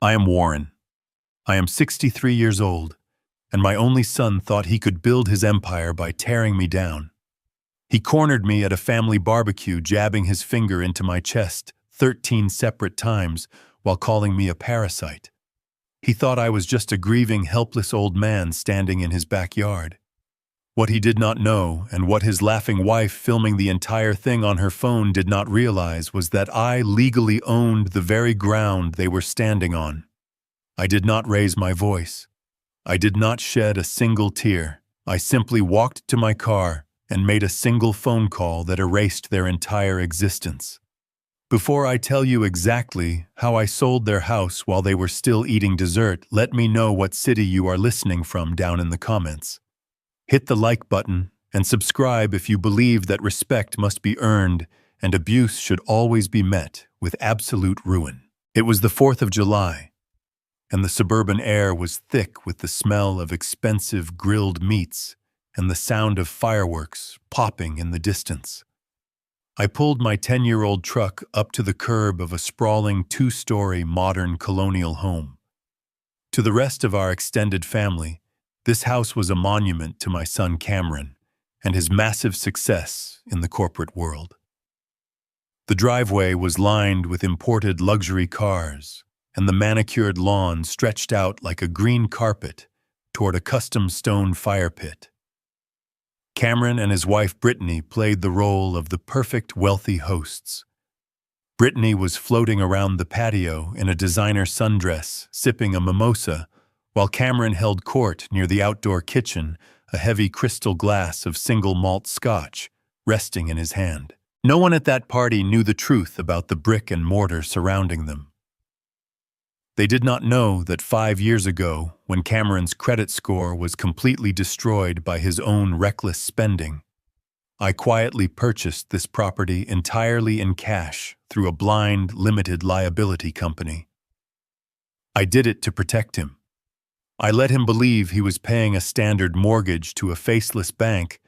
I am Warren. I am 63 years old, and my only son thought he could build his empire by tearing me down. He cornered me at a family barbecue, jabbing his finger into my chest 13 separate times while calling me a parasite. He thought I was just a grieving, helpless old man standing in his backyard. What he did not know, and what his laughing wife filming the entire thing on her phone did not realize, was that I legally owned the very ground they were standing on. I did not raise my voice. I did not shed a single tear. I simply walked to my car and made a single phone call that erased their entire existence. Before I tell you exactly how I sold their house while they were still eating dessert, let me know what city you are listening from down in the comments. Hit the like button and subscribe if you believe that respect must be earned and abuse should always be met with absolute ruin. It was the 4th of July, and the suburban air was thick with the smell of expensive grilled meats and the sound of fireworks popping in the distance. I pulled my 10-year-old truck up to the curb of a sprawling 2-story modern colonial home. To the rest of our extended family, this house was a monument to my son Cameron and his massive success in the corporate world. The driveway was lined with imported luxury cars, and the manicured lawn stretched out like a green carpet toward a custom stone fire pit. Cameron and his wife Brittany played the role of the perfect wealthy hosts. Brittany was floating around the patio in a designer sundress, sipping a mimosa, while Cameron held court near the outdoor kitchen, a heavy crystal glass of single malt scotch resting in his hand. No one at that party knew the truth about the brick and mortar surrounding them. They did not know that 5 years ago, when Cameron's credit score was completely destroyed by his own reckless spending, I quietly purchased this property entirely in cash through a blind, limited liability company. I did it to protect him. I let him believe he was paying a standard mortgage to a faceless bank,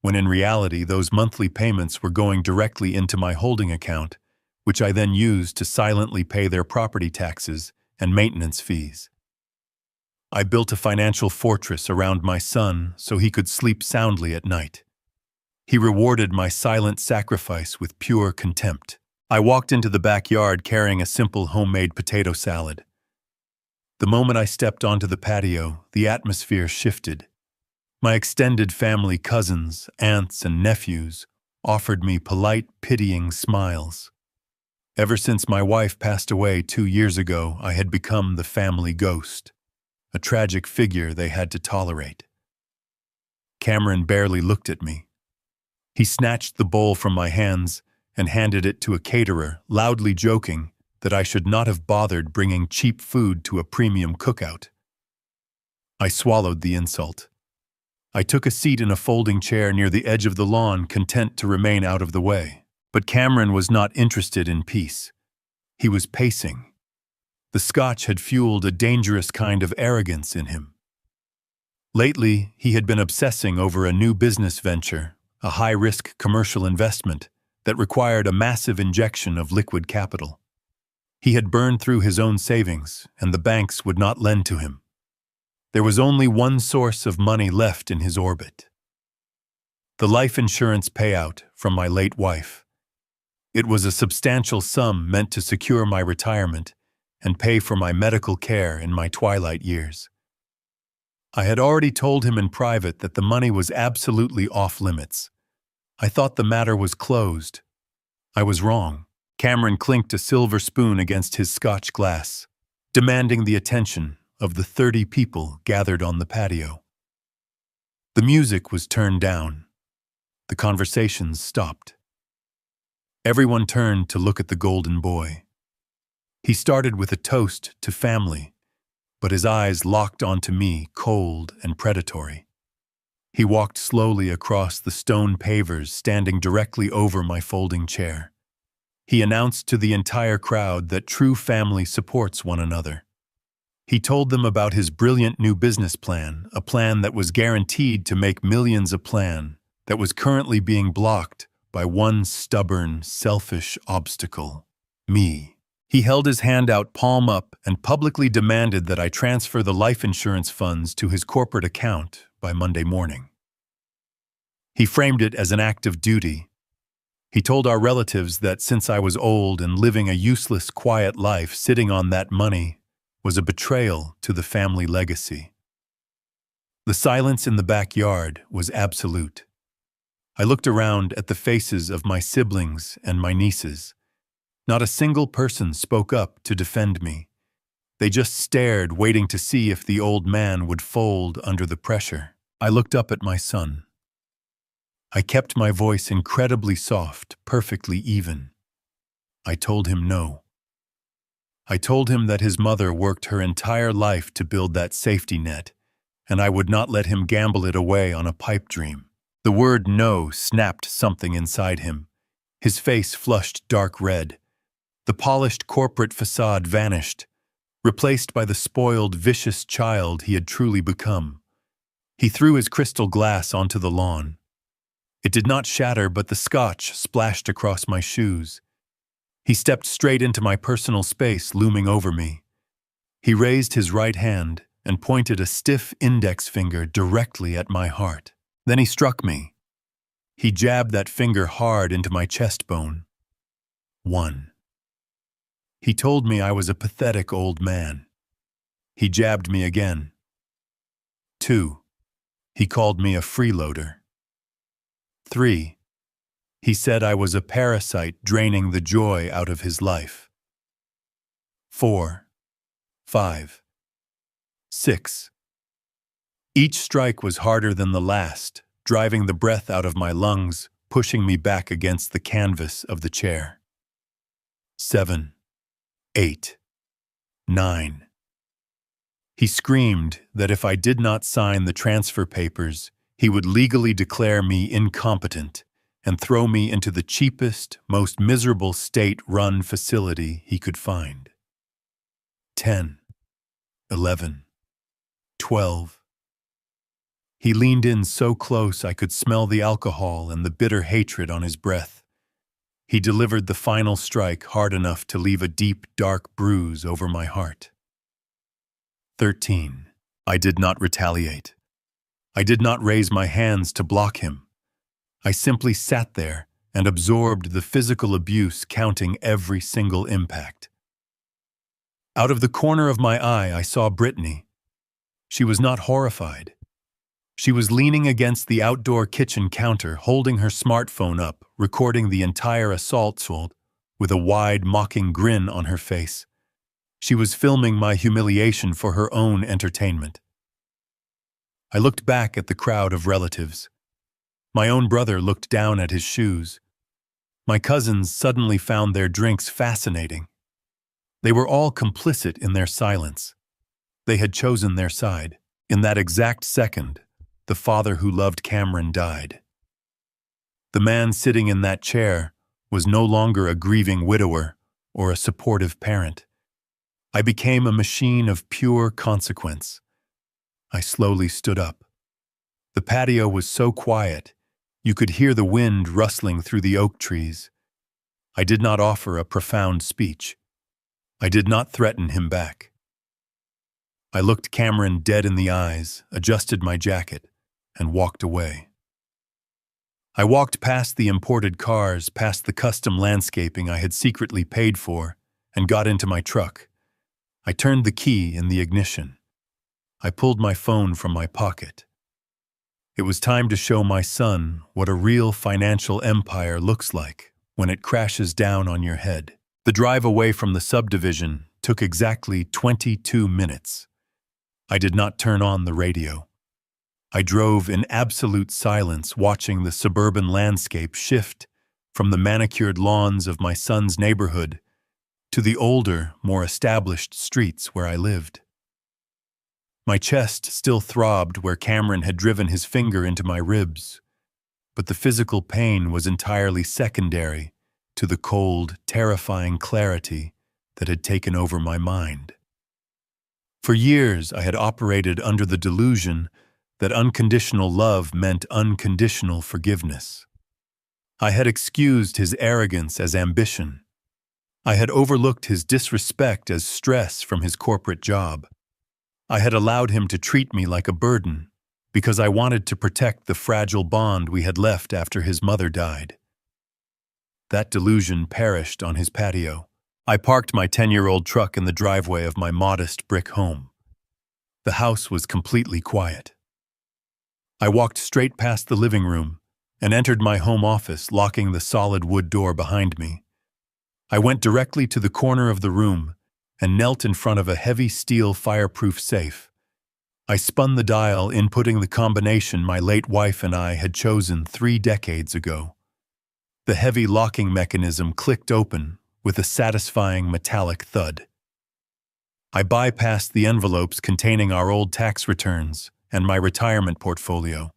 when in reality those monthly payments were going directly into my holding account, which I then used to silently pay their property taxes and maintenance fees. I built a financial fortress around my son so he could sleep soundly at night. He rewarded my silent sacrifice with pure contempt. I walked into the backyard carrying a simple homemade potato salad. The moment I stepped onto the patio, the atmosphere shifted. My extended family, cousins, aunts, and nephews offered me polite, pitying smiles. Ever since my wife passed away 2 years ago, I had become the family ghost, a tragic figure they had to tolerate. Cameron barely looked at me. He snatched the bowl from my hands and handed it to a caterer, loudly joking that I should not have bothered bringing cheap food to a premium cookout. I swallowed the insult. I took a seat in a folding chair near the edge of the lawn, content to remain out of the way. But Cameron was not interested in peace. He was pacing. The scotch had fueled a dangerous kind of arrogance in him. Lately, he had been obsessing over a new business venture, a high-risk commercial investment that required a massive injection of liquid capital. He had burned through his own savings, and the banks would not lend to him. There was only one source of money left in his orbit: the life insurance payout from my late wife. It was a substantial sum meant to secure my retirement and pay for my medical care in my twilight years. I had already told him in private that the money was absolutely off-limits. I thought the matter was closed. I was wrong. Cameron clinked a silver spoon against his scotch glass, demanding the attention of the 30 people gathered on the patio. The music was turned down. The conversations stopped. Everyone turned to look at the golden boy. He started with a toast to family, but his eyes locked onto me, cold and predatory. He walked slowly across the stone pavers, standing directly over my folding chair. He announced to the entire crowd that true family supports one another. He told them about his brilliant new business plan, a plan that was guaranteed to make millions, a plan that was currently being blocked by one stubborn, selfish obstacle: me. He held his hand out palm up and publicly demanded that I transfer the life insurance funds to his corporate account by Monday morning. He framed it as an act of duty. He told our relatives that since I was old and living a useless, quiet life, sitting on that money was a betrayal to the family legacy. The silence in the backyard was absolute. I looked around at the faces of my siblings and my nieces. Not a single person spoke up to defend me. They just stared, waiting to see if the old man would fold under the pressure. I looked up at my son. I kept my voice incredibly soft, perfectly even. I told him no. I told him that his mother worked her entire life to build that safety net, and I would not let him gamble it away on a pipe dream. The word no snapped something inside him. His face flushed dark red. The polished corporate facade vanished, replaced by the spoiled, vicious child he had truly become. He threw his crystal glass onto the lawn. It did not shatter, but the scotch splashed across my shoes. He stepped straight into my personal space looming over me. He raised his right hand and pointed a stiff index finger directly at my heart. Then he struck me. He jabbed that finger hard into my chest bone. 1. He told me I was a pathetic old man. He jabbed me again. 2. He called me a freeloader. 3. He said I was a parasite draining the joy out of his life. 4. 5. 6. Each strike was harder than the last, driving the breath out of my lungs, pushing me back against the canvas of the chair. 7. 8. 9. He screamed that if I did not sign the transfer papers, he would legally declare me incompetent and throw me into the cheapest, most miserable state-run facility he could find. 10. 11. 12. He leaned in so close I could smell the alcohol and the bitter hatred on his breath. He delivered the final strike hard enough to leave a deep, dark bruise over my heart. 13. I did not retaliate. I did not raise my hands to block him. I simply sat there and absorbed the physical abuse, counting every single impact. Out of the corner of my eye, I saw Brittany. She was not horrified. She was leaning against the outdoor kitchen counter, holding her smartphone up, recording the entire assault with a wide, mocking grin on her face. She was filming my humiliation for her own entertainment. I looked back at the crowd of relatives. My own brother looked down at his shoes. My cousins suddenly found their drinks fascinating. They were all complicit in their silence. They had chosen their side. In that exact second, the father who loved Cameron died. The man sitting in that chair was no longer a grieving widower or a supportive parent. I became a machine of pure consequence. I slowly stood up. The patio was so quiet, you could hear the wind rustling through the oak trees. I did not offer a profound speech. I did not threaten him back. I looked Cameron dead in the eyes, adjusted my jacket, and walked away. I walked past the imported cars, past the custom landscaping I had secretly paid for, and got into my truck. I turned the key in the ignition. I pulled my phone from my pocket. It was time to show my son what a real financial empire looks like when it crashes down on your head. The drive away from the subdivision took exactly 22 minutes. I did not turn on the radio. I drove in absolute silence, watching the suburban landscape shift from the manicured lawns of my son's neighborhood to the older, more established streets where I lived. My chest still throbbed where Cameron had driven his finger into my ribs, but the physical pain was entirely secondary to the cold, terrifying clarity that had taken over my mind. For years, I had operated under the delusion that unconditional love meant unconditional forgiveness. I had excused his arrogance as ambition. I had overlooked his disrespect as stress from his corporate job. I had allowed him to treat me like a burden because I wanted to protect the fragile bond we had left after his mother died. That delusion perished on his patio. I parked my 10-year-old truck in the driveway of my modest brick home. The house was completely quiet. I walked straight past the living room and entered my home office, locking the solid wood door behind me. I went directly to the corner of the room and knelt in front of a heavy steel fireproof safe. I spun the dial, inputting the combination my late wife and I had chosen 3 decades ago. The heavy locking mechanism clicked open with a satisfying metallic thud. I bypassed the envelopes containing our old tax returns and my retirement portfolio.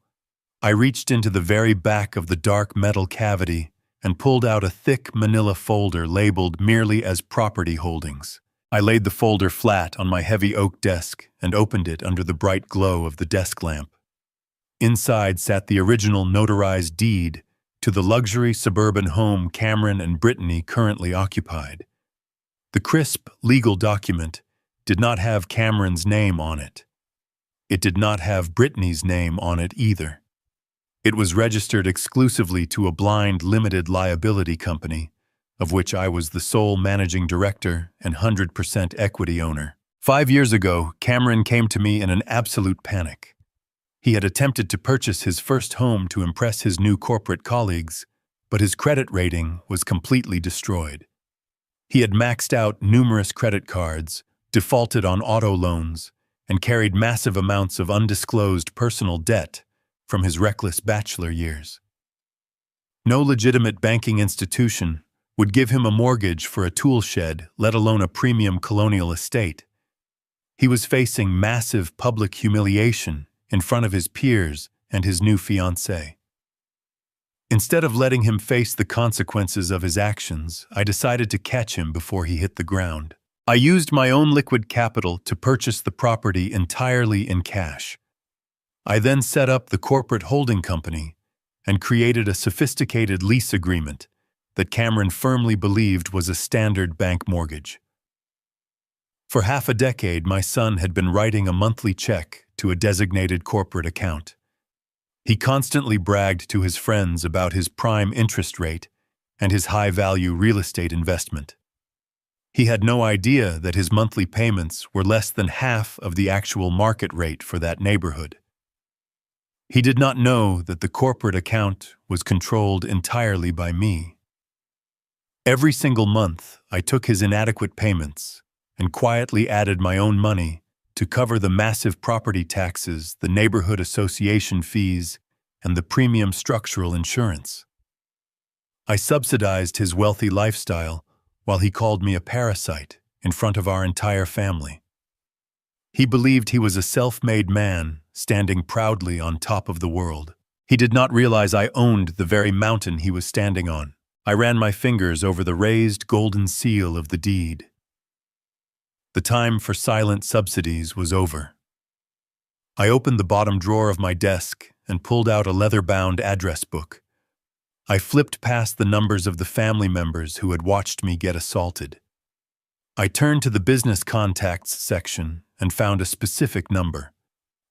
I reached into the very back of the dark metal cavity and pulled out a thick manila folder labeled merely as property holdings. I laid the folder flat on my heavy oak desk and opened it under the bright glow of the desk lamp. Inside sat the original notarized deed to the luxury suburban home Cameron and Brittany currently occupied. The crisp legal document did not have Cameron's name on it. It did not have Brittany's name on it either. It was registered exclusively to a blind limited liability company, of which I was the sole managing director and 100% equity owner. 5 years ago, Cameron came to me in an absolute panic. He had attempted to purchase his first home to impress his new corporate colleagues, but his credit rating was completely destroyed. He had maxed out numerous credit cards, defaulted on auto loans, and carried massive amounts of undisclosed personal debt from his reckless bachelor years. No legitimate banking institution would give him a mortgage for a tool shed, let alone a premium colonial estate. He was facing massive public humiliation in front of his peers and his new fiancée. Instead of letting him face the consequences of his actions, I decided to catch him before he hit the ground. I used my own liquid capital to purchase the property entirely in cash. I then set up the corporate holding company and created a sophisticated lease agreement that Cameron firmly believed was a standard bank mortgage. For half a decade, my son had been writing a monthly check to a designated corporate account. He constantly bragged to his friends about his prime interest rate and his high-value real estate investment. He had no idea that his monthly payments were less than half of the actual market rate for that neighborhood. He did not know that the corporate account was controlled entirely by me. Every single month, I took his inadequate payments and quietly added my own money to cover the massive property taxes, the neighborhood association fees, and the premium structural insurance. I subsidized his wealthy lifestyle while he called me a parasite in front of our entire family. He believed he was a self-made man standing proudly on top of the world. He did not realize I owned the very mountain he was standing on. I ran my fingers over the raised golden seal of the deed. The time for silent subsidies was over. I opened the bottom drawer of my desk and pulled out a leather-bound address book. I flipped past the numbers of the family members who had watched me get assaulted. I turned to the business contacts section and found a specific number.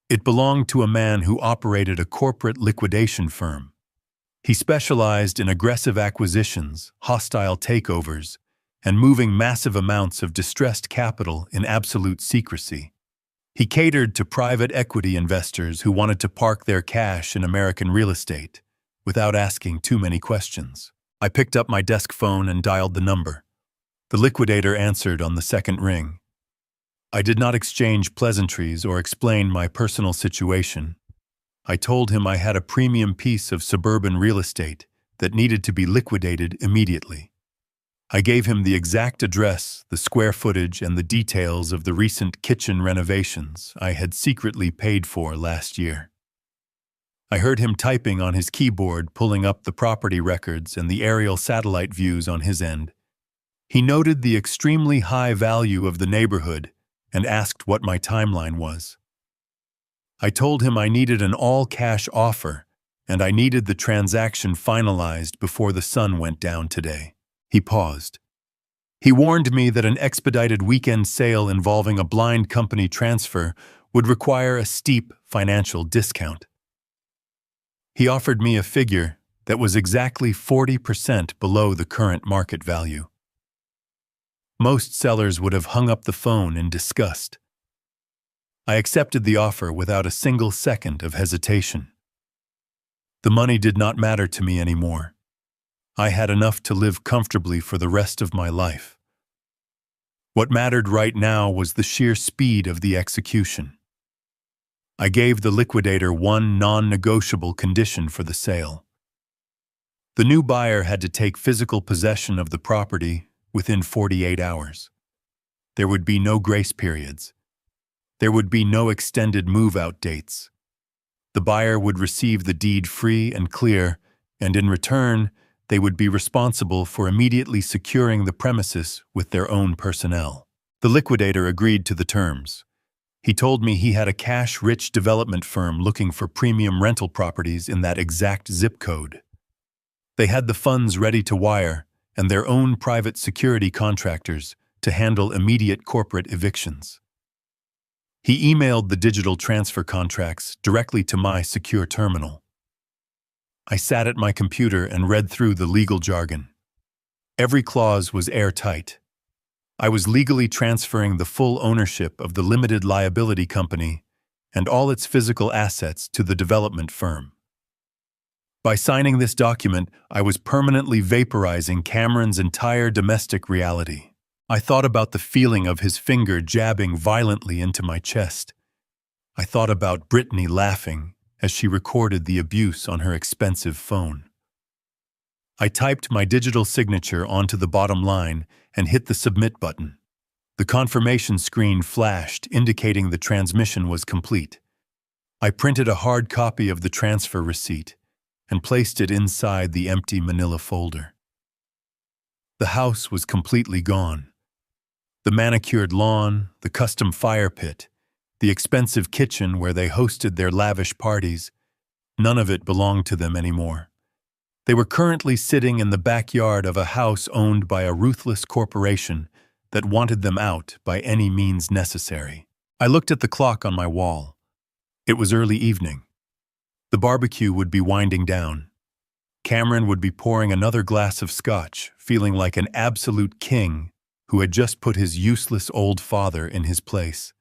It belonged to a man who operated a corporate liquidation firm. He specialized in aggressive acquisitions, hostile takeovers, and moving massive amounts of distressed capital in absolute secrecy. He catered to private equity investors who wanted to park their cash in American real estate without asking too many questions. I picked up my desk phone and dialed the number. The liquidator answered on the second ring. I did not exchange pleasantries or explain my personal situation. I told him I had a premium piece of suburban real estate that needed to be liquidated immediately. I gave him the exact address, the square footage, and the details of the recent kitchen renovations I had secretly paid for last year. I heard him typing on his keyboard, pulling up the property records and the aerial satellite views on his end. He noted the extremely high value of the neighborhood and asked what my timeline was. I told him I needed an all-cash offer and I needed the transaction finalized before the sun went down today. He paused. He warned me that an expedited weekend sale involving a blind company transfer would require a steep financial discount. He offered me a figure that was exactly 40% below the current market value. Most sellers would have hung up the phone in disgust. I accepted the offer without a single second of hesitation. The money did not matter to me anymore. I had enough to live comfortably for the rest of my life. What mattered right now was the sheer speed of the execution. I gave the liquidator one non-negotiable condition for the sale. The new buyer had to take physical possession of the property within 48 hours. There would be no grace periods. There would be no extended move-out dates. The buyer would receive the deed free and clear, and in return, they would be responsible for immediately securing the premises with their own personnel. The liquidator agreed to the terms. He told me he had a cash-rich development firm looking for premium rental properties in that exact zip code. They had the funds ready to wire and their own private security contractors to handle immediate corporate evictions. He emailed the digital transfer contracts directly to my secure terminal. I sat at my computer and read through the legal jargon. Every clause was airtight. I was legally transferring the full ownership of the limited liability company and all its physical assets to the development firm. By signing this document, I was permanently vaporizing Cameron's entire domestic reality. I thought about the feeling of his finger jabbing violently into my chest. I thought about Brittany laughing as she recorded the abuse on her expensive phone. I typed my digital signature onto the bottom line and hit the submit button. The confirmation screen flashed, indicating the transmission was complete. I printed a hard copy of the transfer receipt and placed it inside the empty manila folder. The house was completely gone. The manicured lawn, the custom fire pit, the expensive kitchen where they hosted their lavish parties, none of it belonged to them anymore. They were currently sitting in the backyard of a house owned by a ruthless corporation that wanted them out by any means necessary. I looked at the clock on my wall. It was early evening. The barbecue would be winding down. Cameron would be pouring another glass of scotch, feeling like an absolute king who had just put his useless old father in his place.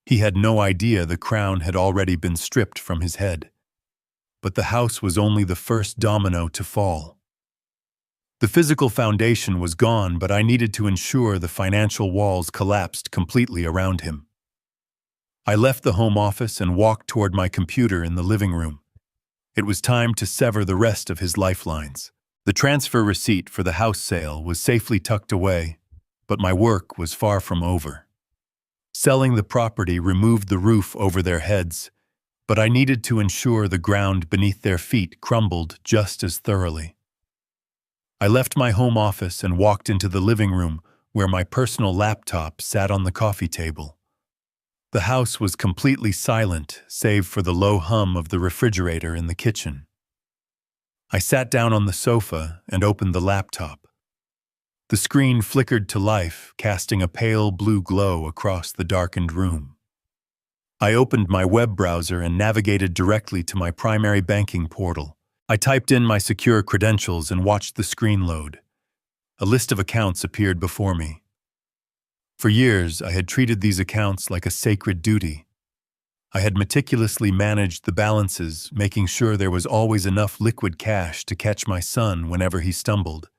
He had no idea the crown had already been stripped from his head. But the house was only the first domino to fall. The physical foundation was gone, but I needed to ensure the financial walls collapsed completely around him. I left the home office and walked toward my computer in the living room. It was time to sever the rest of his lifelines. The transfer receipt for the house sale was safely tucked away, but my work was far from over. Selling the property removed the roof over their heads, but I needed to ensure the ground beneath their feet crumbled just as thoroughly. I left my home office and walked into the living room where my personal laptop sat on the coffee table. The house was completely silent, save for the low hum of the refrigerator in the kitchen. I sat down on the sofa and opened the laptop. The screen flickered to life, casting a pale blue glow across the darkened room. I opened my web browser and navigated directly to my primary banking portal. I typed in my secure credentials and watched the screen load. A list of accounts appeared before me. For years, I had treated these accounts like a sacred duty. I had meticulously managed the balances, making sure there was always enough liquid cash to catch my son whenever he stumbled.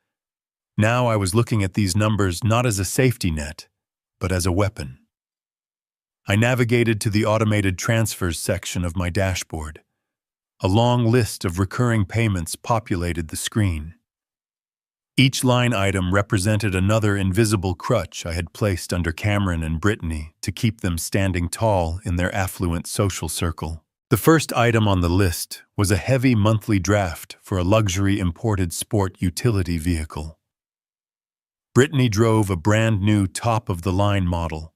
Now I was looking at these numbers not as a safety net, but as a weapon. I navigated to the automated transfers section of my dashboard. A long list of recurring payments populated the screen. Each line item represented another invisible crutch I had placed under Cameron and Brittany to keep them standing tall in their affluent social circle. The first item on the list was a heavy monthly draft for a luxury imported sport utility vehicle. Brittany drove a brand new top-of-the-line model.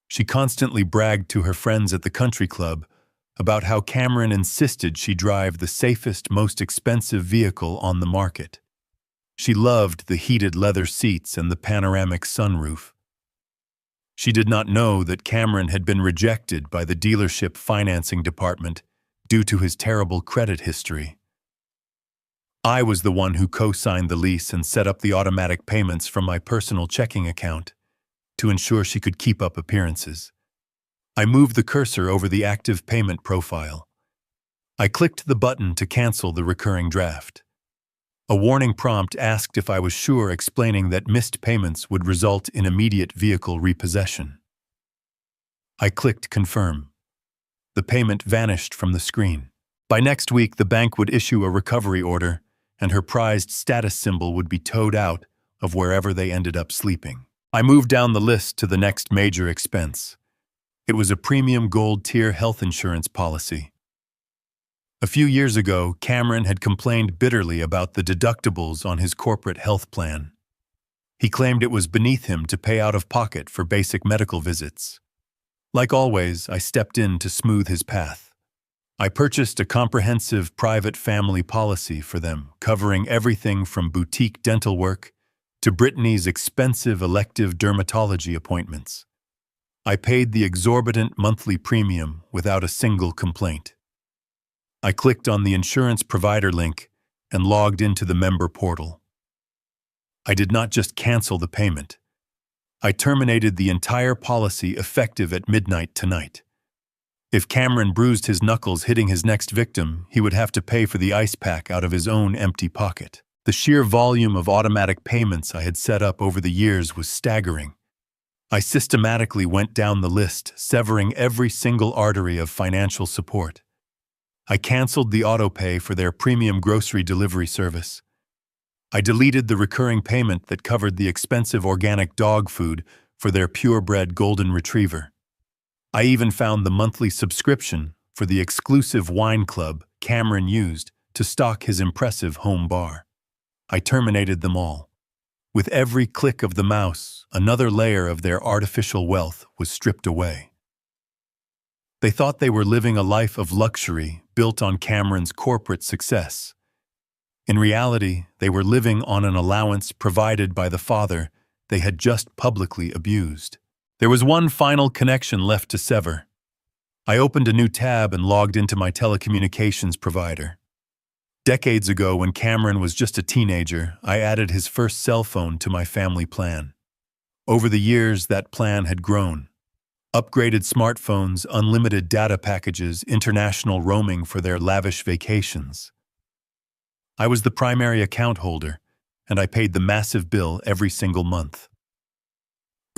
She constantly bragged to her friends at the country club about how Cameron insisted she drive the safest, most expensive vehicle on the market. She loved the heated leather seats and the panoramic sunroof. She did not know that Cameron had been rejected by the dealership financing department due to his terrible credit history. I was the one who co-signed the lease and set up the automatic payments from my personal checking account to ensure she could keep up appearances. I moved the cursor over the active payment profile. I clicked the button to cancel the recurring draft. A warning prompt asked if I was sure, explaining that missed payments would result in immediate vehicle repossession. I clicked confirm. The payment vanished from the screen. By next week, the bank would issue a recovery order, and her prized status symbol would be towed out of wherever they ended up sleeping. I moved down the list to the next major expense. It was a premium gold tier health insurance policy. A few years ago, Cameron had complained bitterly about the deductibles on his corporate health plan. He claimed it was beneath him to pay out of pocket for basic medical visits. Like always, I stepped in to smooth his path. I purchased a comprehensive private family policy for them, covering everything from boutique dental work to Brittany's expensive elective dermatology appointments. I paid the exorbitant monthly premium without a single complaint. I clicked on the insurance provider link and logged into the member portal. I did not just cancel the payment. I terminated the entire policy effective at midnight tonight. If Cameron bruised his knuckles hitting his next victim, he would have to pay for the ice pack out of his own empty pocket. The sheer volume of automatic payments I had set up over the years was staggering. I systematically went down the list, severing every single artery of financial support. I canceled the autopay for their premium grocery delivery service. I deleted the recurring payment that covered the expensive organic dog food for their purebred golden retriever. I even found the monthly subscription for the exclusive wine club Cameron used to stock his impressive home bar. I terminated them all. With every click of the mouse, another layer of their artificial wealth was stripped away. They thought they were living a life of luxury built on Cameron's corporate success. In reality, they were living on an allowance provided by the father they had just publicly abused. There was one final connection left to sever. I opened a new tab and logged into my telecommunications provider. Decades ago, when Cameron was just a teenager, I added his first cell phone to my family plan. Over the years, that plan had grown. Upgraded smartphones, unlimited data packages, international roaming for their lavish vacations. I was the primary account holder, and I paid the massive bill every single month.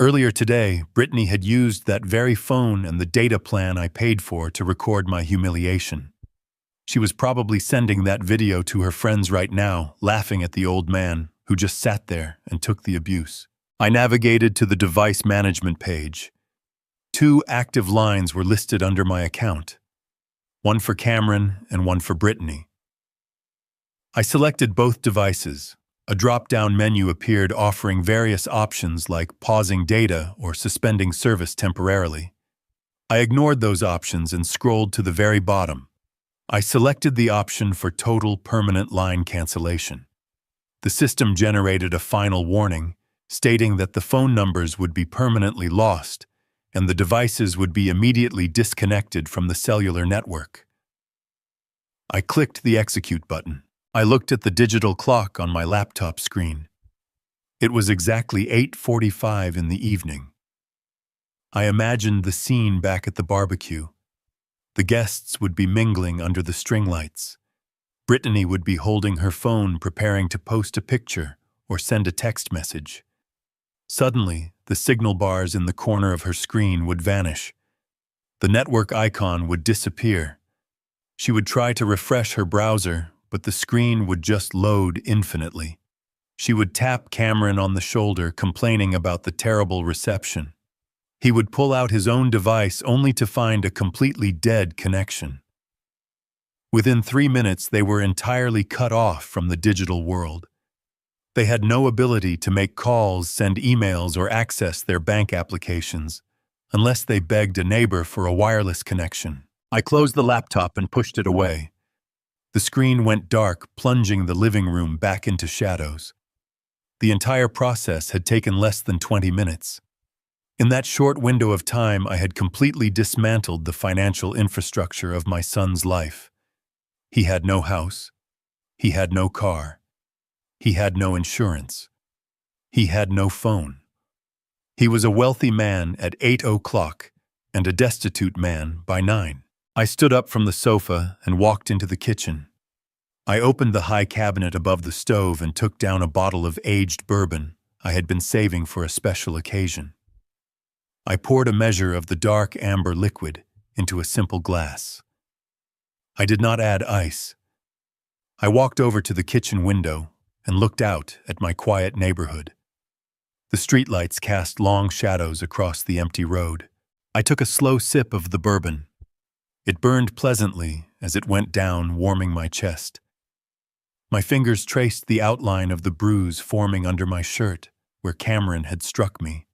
Earlier today, Brittany had used that very phone and the data plan I paid for to record my humiliation. She was probably sending that video to her friends right now, laughing at the old man who just sat there and took the abuse. I navigated to the device management page. 2 active lines were listed under my account, one for Cameron and one for Brittany. I selected both devices. A drop-down menu appeared offering various options like pausing data or suspending service temporarily. I ignored those options and scrolled to the very bottom. I selected the option for total permanent line cancellation. The system generated a final warning stating that the phone numbers would be permanently lost and the devices would be immediately disconnected from the cellular network. I clicked the execute button. I looked at the digital clock on my laptop screen. It was exactly 8:45 in the evening. I imagined the scene back at the barbecue. The guests would be mingling under the string lights. Brittany would be holding her phone preparing to post a picture or send a text message. Suddenly, the signal bars in the corner of her screen would vanish. The network icon would disappear. She would try to refresh her browser, but the screen would just load infinitely. She would tap Cameron on the shoulder, complaining about the terrible reception. He would pull out his own device only to find a completely dead connection. Within 3 minutes, they were entirely cut off from the digital world. They had no ability to make calls, send emails, or access their bank applications, unless they begged a neighbor for a wireless connection. I closed the laptop and pushed it away. The screen went dark, plunging the living room back into shadows. The entire process had taken less than 20 minutes. In that short window of time, I had completely dismantled the financial infrastructure of my son's life. He had no house. He had no car. He had no insurance. He had no phone. He was a wealthy man at 8 o'clock and a destitute man by 9. I stood up from the sofa and walked into the kitchen. I opened the high cabinet above the stove and took down a bottle of aged bourbon I had been saving for a special occasion. I poured a measure of the dark amber liquid into a simple glass. I did not add ice. I walked over to the kitchen window and looked out at my quiet neighborhood. The streetlights cast long shadows across the empty road. I took a slow sip of the bourbon. It burned pleasantly as it went down, warming my chest. My fingers traced the outline of the bruise forming under my shirt where Cameron had struck me.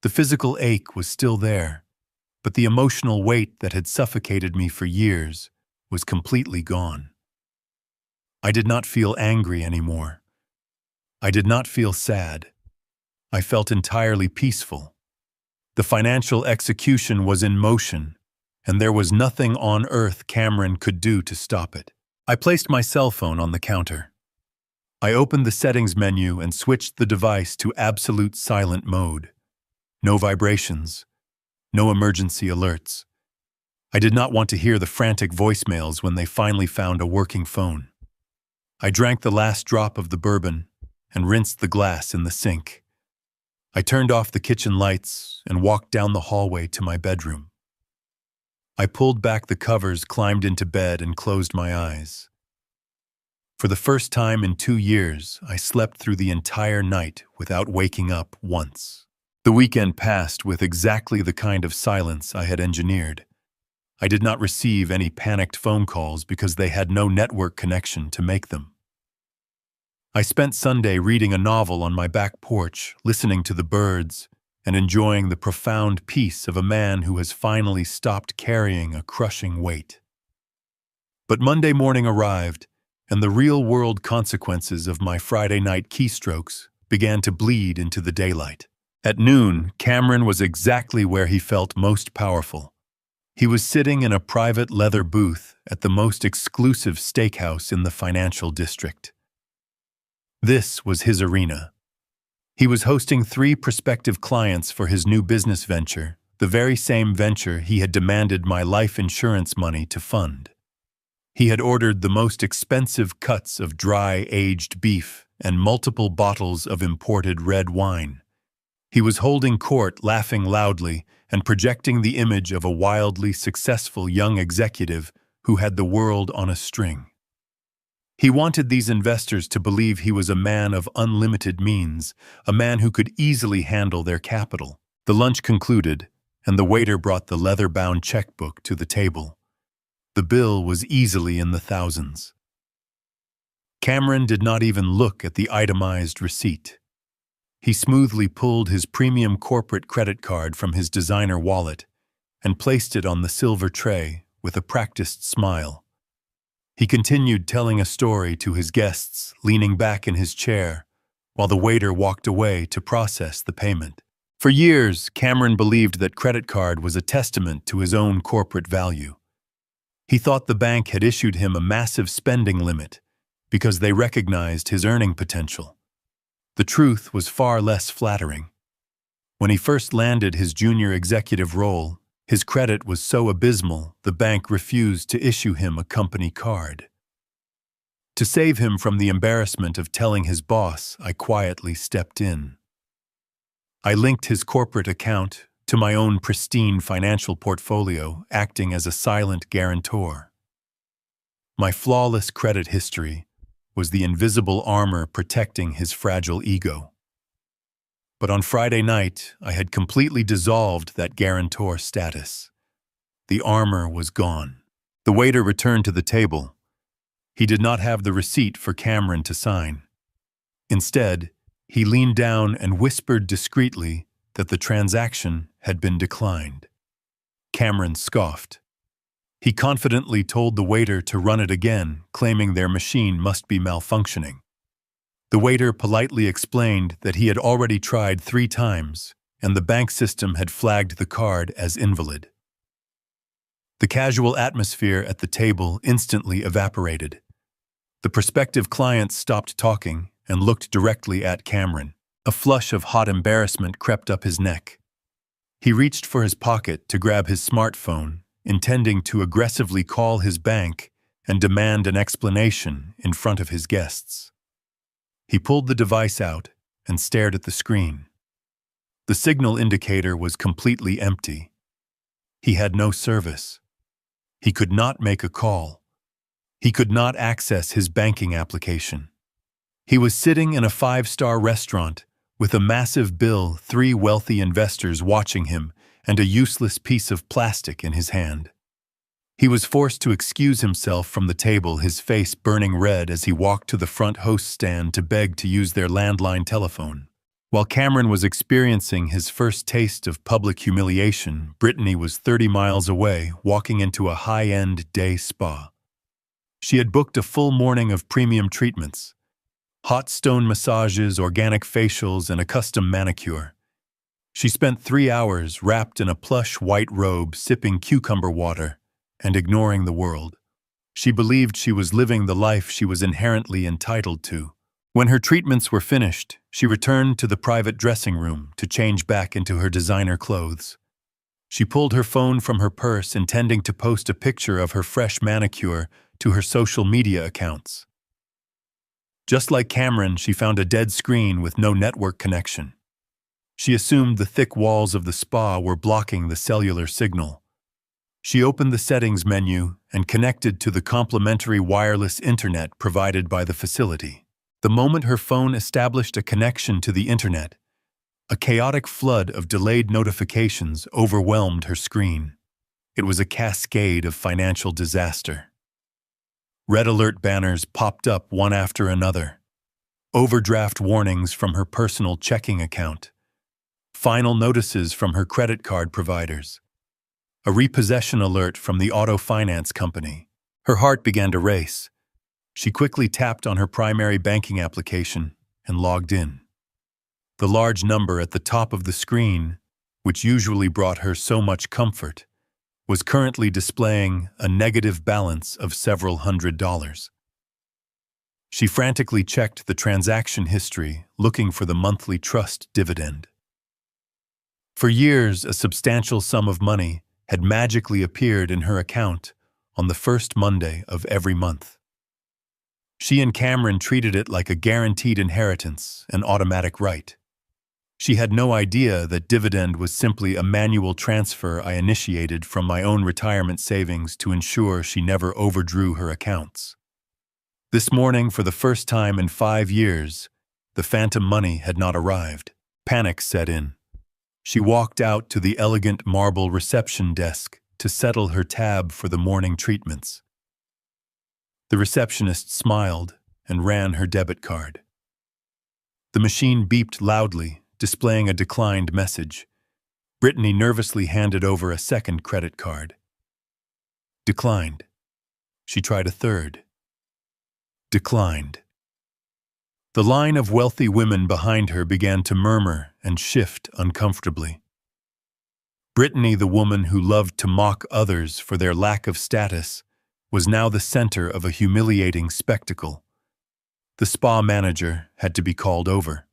The physical ache was still there, but the emotional weight that had suffocated me for years was completely gone. I did not feel angry anymore. I did not feel sad. I felt entirely peaceful. The financial execution was in motion, and there was nothing on earth Cameron could do to stop it. I placed my cell phone on the counter. I opened the settings menu and switched the device to absolute silent mode. No vibrations, no emergency alerts. I did not want to hear the frantic voicemails when they finally found a working phone. I drank the last drop of the bourbon and rinsed the glass in the sink. I turned off the kitchen lights and walked down the hallway to my bedroom. I pulled back the covers, climbed into bed, and closed my eyes. For the first time in 2 years, I slept through the entire night without waking up once. The weekend passed with exactly the kind of silence I had engineered. I did not receive any panicked phone calls because they had no network connection to make them. I spent Sunday reading a novel on my back porch, listening to the birds, and enjoying the profound peace of a man who has finally stopped carrying a crushing weight. But Monday morning arrived, and the real-world consequences of my Friday night keystrokes began to bleed into the daylight. At noon, Cameron was exactly where he felt most powerful. He was sitting in a private leather booth at the most exclusive steakhouse in the financial district. This was his arena. He was hosting 3 prospective clients for his new business venture, the very same venture he had demanded my life insurance money to fund. He had ordered the most expensive cuts of dry, aged beef and multiple bottles of imported red wine. He was holding court, laughing loudly, and projecting the image of a wildly successful young executive who had the world on a string. He wanted these investors to believe he was a man of unlimited means, a man who could easily handle their capital. The lunch concluded, and the waiter brought the leather-bound checkbook to the table. The bill was easily in the thousands. Cameron did not even look at the itemized receipt. He smoothly pulled his premium corporate credit card from his designer wallet and placed it on the silver tray with a practiced smile. He continued telling a story to his guests, leaning back in his chair, while the waiter walked away to process the payment. For years, Cameron believed that credit card was a testament to his own corporate value. He thought the bank had issued him a massive spending limit because they recognized his earning potential. The truth was far less flattering. When he first landed his junior executive role, his credit was so abysmal the bank refused to issue him a company card. To save him from the embarrassment of telling his boss, I quietly stepped in. I linked his corporate account to my own pristine financial portfolio, acting as a silent guarantor. My flawless credit history was the invisible armor protecting his fragile ego. But on Friday night, I had completely dissolved that guarantor status. The armor was gone. The waiter returned to the table. He did not have the receipt for Cameron to sign. Instead, he leaned down and whispered discreetly that the transaction had been declined. Cameron scoffed. He confidently told the waiter to run it again, claiming their machine must be malfunctioning. The waiter politely explained that he had already tried 3 times, and the bank system had flagged the card as invalid. The casual atmosphere at the table instantly evaporated. The prospective client stopped talking and looked directly at Cameron. A flush of hot embarrassment crept up his neck. He reached for his pocket to grab his smartphone, intending to aggressively call his bank and demand an explanation in front of his guests. He pulled the device out and stared at the screen. The signal indicator was completely empty. He had no service. He could not make a call. He could not access his banking application. He was sitting in a 5-star restaurant with a massive bill, 3 wealthy investors watching him, and a useless piece of plastic in his hand. He was forced to excuse himself from the table, his face burning red as he walked to the front host stand to beg to use their landline telephone. While Cameron was experiencing his first taste of public humiliation, Brittany was 30 miles away, walking into a high-end day spa. She had booked a full morning of premium treatments: hot stone massages, organic facials, and a custom manicure. She spent 3 hours wrapped in a plush white robe, sipping cucumber water and ignoring the world. She believed she was living the life she was inherently entitled to. When her treatments were finished, she returned to the private dressing room to change back into her designer clothes. She pulled her phone from her purse, intending to post a picture of her fresh manicure to her social media accounts. Just like Cameron, she found a dead screen with no network connection. She assumed the thick walls of the spa were blocking the cellular signal. She opened the settings menu and connected to the complimentary wireless internet provided by the facility. The moment her phone established a connection to the internet, a chaotic flood of delayed notifications overwhelmed her screen. It was a cascade of financial disaster. Red alert banners popped up one after another. Overdraft warnings from her personal checking account. Final notices from her credit card providers. A repossession alert from the auto finance company. Her heart began to race. She quickly tapped on her primary banking application and logged in. The large number at the top of the screen, which usually brought her so much comfort, was currently displaying a negative balance of several $100s. She frantically checked the transaction history, looking for the monthly trust dividend. For years, a substantial sum of money had magically appeared in her account on the first Monday of every month. She and Cameron treated it like a guaranteed inheritance, an automatic right. She had no idea that dividend was simply a manual transfer I initiated from my own retirement savings to ensure she never overdrew her accounts. This morning, for the first time in 5 years, the phantom money had not arrived. Panic set in. She walked out to the elegant marble reception desk to settle her tab for the morning treatments. The receptionist smiled and ran her debit card. The machine beeped loudly, displaying a declined message. Brittany nervously handed over a second credit card. Declined. She tried a third. Declined. The line of wealthy women behind her began to murmur and shift uncomfortably. Brittany, the woman who loved to mock others for their lack of status, was now the center of a humiliating spectacle. The spa manager had to be called over.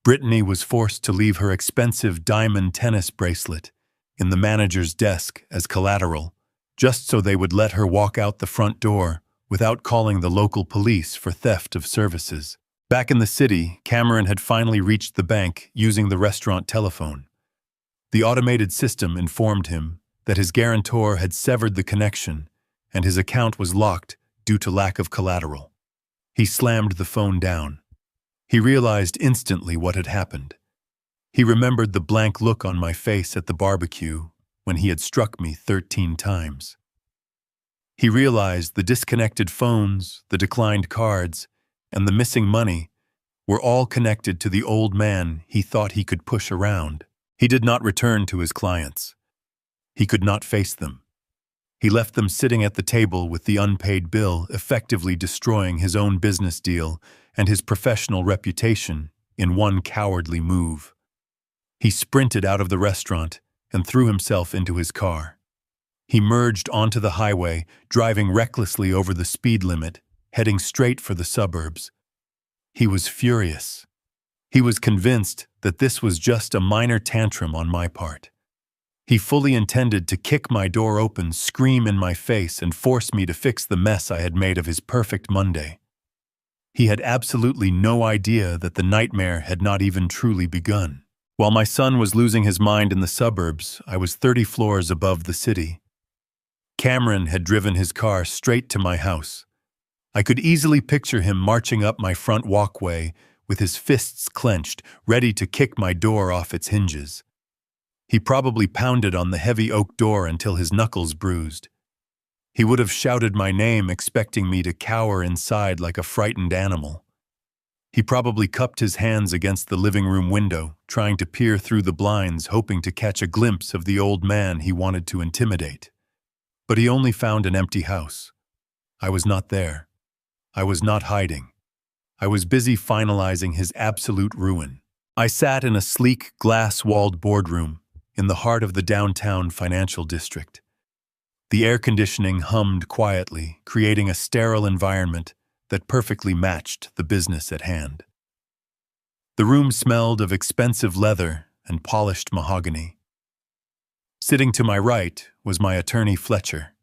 Brittany was forced to leave her expensive diamond tennis bracelet in the manager's desk as collateral, just so they would let her walk out the front door without calling the local police for theft of services. Back in the city, Cameron had finally reached the bank using the restaurant telephone. The automated system informed him that his guarantor had severed the connection and his account was locked due to lack of collateral. He slammed the phone down. He realized instantly what had happened. He remembered the blank look on my face at the barbecue when he had struck me 13 times. He realized the disconnected phones, the declined cards, and the missing money were all connected to the old man he thought he could push around. He did not return to his clients. He could not face them. He left them sitting at the table with the unpaid bill, effectively destroying his own business deal and his professional reputation in one cowardly move. He sprinted out of the restaurant and threw himself into his car. He merged onto the highway, driving recklessly over the speed limit, heading straight for the suburbs. He was furious. He was convinced that this was just a minor tantrum on my part. He fully intended to kick my door open, scream in my face, and force me to fix the mess I had made of his perfect Monday. He had absolutely no idea that the nightmare had not even truly begun. While my son was losing his mind in the suburbs, I was 30 floors above the city. Cameron had driven his car straight to my house. I could easily picture him marching up my front walkway with his fists clenched, ready to kick my door off its hinges. He probably pounded on the heavy oak door until his knuckles bruised. He would have shouted my name, expecting me to cower inside like a frightened animal. He probably cupped his hands against the living room window, trying to peer through the blinds, hoping to catch a glimpse of the old man he wanted to intimidate. But he only found an empty house. I was not there. I was not hiding. I was busy finalizing his absolute ruin. I sat in a sleek, glass-walled boardroom in the heart of the downtown financial district. The air conditioning hummed quietly, creating a sterile environment that perfectly matched the business at hand. The room smelled of expensive leather and polished mahogany. Sitting to my right was my attorney Fletcher.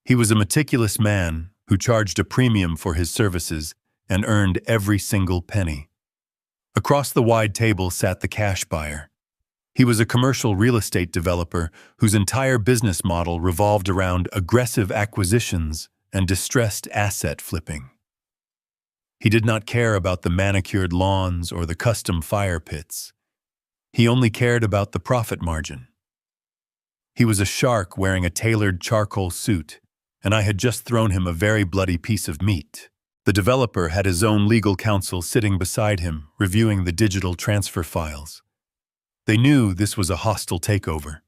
He was a meticulous man who charged a premium for his services and earned every single penny. Across the wide table sat the cash buyer. He was a commercial real estate developer whose entire business model revolved around aggressive acquisitions and distressed asset flipping. He did not care about the manicured lawns or the custom fire pits. He only cared about the profit margin. He was a shark wearing a tailored charcoal suit, and I had just thrown him a very bloody piece of meat. The developer had his own legal counsel sitting beside him, reviewing the digital transfer files. They knew this was a hostile takeover.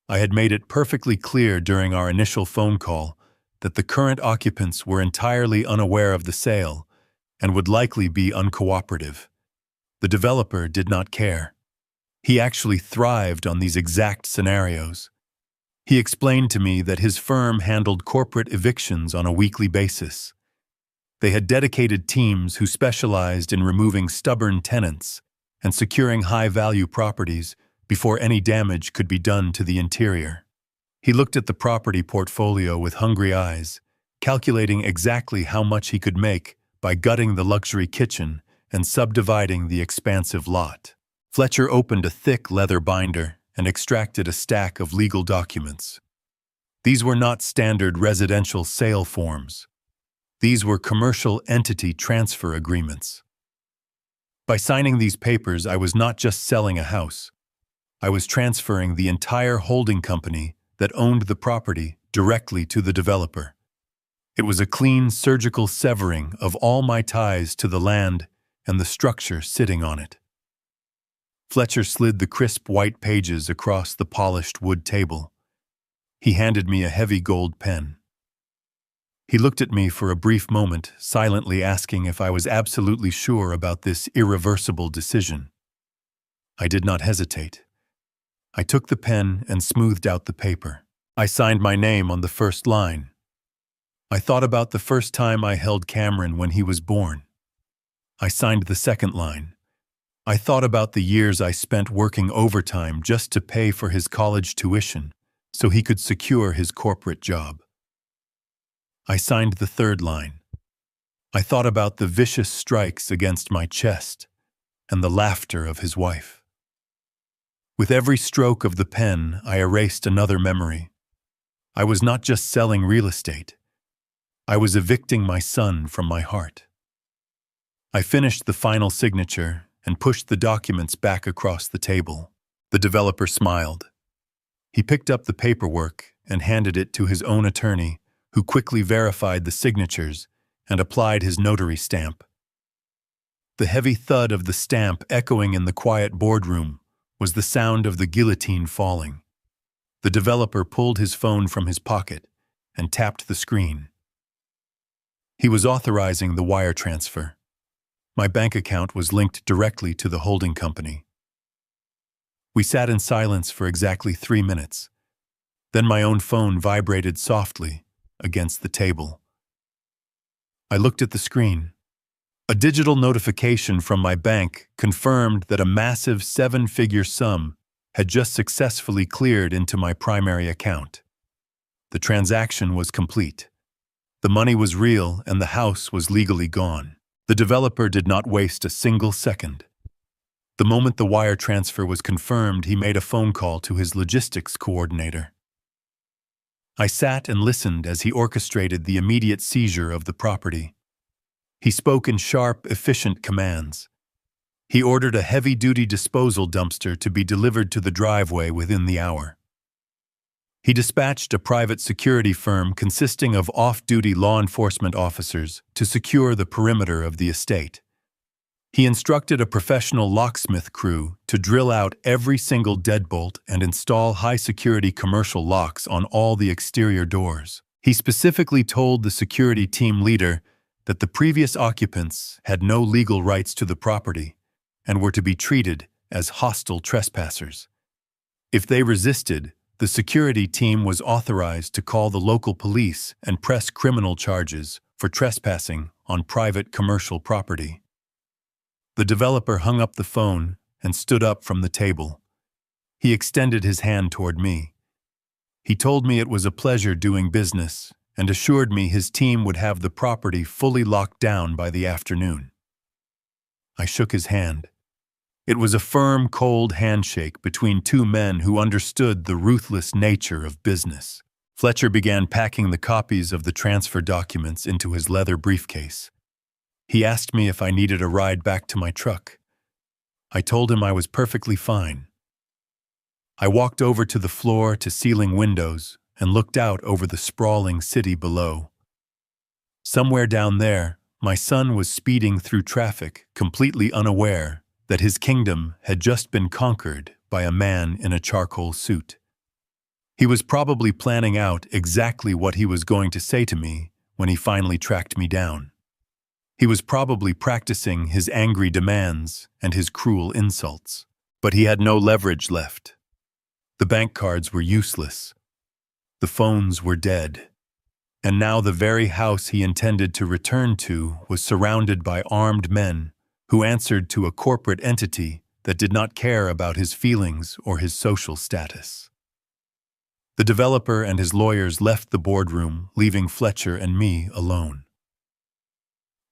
I had made it perfectly clear during our initial phone call that the current occupants were entirely unaware of the sale and would likely be uncooperative. The developer did not care. He actually thrived on these exact scenarios. He explained to me that his firm handled corporate evictions on a weekly basis. They had dedicated teams who specialized in removing stubborn tenants and securing high-value properties before any damage could be done to the interior. He looked at the property portfolio with hungry eyes, calculating exactly how much he could make by gutting the luxury kitchen and subdividing the expansive lot. Fletcher opened a thick leather binder and extracted a stack of legal documents. These were not standard residential sale forms. These were commercial entity transfer agreements. By signing these papers, I was not just selling a house. I was transferring the entire holding company that owned the property directly to the developer. It was a clean, surgical severing of all my ties to the land and the structure sitting on it. Fletcher slid the crisp white pages across the polished wood table. He handed me a heavy gold pen. He looked at me for a brief moment, silently asking if I was absolutely sure about this irreversible decision. I did not hesitate. I took the pen and smoothed out the paper. I signed my name on the first line. I thought about the first time I held Cameron when he was born. I signed the second line. I thought about the years I spent working overtime just to pay for his college tuition so he could secure his corporate job. I signed the third line. I thought about the vicious strikes against my chest and the laughter of his wife. With every stroke of the pen, I erased another memory. I was not just selling real estate. I was evicting my son from my heart. I finished the final signature and pushed the documents back across the table. The developer smiled. He picked up the paperwork and handed it to his own attorney, who quickly verified the signatures and applied his notary stamp. The heavy thud of the stamp echoing in the quiet boardroom was the sound of the guillotine falling. The developer pulled his phone from his pocket and tapped the screen. He was authorizing the wire transfer. My bank account was linked directly to the holding company. We sat in silence for exactly 3 minutes. Then my own phone vibrated softly against the table. I looked at the screen. A digital notification from my bank confirmed that a massive 7-figure sum had just successfully cleared into my primary account. The transaction was complete. The money was real and the house was legally gone. The developer did not waste a single second. The moment the wire transfer was confirmed, he made a phone call to his logistics coordinator. I sat and listened as he orchestrated the immediate seizure of the property. He spoke in sharp, efficient commands. He ordered a heavy-duty disposal dumpster to be delivered to the driveway within the hour. He dispatched a private security firm consisting of off-duty law enforcement officers to secure the perimeter of the estate. He instructed a professional locksmith crew to drill out every single deadbolt and install high-security commercial locks on all the exterior doors. He specifically told the security team leader that the previous occupants had no legal rights to the property and were to be treated as hostile trespassers. If they resisted, the security team was authorized to call the local police and press criminal charges for trespassing on private commercial property. The developer hung up the phone and stood up from the table. He extended his hand toward me. He told me it was a pleasure doing business and assured me his team would have the property fully locked down by the afternoon. I shook his hand. It was a firm, cold handshake between two men who understood the ruthless nature of business. Fletcher began packing the copies of the transfer documents into his leather briefcase. He asked me if I needed a ride back to my truck. I told him I was perfectly fine. I walked over to the floor-to-ceiling windows and looked out over the sprawling city below. Somewhere down there, my son was speeding through traffic, completely unaware that his kingdom had just been conquered by a man in a charcoal suit. He was probably planning out exactly what he was going to say to me when he finally tracked me down. He was probably practicing his angry demands and his cruel insults, but he had no leverage left. The bank cards were useless. The phones were dead. And now the very house he intended to return to was surrounded by armed men who answered to a corporate entity that did not care about his feelings or his social status. The developer and his lawyers left the boardroom, leaving Fletcher and me alone.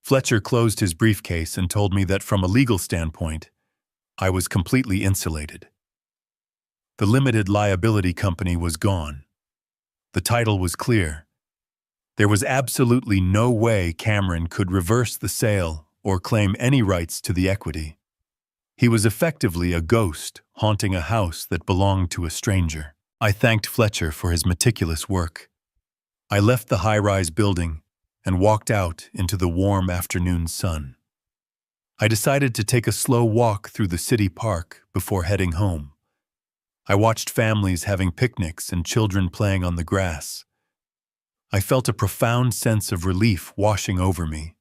Fletcher closed his briefcase and told me that from a legal standpoint, I was completely insulated. The limited liability company was gone. The title was clear. There was absolutely no way Cameron could reverse the sale or claim any rights to the equity. He was effectively a ghost haunting a house that belonged to a stranger. I thanked Fletcher for his meticulous work. I left the high-rise building and walked out into the warm afternoon sun. I decided to take a slow walk through the city park before heading home. I watched families having picnics and children playing on the grass. I felt a profound sense of relief washing over me.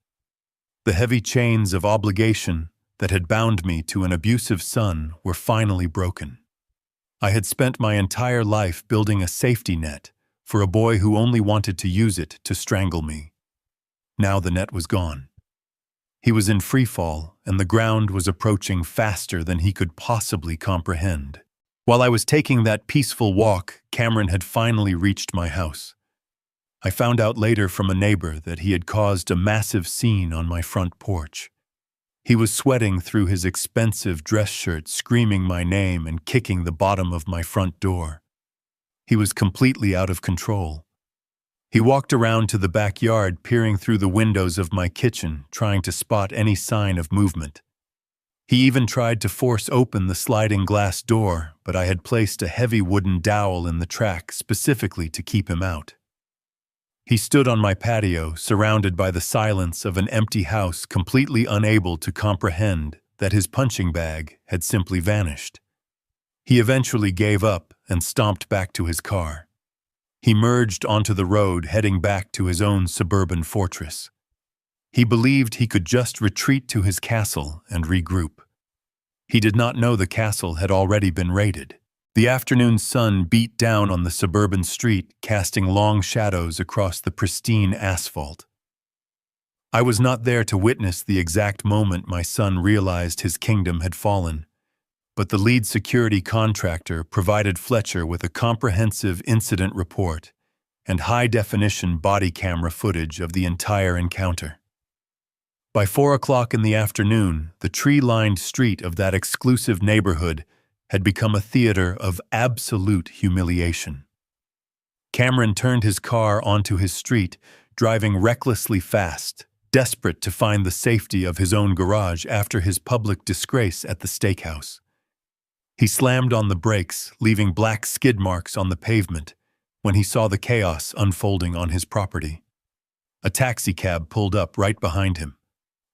The heavy chains of obligation that had bound me to an abusive son were finally broken. I had spent my entire life building a safety net for a boy who only wanted to use it to strangle me. Now the net was gone. He was in free fall, and the ground was approaching faster than he could possibly comprehend. While I was taking that peaceful walk, Cameron had finally reached my house. I found out later from a neighbor that he had caused a massive scene on my front porch. He was sweating through his expensive dress shirt, screaming my name and kicking the bottom of my front door. He was completely out of control. He walked around to the backyard, peering through the windows of my kitchen, trying to spot any sign of movement. He even tried to force open the sliding glass door, but I had placed a heavy wooden dowel in the track specifically to keep him out. He stood on my patio, surrounded by the silence of an empty house, completely unable to comprehend that his punching bag had simply vanished. He eventually gave up and stomped back to his car. He merged onto the road, heading back to his own suburban fortress. He believed he could just retreat to his castle and regroup. He did not know the castle had already been raided. The afternoon sun beat down on the suburban street, casting long shadows across the pristine asphalt. I was not there to witness the exact moment my son realized his kingdom had fallen, but the lead security contractor provided Fletcher with a comprehensive incident report and high-definition body camera footage of the entire encounter. By 4 o'clock in the afternoon, the tree-lined street of that exclusive neighborhood had become a theater of absolute humiliation. Cameron turned his car onto his street, driving recklessly fast, desperate to find the safety of his own garage after his public disgrace at the steakhouse. He slammed on the brakes, leaving black skid marks on the pavement when he saw the chaos unfolding on his property. A taxicab pulled up right behind him.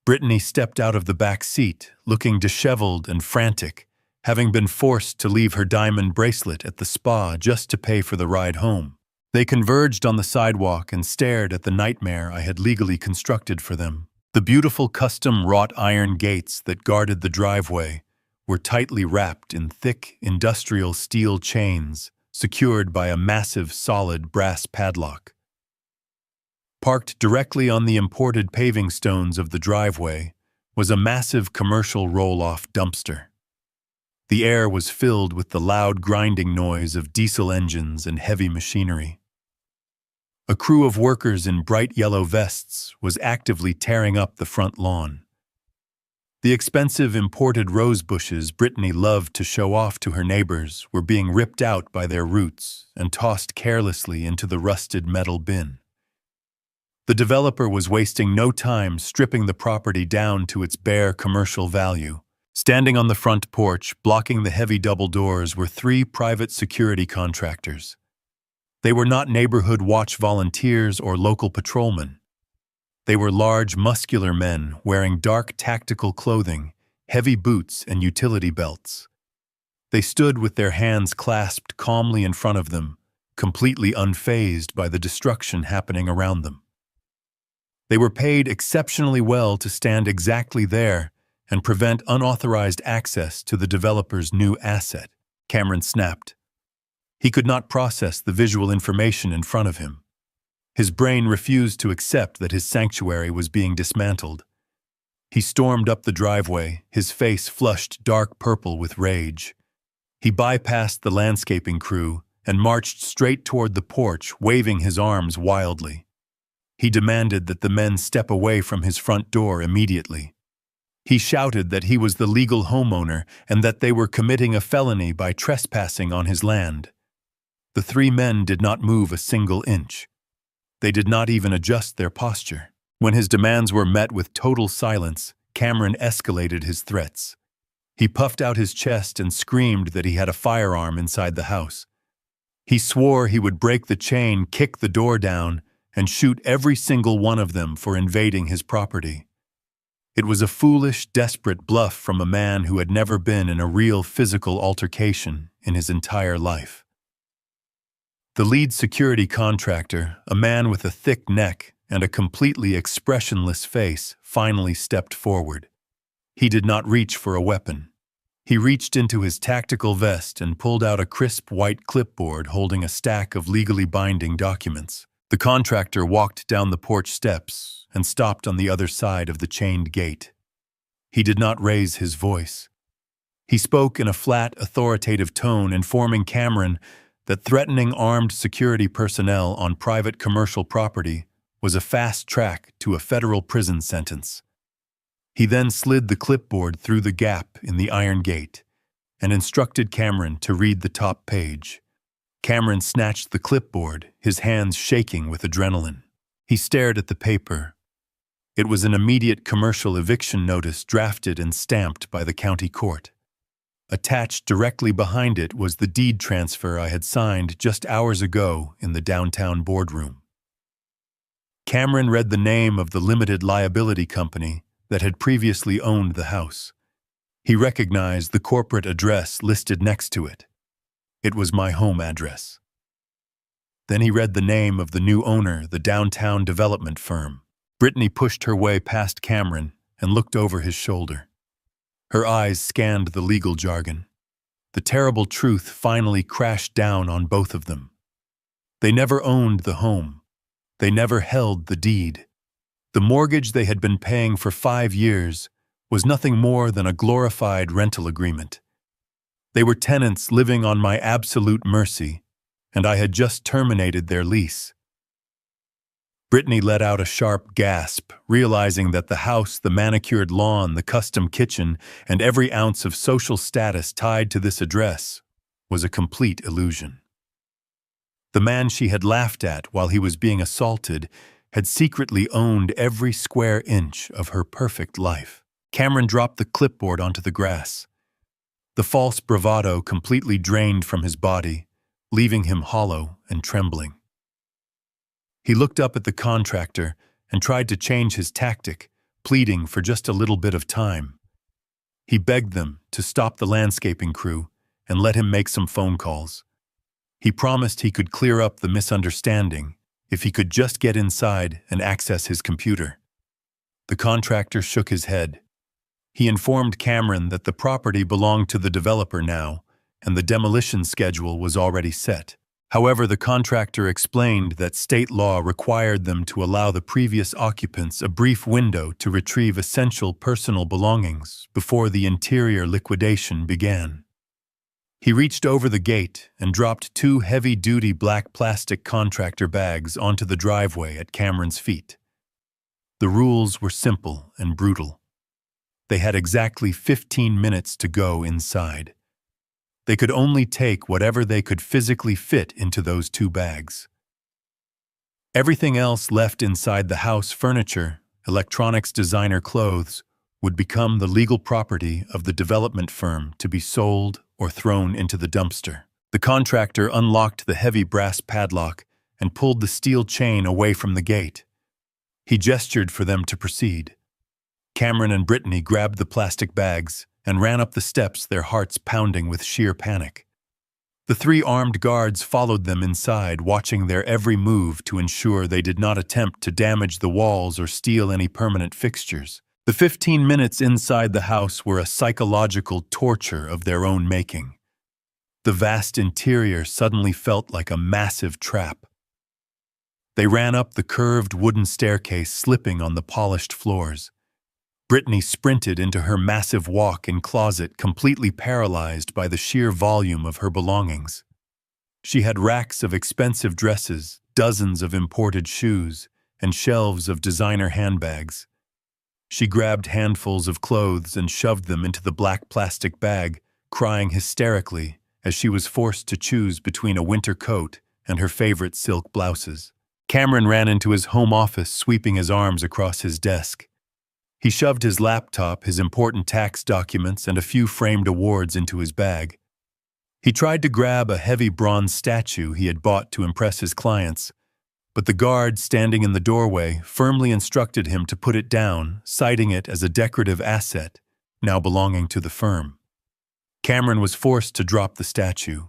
Brittany stepped out of the back seat, looking disheveled and frantic, having been forced to leave her diamond bracelet at the spa just to pay for the ride home. They converged on the sidewalk and stared at the nightmare I had legally constructed for them. The beautiful custom wrought iron gates that guarded the driveway were tightly wrapped in thick industrial steel chains, secured by a massive solid brass padlock. Parked directly on the imported paving stones of the driveway was a massive commercial roll-off dumpster. The air was filled with the loud grinding noise of diesel engines and heavy machinery. A crew of workers in bright yellow vests was actively tearing up the front lawn. The expensive imported rose bushes Brittany loved to show off to her neighbors were being ripped out by their roots and tossed carelessly into the rusted metal bin. The developer was wasting no time stripping the property down to its bare commercial value. Standing on the front porch, blocking the heavy double doors, were 3 private security contractors. They were not neighborhood watch volunteers or local patrolmen. They were large, muscular men wearing dark tactical clothing, heavy boots, and utility belts. They stood with their hands clasped calmly in front of them, completely unfazed by the destruction happening around them. They were paid exceptionally well to stand exactly there and prevent unauthorized access to the developer's new asset. Cameron snapped. He could not process the visual information in front of him. His brain refused to accept that his sanctuary was being dismantled. He stormed up the driveway, his face flushed dark purple with rage. He bypassed the landscaping crew and marched straight toward the porch, waving his arms wildly. He demanded that the men step away from his front door immediately. He shouted that he was the legal homeowner and that they were committing a felony by trespassing on his land. The 3 men did not move a single inch. They did not even adjust their posture. When his demands were met with total silence, Cameron escalated his threats. He puffed out his chest and screamed that he had a firearm inside the house. He swore he would break the chain, kick the door down, and shoot every single one of them for invading his property. It was a foolish, desperate bluff from a man who had never been in a real physical altercation in his entire life. The lead security contractor, a man with a thick neck and a completely expressionless face, finally stepped forward. He did not reach for a weapon. He reached into his tactical vest and pulled out a crisp white clipboard holding a stack of legally binding documents. The contractor walked down the porch steps and stopped on the other side of the chained gate. He did not raise his voice. He spoke in a flat, authoritative tone, informing Cameron that threatening armed security personnel on private commercial property was a fast track to a federal prison sentence. He then slid the clipboard through the gap in the iron gate and instructed Cameron to read the top page. Cameron snatched the clipboard, his hands shaking with adrenaline. He stared at the paper. It was an immediate commercial eviction notice drafted and stamped by the county court. Attached directly behind it was the deed transfer I had signed just hours ago in the downtown boardroom. Cameron read the name of the limited liability company that had previously owned the house. He recognized the corporate address listed next to it. It was my home address. Then he read the name of the new owner, the downtown development firm. Brittany pushed her way past Cameron and looked over his shoulder. Her eyes scanned the legal jargon. The terrible truth finally crashed down on both of them. They never owned the home. They never held the deed. The mortgage they had been paying for 5 years was nothing more than a glorified rental agreement. They were tenants living on my absolute mercy, and I had just terminated their lease. Brittany let out a sharp gasp, realizing that the house, the manicured lawn, the custom kitchen, and every ounce of social status tied to this address was a complete illusion. The man she had laughed at while he was being assaulted had secretly owned every square inch of her perfect life. Cameron dropped the clipboard onto the grass. The false bravado completely drained from his body, leaving him hollow and trembling. He looked up at the contractor and tried to change his tactic, pleading for just a little bit of time. He begged them to stop the landscaping crew and let him make some phone calls. He promised he could clear up the misunderstanding if he could just get inside and access his computer. The contractor shook his head. He informed Cameron that the property belonged to the developer now, and the demolition schedule was already set. However, the contractor explained that state law required them to allow the previous occupants a brief window to retrieve essential personal belongings before the interior liquidation began. He reached over the gate and dropped 2 heavy-duty black plastic contractor bags onto the driveway at Cameron's feet. The rules were simple and brutal. They had exactly 15 minutes to go inside. They could only take whatever they could physically fit into those 2 bags. Everything else left inside the house, furniture, electronics, designer clothes, would become the legal property of the development firm to be sold or thrown into the dumpster. The contractor unlocked the heavy brass padlock and pulled the steel chain away from the gate. He gestured for them to proceed. Cameron and Brittany grabbed the plastic bags and ran up the steps, their hearts pounding with sheer panic. The 3 armed guards followed them inside, watching their every move to ensure they did not attempt to damage the walls or steal any permanent fixtures. The 15 minutes inside the house were a psychological torture of their own making. The vast interior suddenly felt like a massive trap. They ran up the curved wooden staircase, slipping on the polished floors. Brittany sprinted into her massive walk-in closet, completely paralyzed by the sheer volume of her belongings. She had racks of expensive dresses, dozens of imported shoes, and shelves of designer handbags. She grabbed handfuls of clothes and shoved them into the black plastic bag, crying hysterically as she was forced to choose between a winter coat and her favorite silk blouses. Cameron ran into his home office, sweeping his arms across his desk. He shoved his laptop, his important tax documents, and a few framed awards into his bag. He tried to grab a heavy bronze statue he had bought to impress his clients, but the guard standing in the doorway firmly instructed him to put it down, citing it as a decorative asset, now belonging to the firm. Cameron was forced to drop the statue.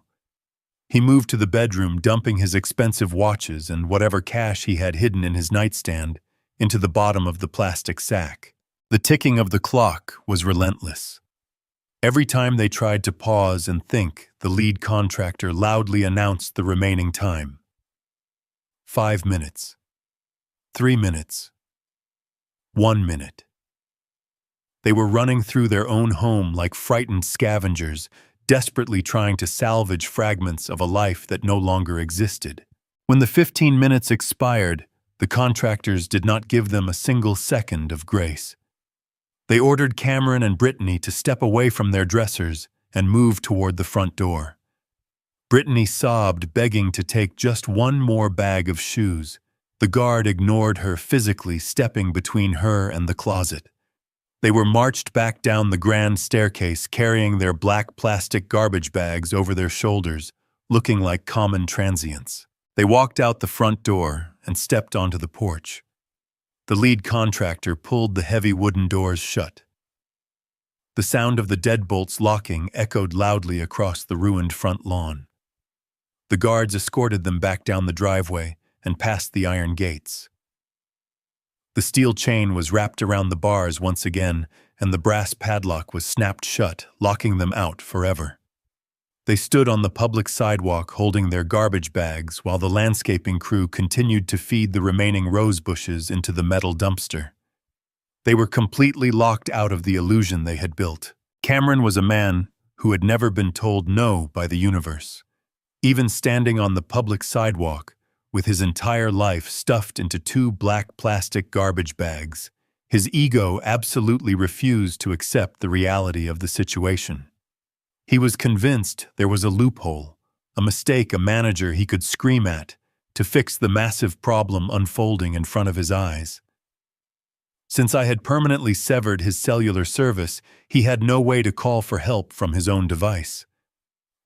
He moved to the bedroom, dumping his expensive watches and whatever cash he had hidden in his nightstand into the bottom of the plastic sack. The ticking of the clock was relentless. Every time they tried to pause and think, the lead contractor loudly announced the remaining time. 5 minutes. 3 minutes. 1 minute. They were running through their own home like frightened scavengers, desperately trying to salvage fragments of a life that no longer existed. When the 15 minutes expired, the contractors did not give them a single second of grace. They ordered Cameron and Brittany to step away from their dressers and move toward the front door. Brittany sobbed, begging to take just one more bag of shoes. The guard ignored her, physically stepping between her and the closet. They were marched back down the grand staircase, carrying their black plastic garbage bags over their shoulders, looking like common transients. They walked out the front door and stepped onto the porch. The lead contractor pulled the heavy wooden doors shut. The sound of the deadbolts locking echoed loudly across the ruined front lawn. The guards escorted them back down the driveway and past the iron gates. The steel chain was wrapped around the bars once again, and the brass padlock was snapped shut, locking them out forever. They stood on the public sidewalk holding their garbage bags while the landscaping crew continued to feed the remaining rose bushes into the metal dumpster. They were completely locked out of the illusion they had built. Cameron was a man who had never been told no by the universe. Even standing on the public sidewalk, with his entire life stuffed into 2 black plastic garbage bags, his ego absolutely refused to accept the reality of the situation. He was convinced there was a loophole, a mistake a manager he could scream at to fix the massive problem unfolding in front of his eyes. Since I had permanently severed his cellular service, he had no way to call for help from his own device.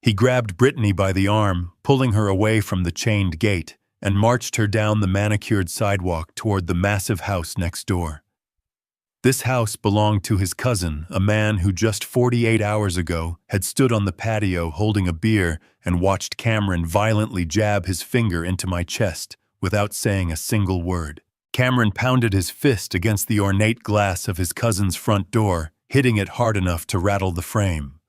He grabbed Brittany by the arm, pulling her away from the chained gate, and marched her down the manicured sidewalk toward the massive house next door. This house belonged to his cousin, a man who just 48 hours ago had stood on the patio holding a beer and watched Cameron violently jab his finger into my chest without saying a single word. Cameron pounded his fist against the ornate glass of his cousin's front door, hitting it hard enough to rattle the frame.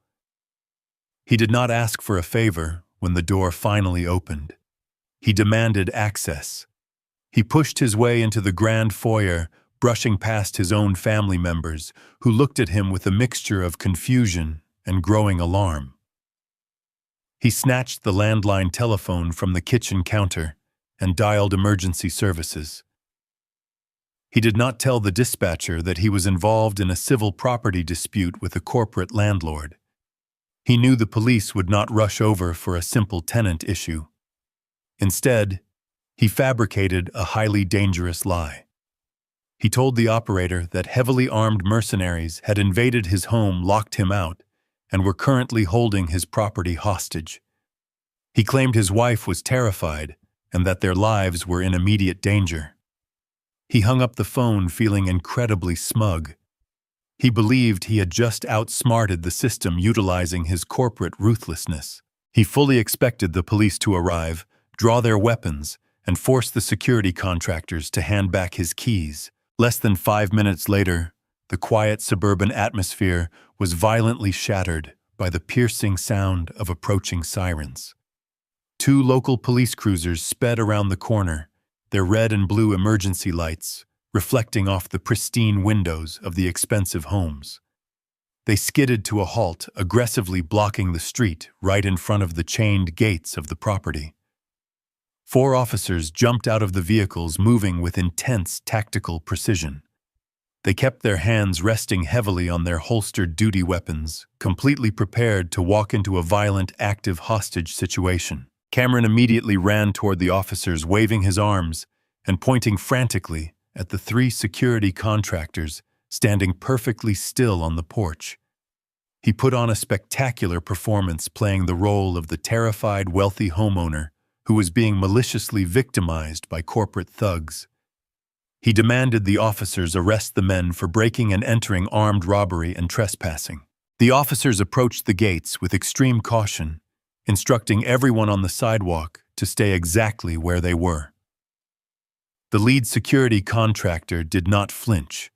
He did not ask for a favor when the door finally opened. He demanded access. He pushed his way into the grand foyer, brushing past his own family members, who looked at him with a mixture of confusion and growing alarm. He snatched the landline telephone from the kitchen counter and dialed emergency services. He did not tell the dispatcher that he was involved in a civil property dispute with a corporate landlord. He knew the police would not rush over for a simple tenant issue. Instead, he fabricated a highly dangerous lie. He told the operator that heavily armed mercenaries had invaded his home, locked him out, and were currently holding his property hostage. He claimed his wife was terrified and that their lives were in immediate danger. He hung up the phone feeling incredibly smug. He believed he had just outsmarted the system utilizing his corporate ruthlessness. He fully expected the police to arrive, draw their weapons, and force the security contractors to hand back his keys. Less than 5 minutes later, the quiet suburban atmosphere was violently shattered by the piercing sound of approaching sirens. 2 local police cruisers sped around the corner, their red and blue emergency lights reflecting off the pristine windows of the expensive homes. They skidded to a halt, aggressively blocking the street right in front of the chained gates of the property. 4 officers jumped out of the vehicles, moving with intense tactical precision. They kept their hands resting heavily on their holstered duty weapons, completely prepared to walk into a violent, active hostage situation. Cameron immediately ran toward the officers, waving his arms and pointing frantically at the 3 security contractors standing perfectly still on the porch. He put on a spectacular performance, playing the role of the terrified, wealthy homeowner who was being maliciously victimized by corporate thugs. He demanded the officers arrest the men for breaking and entering, armed robbery, and trespassing. The officers approached the gates with extreme caution, instructing everyone on the sidewalk to stay exactly where they were. The lead security contractor did not flinch.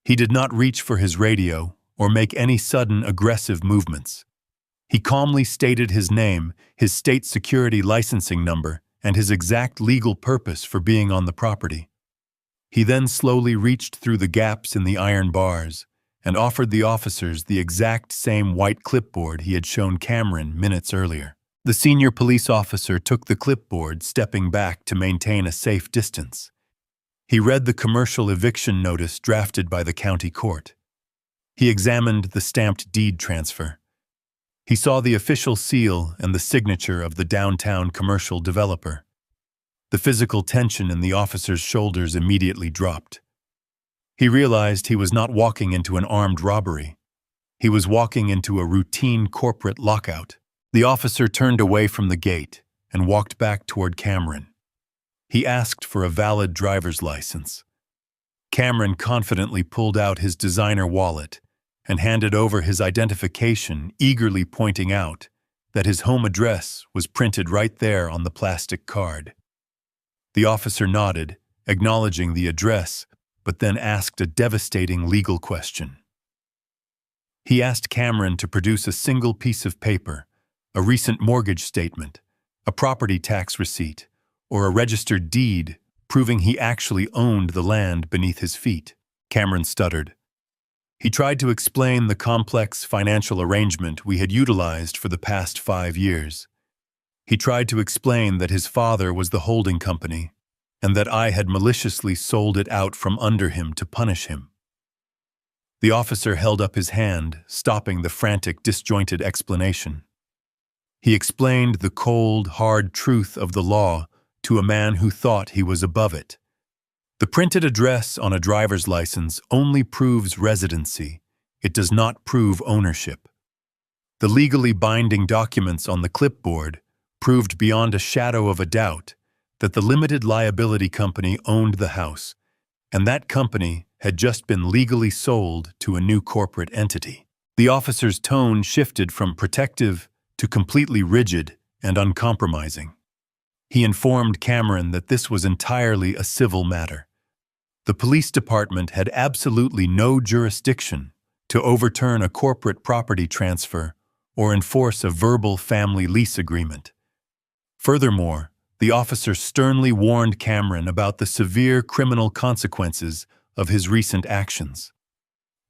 He did not reach for his radio or make any sudden aggressive movements. He calmly stated his name, his state security licensing number, and his exact legal purpose for being on the property. He then slowly reached through the gaps in the iron bars and offered the officers the exact same white clipboard he had shown Cameron minutes earlier. The senior police officer took the clipboard, stepping back to maintain a safe distance. He read the commercial eviction notice drafted by the county court. He examined the stamped deed transfer. He saw the official seal and the signature of the downtown commercial developer. The physical tension in the officer's shoulders immediately dropped. He realized he was not walking into an armed robbery. He was walking into a routine corporate lockout. The officer turned away from the gate and walked back toward Cameron. He asked for a valid driver's license. Cameron confidently pulled out his designer wallet and handed over his identification, eagerly pointing out that his home address was printed right there on the plastic card. The officer nodded, acknowledging the address, but then asked a devastating legal question. He asked Cameron to produce a single piece of paper, a recent mortgage statement, a property tax receipt, or a registered deed proving he actually owned the land beneath his feet. Cameron stuttered. He tried to explain the complex financial arrangement we had utilized for the past 5 years. He tried to explain that his father was the holding company, and that I had maliciously sold it out from under him to punish him. The officer held up his hand, stopping the frantic, disjointed explanation. He explained the cold, hard truth of the law to a man who thought he was above it. The printed address on a driver's license only proves residency. It does not prove ownership. The legally binding documents on the clipboard proved beyond a shadow of a doubt that the limited liability company owned the house, and that company had just been legally sold to a new corporate entity. The officer's tone shifted from protective to completely rigid and uncompromising. He informed Cameron that this was entirely a civil matter. The police department had absolutely no jurisdiction to overturn a corporate property transfer or enforce a verbal family lease agreement. Furthermore, the officer sternly warned Cameron about the severe criminal consequences of his recent actions.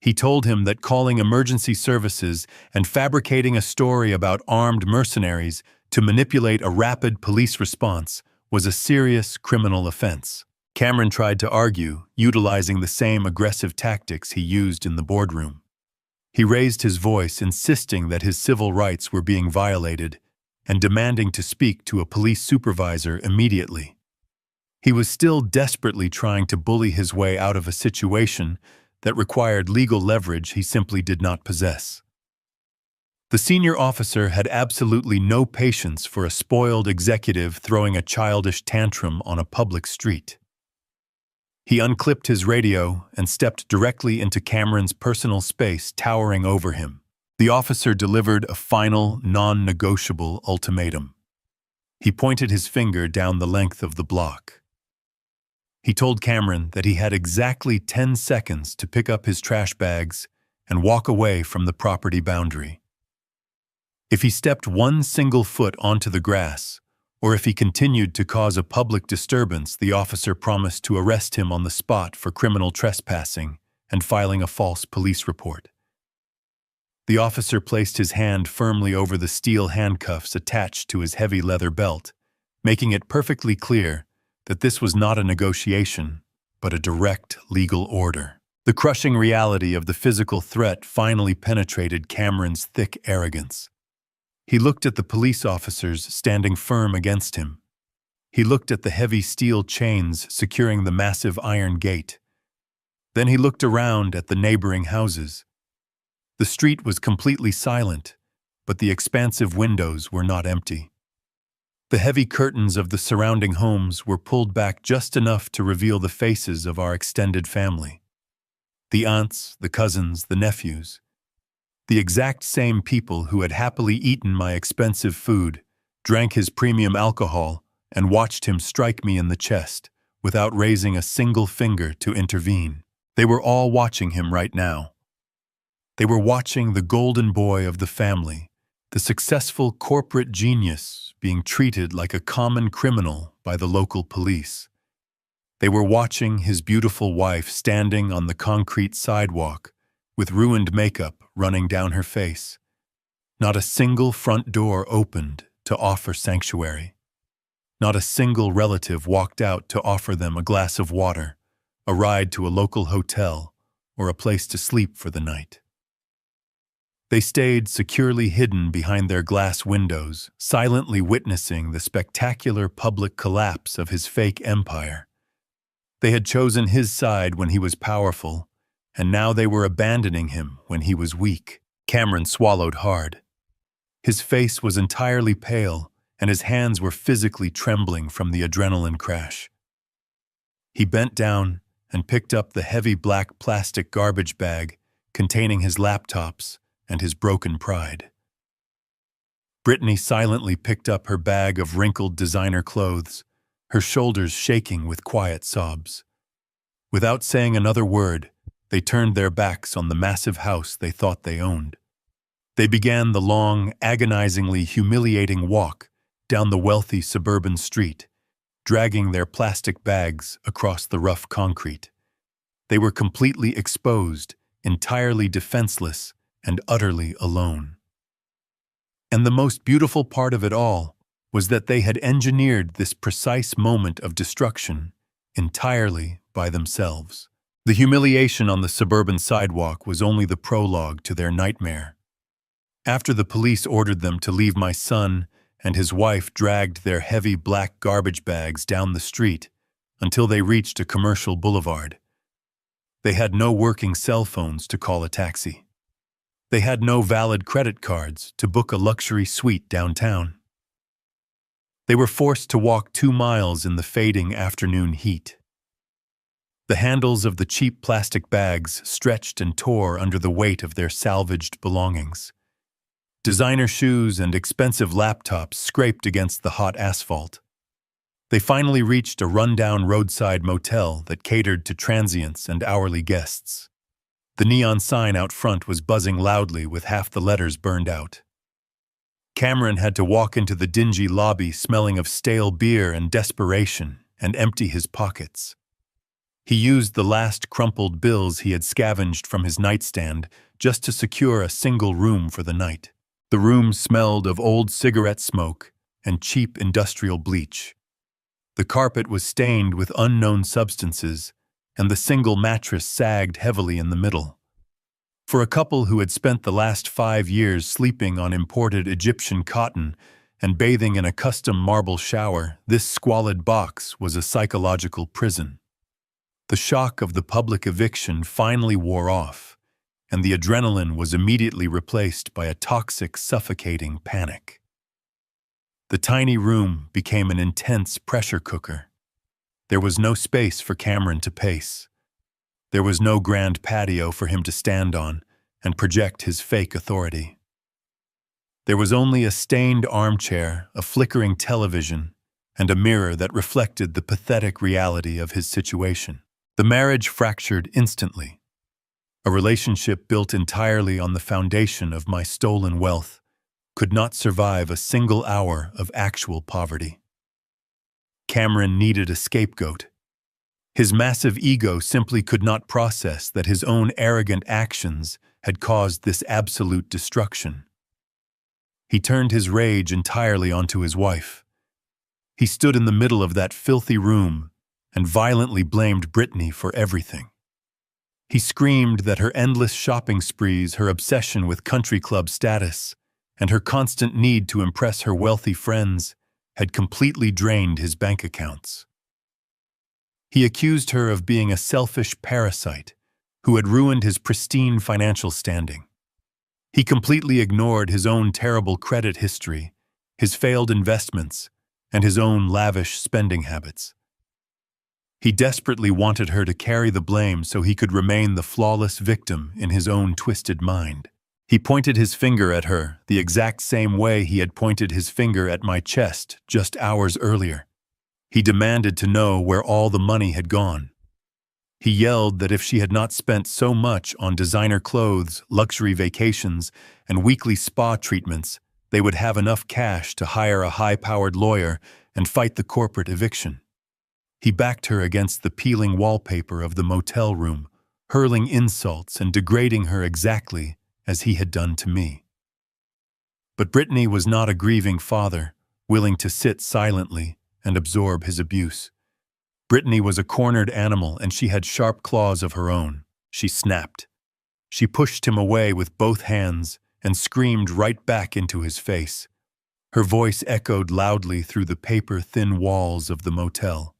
He told him that calling emergency services and fabricating a story about armed mercenaries to manipulate a rapid police response was a serious criminal offense. Cameron tried to argue, utilizing the same aggressive tactics he used in the boardroom. He raised his voice, insisting that his civil rights were being violated and demanding to speak to a police supervisor immediately. He was still desperately trying to bully his way out of a situation that required legal leverage he simply did not possess. The senior officer had absolutely no patience for a spoiled executive throwing a childish tantrum on a public street. He unclipped his radio and stepped directly into Cameron's personal space towering over him. The officer delivered a final, non-negotiable ultimatum. He pointed his finger down the length of the block. He told Cameron that he had exactly 10 seconds to pick up his trash bags and walk away from the property boundary. If he stepped one single foot onto the grass, or if he continued to cause a public disturbance, the officer promised to arrest him on the spot for criminal trespassing and filing a false police report. The officer placed his hand firmly over the steel handcuffs attached to his heavy leather belt, making it perfectly clear that this was not a negotiation, but a direct legal order. The crushing reality of the physical threat finally penetrated Cameron's thick arrogance. He looked at the police officers standing firm against him. He looked at the heavy steel chains securing the massive iron gate. Then he looked around at the neighboring houses. The street was completely silent, but the expansive windows were not empty. The heavy curtains of the surrounding homes were pulled back just enough to reveal the faces of our extended family. The aunts, the cousins, the nephews. The exact same people who had happily eaten my expensive food, drank his premium alcohol, and watched him strike me in the chest without raising a single finger to intervene. They were all watching him right now. They were watching the golden boy of the family, the successful corporate genius, being treated like a common criminal by the local police. They were watching his beautiful wife standing on the concrete sidewalk with ruined makeup running down her face. Not a single front door opened to offer sanctuary. Not a single relative walked out to offer them a glass of water, a ride to a local hotel, or a place to sleep for the night. They stayed securely hidden behind their glass windows, silently witnessing the spectacular public collapse of his fake empire. They had chosen his side when he was powerful, and now they were abandoning him when he was weak. Cameron swallowed hard. His face was entirely pale, and his hands were physically trembling from the adrenaline crash. He bent down and picked up the heavy black plastic garbage bag containing his laptops and his broken pride. Brittany silently picked up her bag of wrinkled designer clothes, her shoulders shaking with quiet sobs. Without saying another word, they turned their backs on the massive house they thought they owned. They began the long, agonizingly humiliating walk down the wealthy suburban street, dragging their plastic bags across the rough concrete. They were completely exposed, entirely defenseless, and utterly alone. And the most beautiful part of it all was that they had engineered this precise moment of destruction entirely by themselves. The humiliation on the suburban sidewalk was only the prologue to their nightmare. After the police ordered them to leave, my son and his wife dragged their heavy black garbage bags down the street until they reached a commercial boulevard. They had no working cell phones to call a taxi. They had no valid credit cards to book a luxury suite downtown. They were forced to walk 2 miles in the fading afternoon heat. The handles of the cheap plastic bags stretched and tore under the weight of their salvaged belongings. Designer shoes and expensive laptops scraped against the hot asphalt. They finally reached a rundown roadside motel that catered to transients and hourly guests. The neon sign out front was buzzing loudly with half the letters burned out. Cameron had to walk into the dingy lobby smelling of stale beer and desperation and empty his pockets. He used the last crumpled bills he had scavenged from his nightstand just to secure a single room for the night. The room smelled of old cigarette smoke and cheap industrial bleach. The carpet was stained with unknown substances, and the single mattress sagged heavily in the middle. For a couple who had spent the last 5 years sleeping on imported Egyptian cotton and bathing in a custom marble shower, this squalid box was a psychological prison. The shock of the public eviction finally wore off, and the adrenaline was immediately replaced by a toxic, suffocating panic. The tiny room became an intense pressure cooker. There was no space for Cameron to pace. There was no grand patio for him to stand on and project his fake authority. There was only a stained armchair, a flickering television, and a mirror that reflected the pathetic reality of his situation. The marriage fractured instantly. A relationship built entirely on the foundation of my stolen wealth could not survive a single hour of actual poverty. Cameron needed a scapegoat. His massive ego simply could not process that his own arrogant actions had caused this absolute destruction. He turned his rage entirely onto his wife. He stood in the middle of that filthy room and violently blamed Brittany for everything. He screamed that her endless shopping sprees, her obsession with country club status, and her constant need to impress her wealthy friends had completely drained his bank accounts. He accused her of being a selfish parasite who had ruined his pristine financial standing. He completely ignored his own terrible credit history, his failed investments, and his own lavish spending habits. He desperately wanted her to carry the blame so he could remain the flawless victim in his own twisted mind. He pointed his finger at her the exact same way he had pointed his finger at my chest just hours earlier. He demanded to know where all the money had gone. He yelled that if she had not spent so much on designer clothes, luxury vacations, and weekly spa treatments, they would have enough cash to hire a high-powered lawyer and fight the corporate eviction. He backed her against the peeling wallpaper of the motel room, hurling insults and degrading her exactly as he had done to me. But Brittany was not a grieving father, willing to sit silently and absorb his abuse. Brittany was a cornered animal, and she had sharp claws of her own. She snapped. She pushed him away with both hands and screamed right back into his face. Her voice echoed loudly through the paper-thin walls of the motel.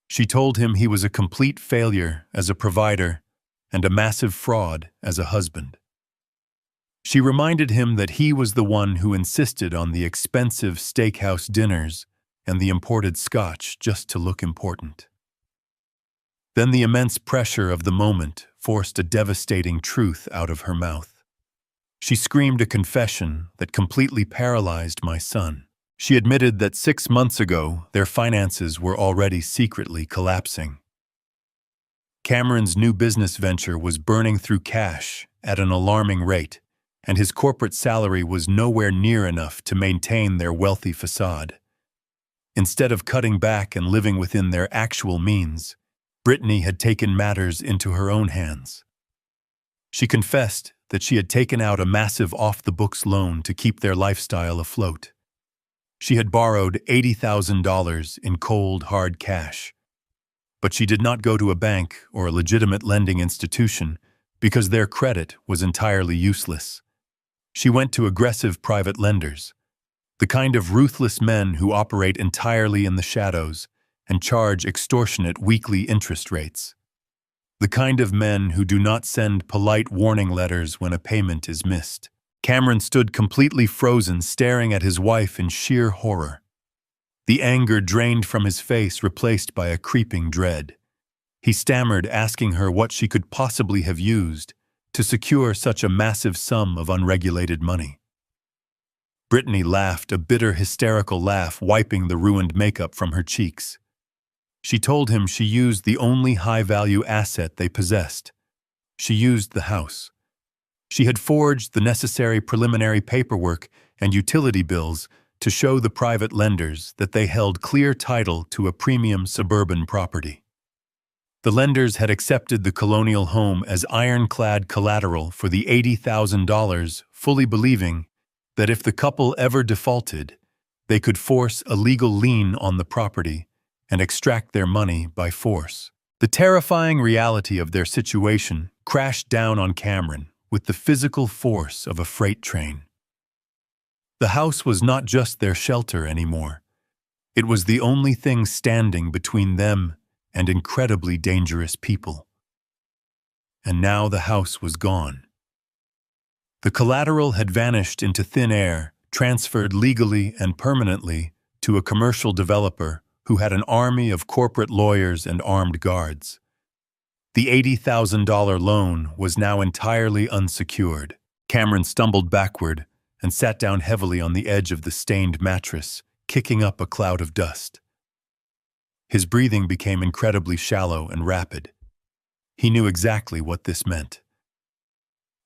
She told him he was a complete failure as a provider and a massive fraud as a husband. She reminded him that he was the one who insisted on the expensive steakhouse dinners and the imported scotch just to look important. Then the immense pressure of the moment forced a devastating truth out of her mouth. She screamed a confession that completely paralyzed my son. She admitted that 6 months ago, their finances were already secretly collapsing. Cameron's new business venture was burning through cash at an alarming rate, and his corporate salary was nowhere near enough to maintain their wealthy facade. Instead of cutting back and living within their actual means, Brittany had taken matters into her own hands. She confessed that she had taken out a massive off-the-books loan to keep their lifestyle afloat. She had borrowed $80,000 in cold, hard cash. But she did not go to a bank or a legitimate lending institution because their credit was entirely useless. She went to aggressive private lenders, the kind of ruthless men who operate entirely in the shadows and charge extortionate weekly interest rates. The kind of men who do not send polite warning letters when a payment is missed. Cameron stood completely frozen, staring at his wife in sheer horror. The anger drained from his face, replaced by a creeping dread. He stammered, asking her what she could possibly have used to secure such a massive sum of unregulated money. Brittany laughed, a bitter, hysterical laugh, wiping the ruined makeup from her cheeks. She told him she used the only high-value asset they possessed. She used the house. She had forged the necessary preliminary paperwork and utility bills to show the private lenders that they held clear title to a premium suburban property. The lenders had accepted the colonial home as ironclad collateral for the $80,000, fully believing that if the couple ever defaulted, they could force a legal lien on the property and extract their money by force. The terrifying reality of their situation crashed down on Cameron with the physical force of a freight train. The house was not just their shelter anymore. It was the only thing standing between them and incredibly dangerous people. And now the house was gone. The collateral had vanished into thin air, transferred legally and permanently to a commercial developer who had an army of corporate lawyers and armed guards. The $80,000 loan was now entirely unsecured. Cameron stumbled backward and sat down heavily on the edge of the stained mattress, kicking up a cloud of dust. His breathing became incredibly shallow and rapid. He knew exactly what this meant.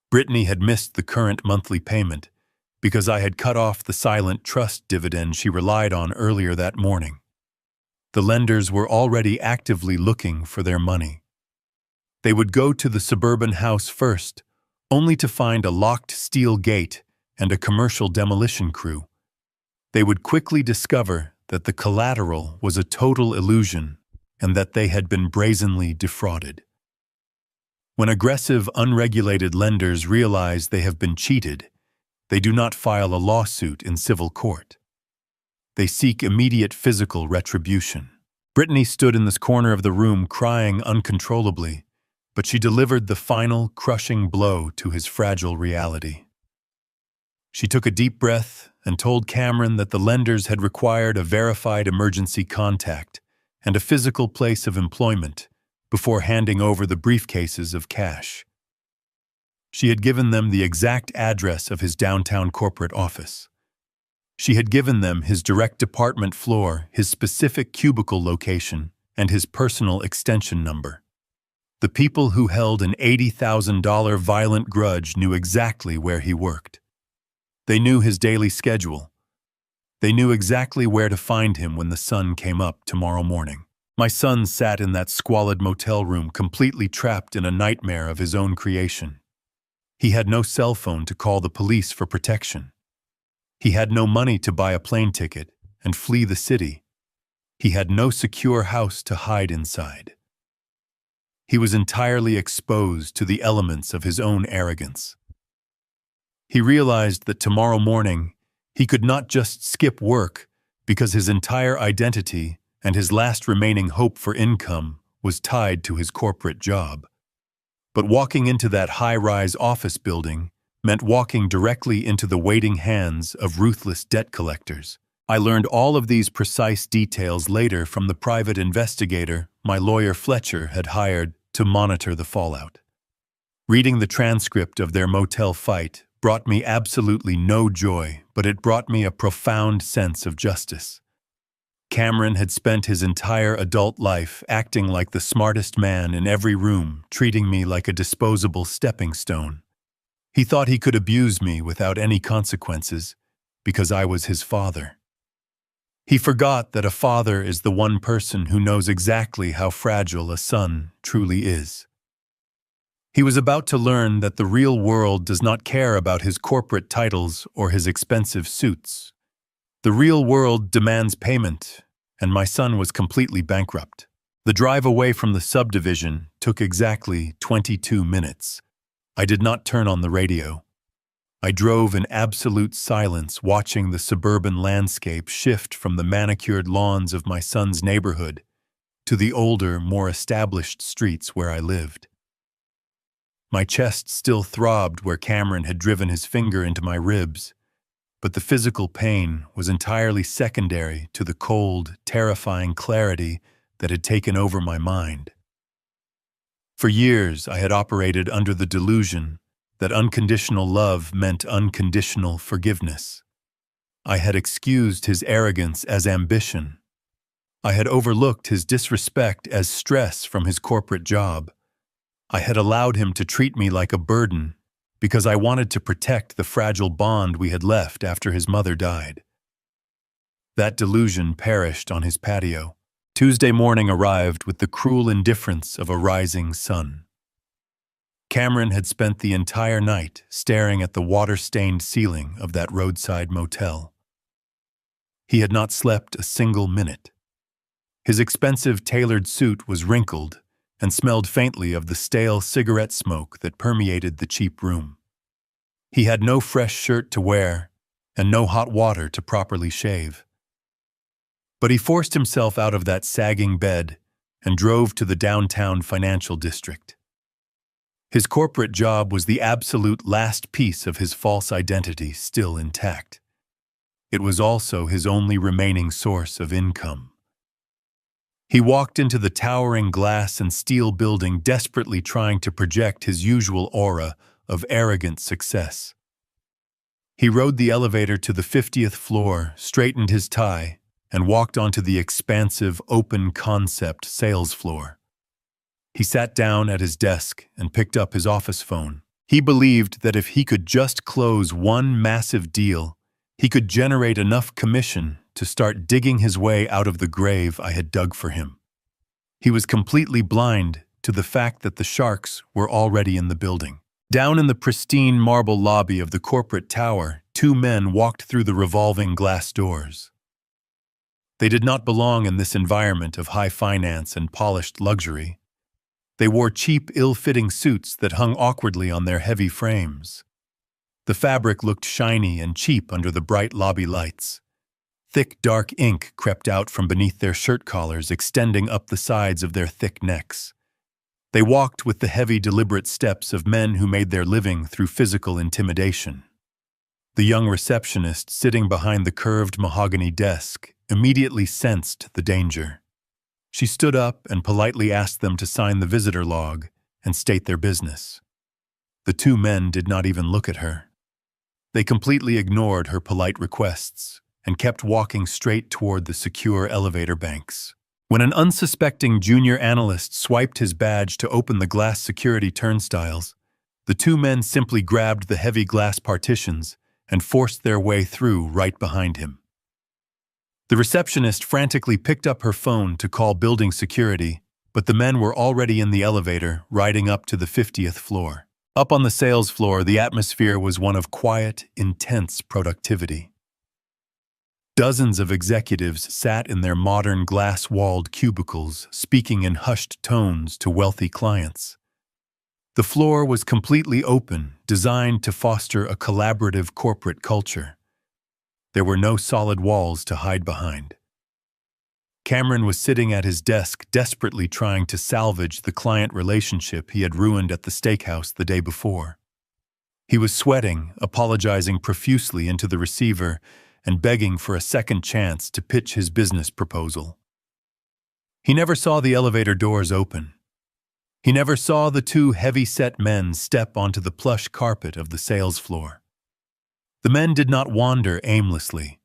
Brittany had missed the current monthly payment because I had cut off the silent trust dividend she relied on earlier that morning. The lenders were already actively looking for their money. They would go to the suburban house first, only to find a locked steel gate and a commercial demolition crew. They would quickly discover that the collateral was a total illusion and that they had been brazenly defrauded. When aggressive, unregulated lenders realize they have been cheated, they do not file a lawsuit in civil court. They seek immediate physical retribution. Brittany stood in this corner of the room crying uncontrollably, but she delivered the final, crushing blow to his fragile reality. She took a deep breath and told Cameron that the lenders had required a verified emergency contact and a physical place of employment before handing over the briefcases of cash. She had given them the exact address of his downtown corporate office. She had given them his direct department floor, his specific cubicle location, and his personal extension number. The people who held an $80,000 violent grudge knew exactly where he worked. They knew his daily schedule. They knew exactly where to find him when the sun came up tomorrow morning. My son sat in that squalid motel room, completely trapped in a nightmare of his own creation. He had no cell phone to call the police for protection. He had no money to buy a plane ticket and flee the city. He had no secure house to hide inside. He was entirely exposed to the elements of his own arrogance. He realized that tomorrow morning he could not just skip work because his entire identity and his last remaining hope for income was tied to his corporate job. But walking into that high-rise office building meant walking directly into the waiting hands of ruthless debt collectors. I learned all of these precise details later from the private investigator my lawyer Fletcher had hired to monitor the fallout. Reading the transcript of their motel fight brought me absolutely no joy, but it brought me a profound sense of justice. Cameron had spent his entire adult life acting like the smartest man in every room, treating me like a disposable stepping stone. He thought he could abuse me without any consequences, because I was his father. He forgot that a father is the one person who knows exactly how fragile a son truly is. He was about to learn that the real world does not care about his corporate titles or his expensive suits. The real world demands payment, and my son was completely bankrupt. The drive away from the subdivision took exactly 22 minutes. I did not turn on the radio. I drove in absolute silence, watching the suburban landscape shift from the manicured lawns of my son's neighborhood to the older, more established streets where I lived. My chest still throbbed where Cameron had driven his finger into my ribs, but the physical pain was entirely secondary to the cold, terrifying clarity that had taken over my mind. For years, I had operated under the delusion that unconditional love meant unconditional forgiveness. I had excused his arrogance as ambition. I had overlooked his disrespect as stress from his corporate job. I had allowed him to treat me like a burden because I wanted to protect the fragile bond we had left after his mother died. That delusion perished on his patio. Tuesday morning arrived with the cruel indifference of a rising sun. Cameron had spent the entire night staring at the water-stained ceiling of that roadside motel. He had not slept a single minute. His expensive tailored suit was wrinkled and smelled faintly of the stale cigarette smoke that permeated the cheap room. He had no fresh shirt to wear and no hot water to properly shave. But he forced himself out of that sagging bed and drove to the downtown financial district. His corporate job was the absolute last piece of his false identity still intact. It was also his only remaining source of income. He walked into the towering glass and steel building desperately trying to project his usual aura of arrogant success. He rode the elevator to the 50th floor, straightened his tie, and walked onto the expansive, open-concept sales floor. He sat down at his desk and picked up his office phone. He believed that if he could just close one massive deal, he could generate enough commission to start digging his way out of the grave I had dug for him. He was completely blind to the fact that the sharks were already in the building. Down in the pristine marble lobby of the corporate tower, two men walked through the revolving glass doors. They did not belong in this environment of high finance and polished luxury. They wore cheap, ill-fitting suits that hung awkwardly on their heavy frames. The fabric looked shiny and cheap under the bright lobby lights. Thick, dark ink crept out from beneath their shirt collars, extending up the sides of their thick necks. They walked with the heavy, deliberate steps of men who made their living through physical intimidation. The young receptionist, sitting behind the curved mahogany desk, immediately sensed the danger. She stood up and politely asked them to sign the visitor log and state their business. The two men did not even look at her. They completely ignored her polite requests and kept walking straight toward the secure elevator banks. When an unsuspecting junior analyst swiped his badge to open the glass security turnstiles, the two men simply grabbed the heavy glass partitions and forced their way through right behind him. The receptionist frantically picked up her phone to call building security, but the men were already in the elevator, riding up to the 50th floor. Up on the sales floor, the atmosphere was one of quiet, intense productivity. Dozens of executives sat in their modern glass-walled cubicles, speaking in hushed tones to wealthy clients. The floor was completely open, designed to foster a collaborative corporate culture. There were no solid walls to hide behind. Cameron was sitting at his desk, desperately trying to salvage the client relationship he had ruined at the steakhouse the day before. He was sweating, apologizing profusely into the receiver, and begging for a second chance to pitch his business proposal. He never saw the elevator doors open. He never saw the two heavy-set men step onto the plush carpet of the sales floor. The men did not wander aimlessly.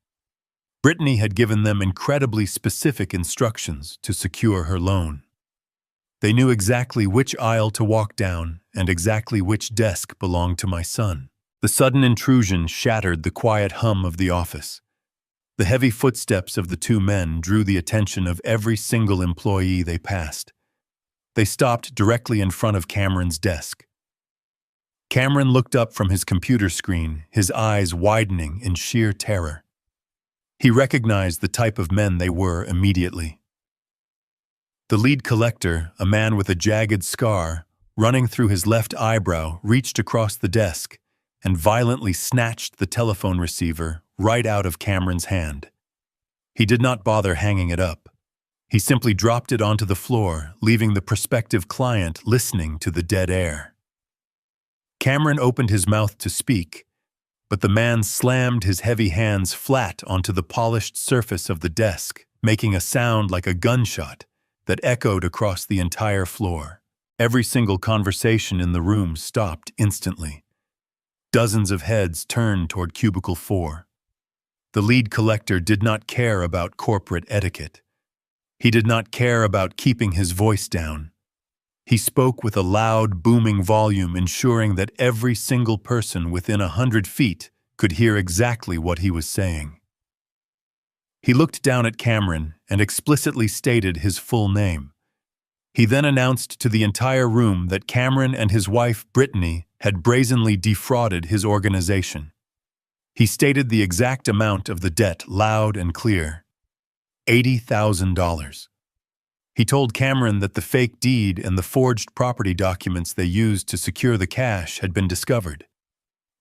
Brittany had given them incredibly specific instructions to secure her loan. They knew exactly which aisle to walk down and exactly which desk belonged to my son. The sudden intrusion shattered the quiet hum of the office. The heavy footsteps of the two men drew the attention of every single employee they passed. They stopped directly in front of Cameron's desk. Cameron looked up from his computer screen, his eyes widening in sheer terror. He recognized the type of men they were immediately. The lead collector, a man with a jagged scar running through his left eyebrow, reached across the desk and violently snatched the telephone receiver right out of Cameron's hand. He did not bother hanging it up. He simply dropped it onto the floor, leaving the prospective client listening to the dead air. Cameron opened his mouth to speak, but the man slammed his heavy hands flat onto the polished surface of the desk, making a sound like a gunshot that echoed across the entire floor. Every single conversation in the room stopped instantly. Dozens of heads turned toward Cubicle 4. The lead collector did not care about corporate etiquette. He did not care about keeping his voice down. He spoke with a loud, booming volume, ensuring that every single person within 100 feet could hear exactly what he was saying. He looked down at Cameron and explicitly stated his full name. He then announced to the entire room that Cameron and his wife, Brittany, had brazenly defrauded his organization. He stated the exact amount of the debt loud and clear: $80,000. He told Cameron that the fake deed and the forged property documents they used to secure the cash had been discovered.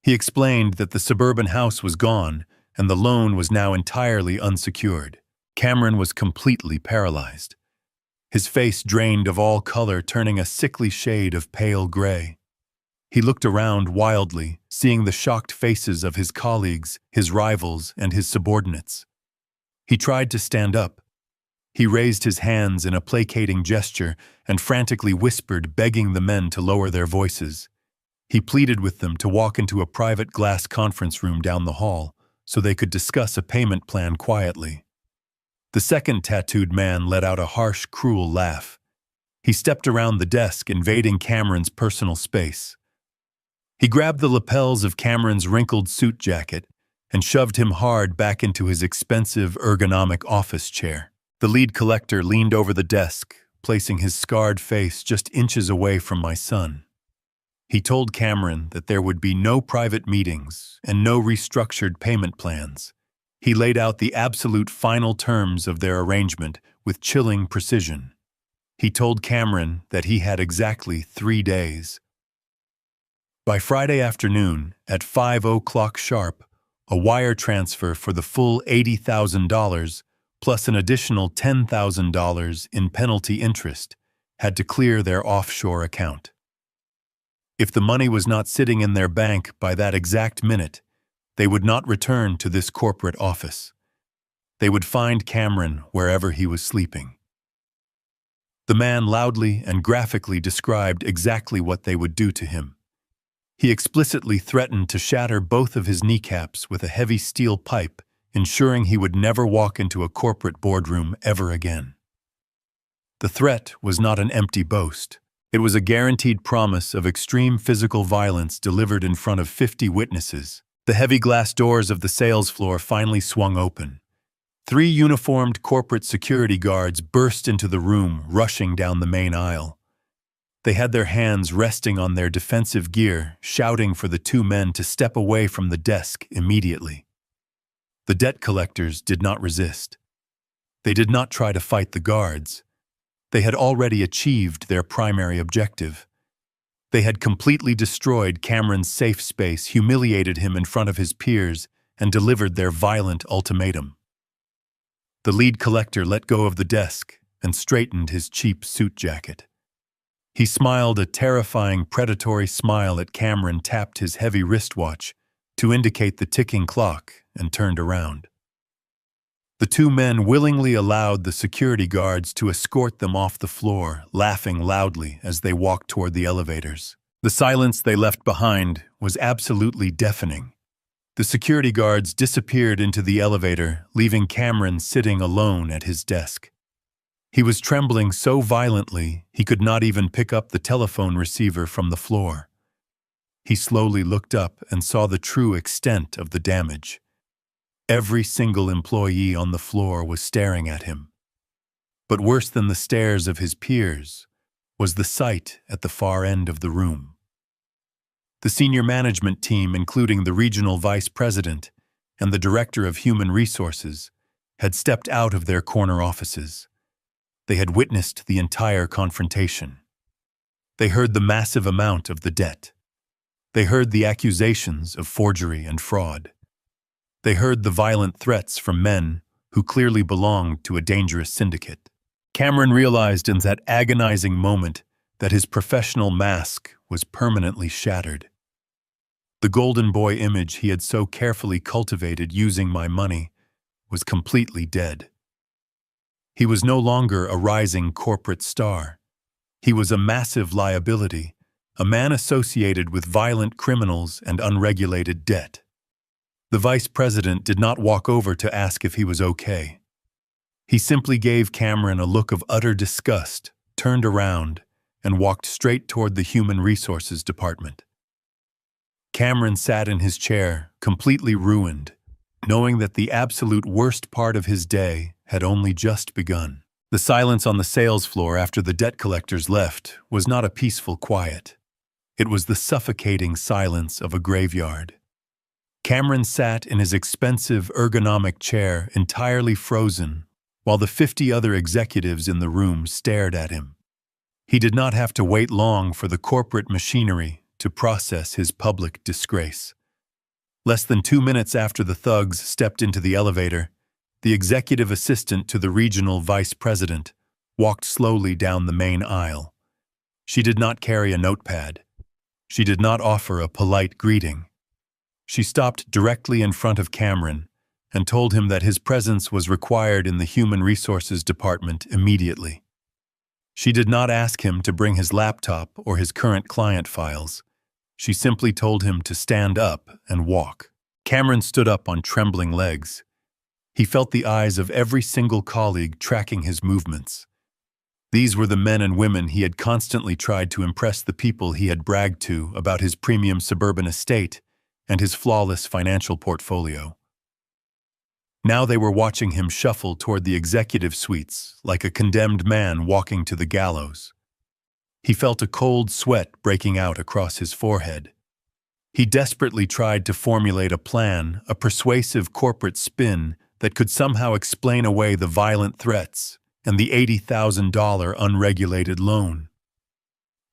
He explained that the suburban house was gone and the loan was now entirely unsecured. Cameron was completely paralyzed. His face drained of all color, turning a sickly shade of pale gray. He looked around wildly, seeing the shocked faces of his colleagues, his rivals, and his subordinates. He tried to stand up. He raised his hands in a placating gesture and frantically whispered, begging the men to lower their voices. He pleaded with them to walk into a private glass conference room down the hall so they could discuss a payment plan quietly. The second tattooed man let out a harsh, cruel laugh. He stepped around the desk, invading Cameron's personal space. He grabbed the lapels of Cameron's wrinkled suit jacket and shoved him hard back into his expensive, ergonomic office chair. The lead collector leaned over the desk, placing his scarred face just inches away from my son. He told Cameron that there would be no private meetings and no restructured payment plans. He laid out the absolute final terms of their arrangement with chilling precision. He told Cameron that he had exactly 3 days. By Friday afternoon, at 5:00 sharp, a wire transfer for the full $80,000 plus an additional $10,000 in penalty interest had to clear their offshore account. If the money was not sitting in their bank by that exact minute, they would not return to this corporate office. They would find Cameron wherever he was sleeping. The man loudly and graphically described exactly what they would do to him. He explicitly threatened to shatter both of his kneecaps with a heavy steel pipe, ensuring he would never walk into a corporate boardroom ever again. The threat was not an empty boast. It was a guaranteed promise of extreme physical violence delivered in front of 50 witnesses. The heavy glass doors of the sales floor finally swung open. 3 uniformed corporate security guards burst into the room, rushing down the main aisle. They had their hands resting on their defensive gear, shouting for the 2 men to step away from the desk immediately. The debt collectors did not resist. They did not try to fight the guards. They had already achieved their primary objective. They had completely destroyed Cameron's safe space, humiliated him in front of his peers, and delivered their violent ultimatum. The lead collector let go of the desk and straightened his cheap suit jacket. He smiled a terrifying, predatory smile at Cameron, tapped his heavy wristwatch to indicate the ticking clock, and turned around. The two men willingly allowed the security guards to escort them off the floor, laughing loudly as they walked toward the elevators. The silence they left behind was absolutely deafening. The security guards disappeared into the elevator, leaving Cameron sitting alone at his desk. He was trembling so violently he could not even pick up the telephone receiver from the floor. He slowly looked up and saw the true extent of the damage. Every single employee on the floor was staring at him. But worse than the stares of his peers was the sight at the far end of the room. The senior management team, including the regional vice president and the director of human resources, had stepped out of their corner offices. They had witnessed the entire confrontation. They heard the massive amount of the debt. They heard the accusations of forgery and fraud. They heard the violent threats from men who clearly belonged to a dangerous syndicate. Cameron realized in that agonizing moment that his professional mask was permanently shattered. The golden boy image he had so carefully cultivated using my money was completely dead. He was no longer a rising corporate star. He was a massive liability, a man associated with violent criminals and unregulated debt. The vice president did not walk over to ask if he was okay. He simply gave Cameron a look of utter disgust, turned around, and walked straight toward the human resources department. Cameron sat in his chair, completely ruined, knowing that the absolute worst part of his day had only just begun. The silence on the sales floor after the debt collectors left was not a peaceful quiet. It was the suffocating silence of a graveyard. Cameron sat in his expensive ergonomic chair, entirely frozen, while the 50 other executives in the room stared at him. He did not have to wait long for the corporate machinery to process his public disgrace. Less than 2 minutes after the thugs stepped into the elevator, the executive assistant to the regional vice president walked slowly down the main aisle. She did not carry a notepad. She did not offer a polite greeting. She stopped directly in front of Cameron and told him that his presence was required in the Human Resources Department immediately. She did not ask him to bring his laptop or his current client files. She simply told him to stand up and walk. Cameron stood up on trembling legs. He felt the eyes of every single colleague tracking his movements. These were the men and women he had constantly tried to impress the people he had bragged to about his premium suburban estate and his flawless financial portfolio. Now they were watching him shuffle toward the executive suites like a condemned man walking to the gallows. He felt a cold sweat breaking out across his forehead. He desperately tried to formulate a plan, a persuasive corporate spin that could somehow explain away the violent threats and the $80,000 unregulated loan.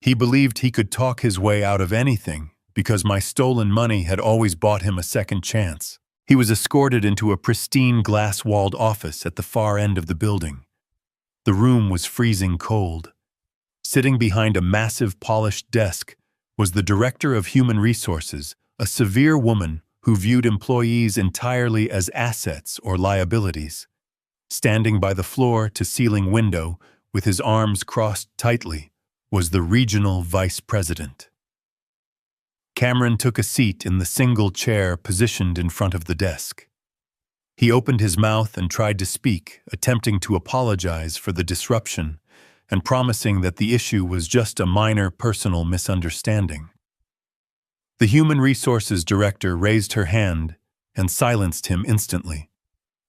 He believed he could talk his way out of anything because my stolen money had always bought him a second chance. He was escorted into a pristine glass-walled office at the far end of the building. The room was freezing cold. Sitting behind a massive polished desk was the director of human resources, a severe woman who viewed employees entirely as assets or liabilities. Standing by the floor-to-ceiling window with his arms crossed tightly was the regional vice president. Cameron took a seat in the single chair positioned in front of the desk. He opened his mouth and tried to speak, attempting to apologize for the disruption and promising that the issue was just a minor personal misunderstanding. The human resources director raised her hand and silenced him instantly.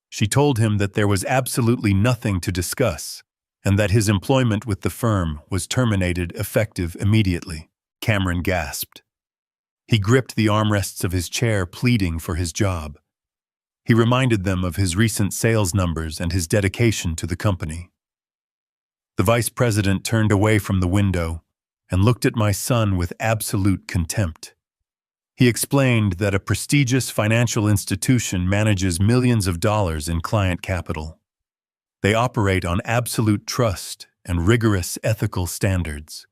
She told him that there was absolutely nothing to discuss and that his employment with the firm was terminated effective immediately. Cameron gasped. He gripped the armrests of his chair, pleading for his job. He reminded them of his recent sales numbers and his dedication to the company. The vice president turned away from the window and looked at my son with absolute contempt. He explained that a prestigious financial institution manages millions of dollars in client capital. They operate on absolute trust and rigorous ethical standards.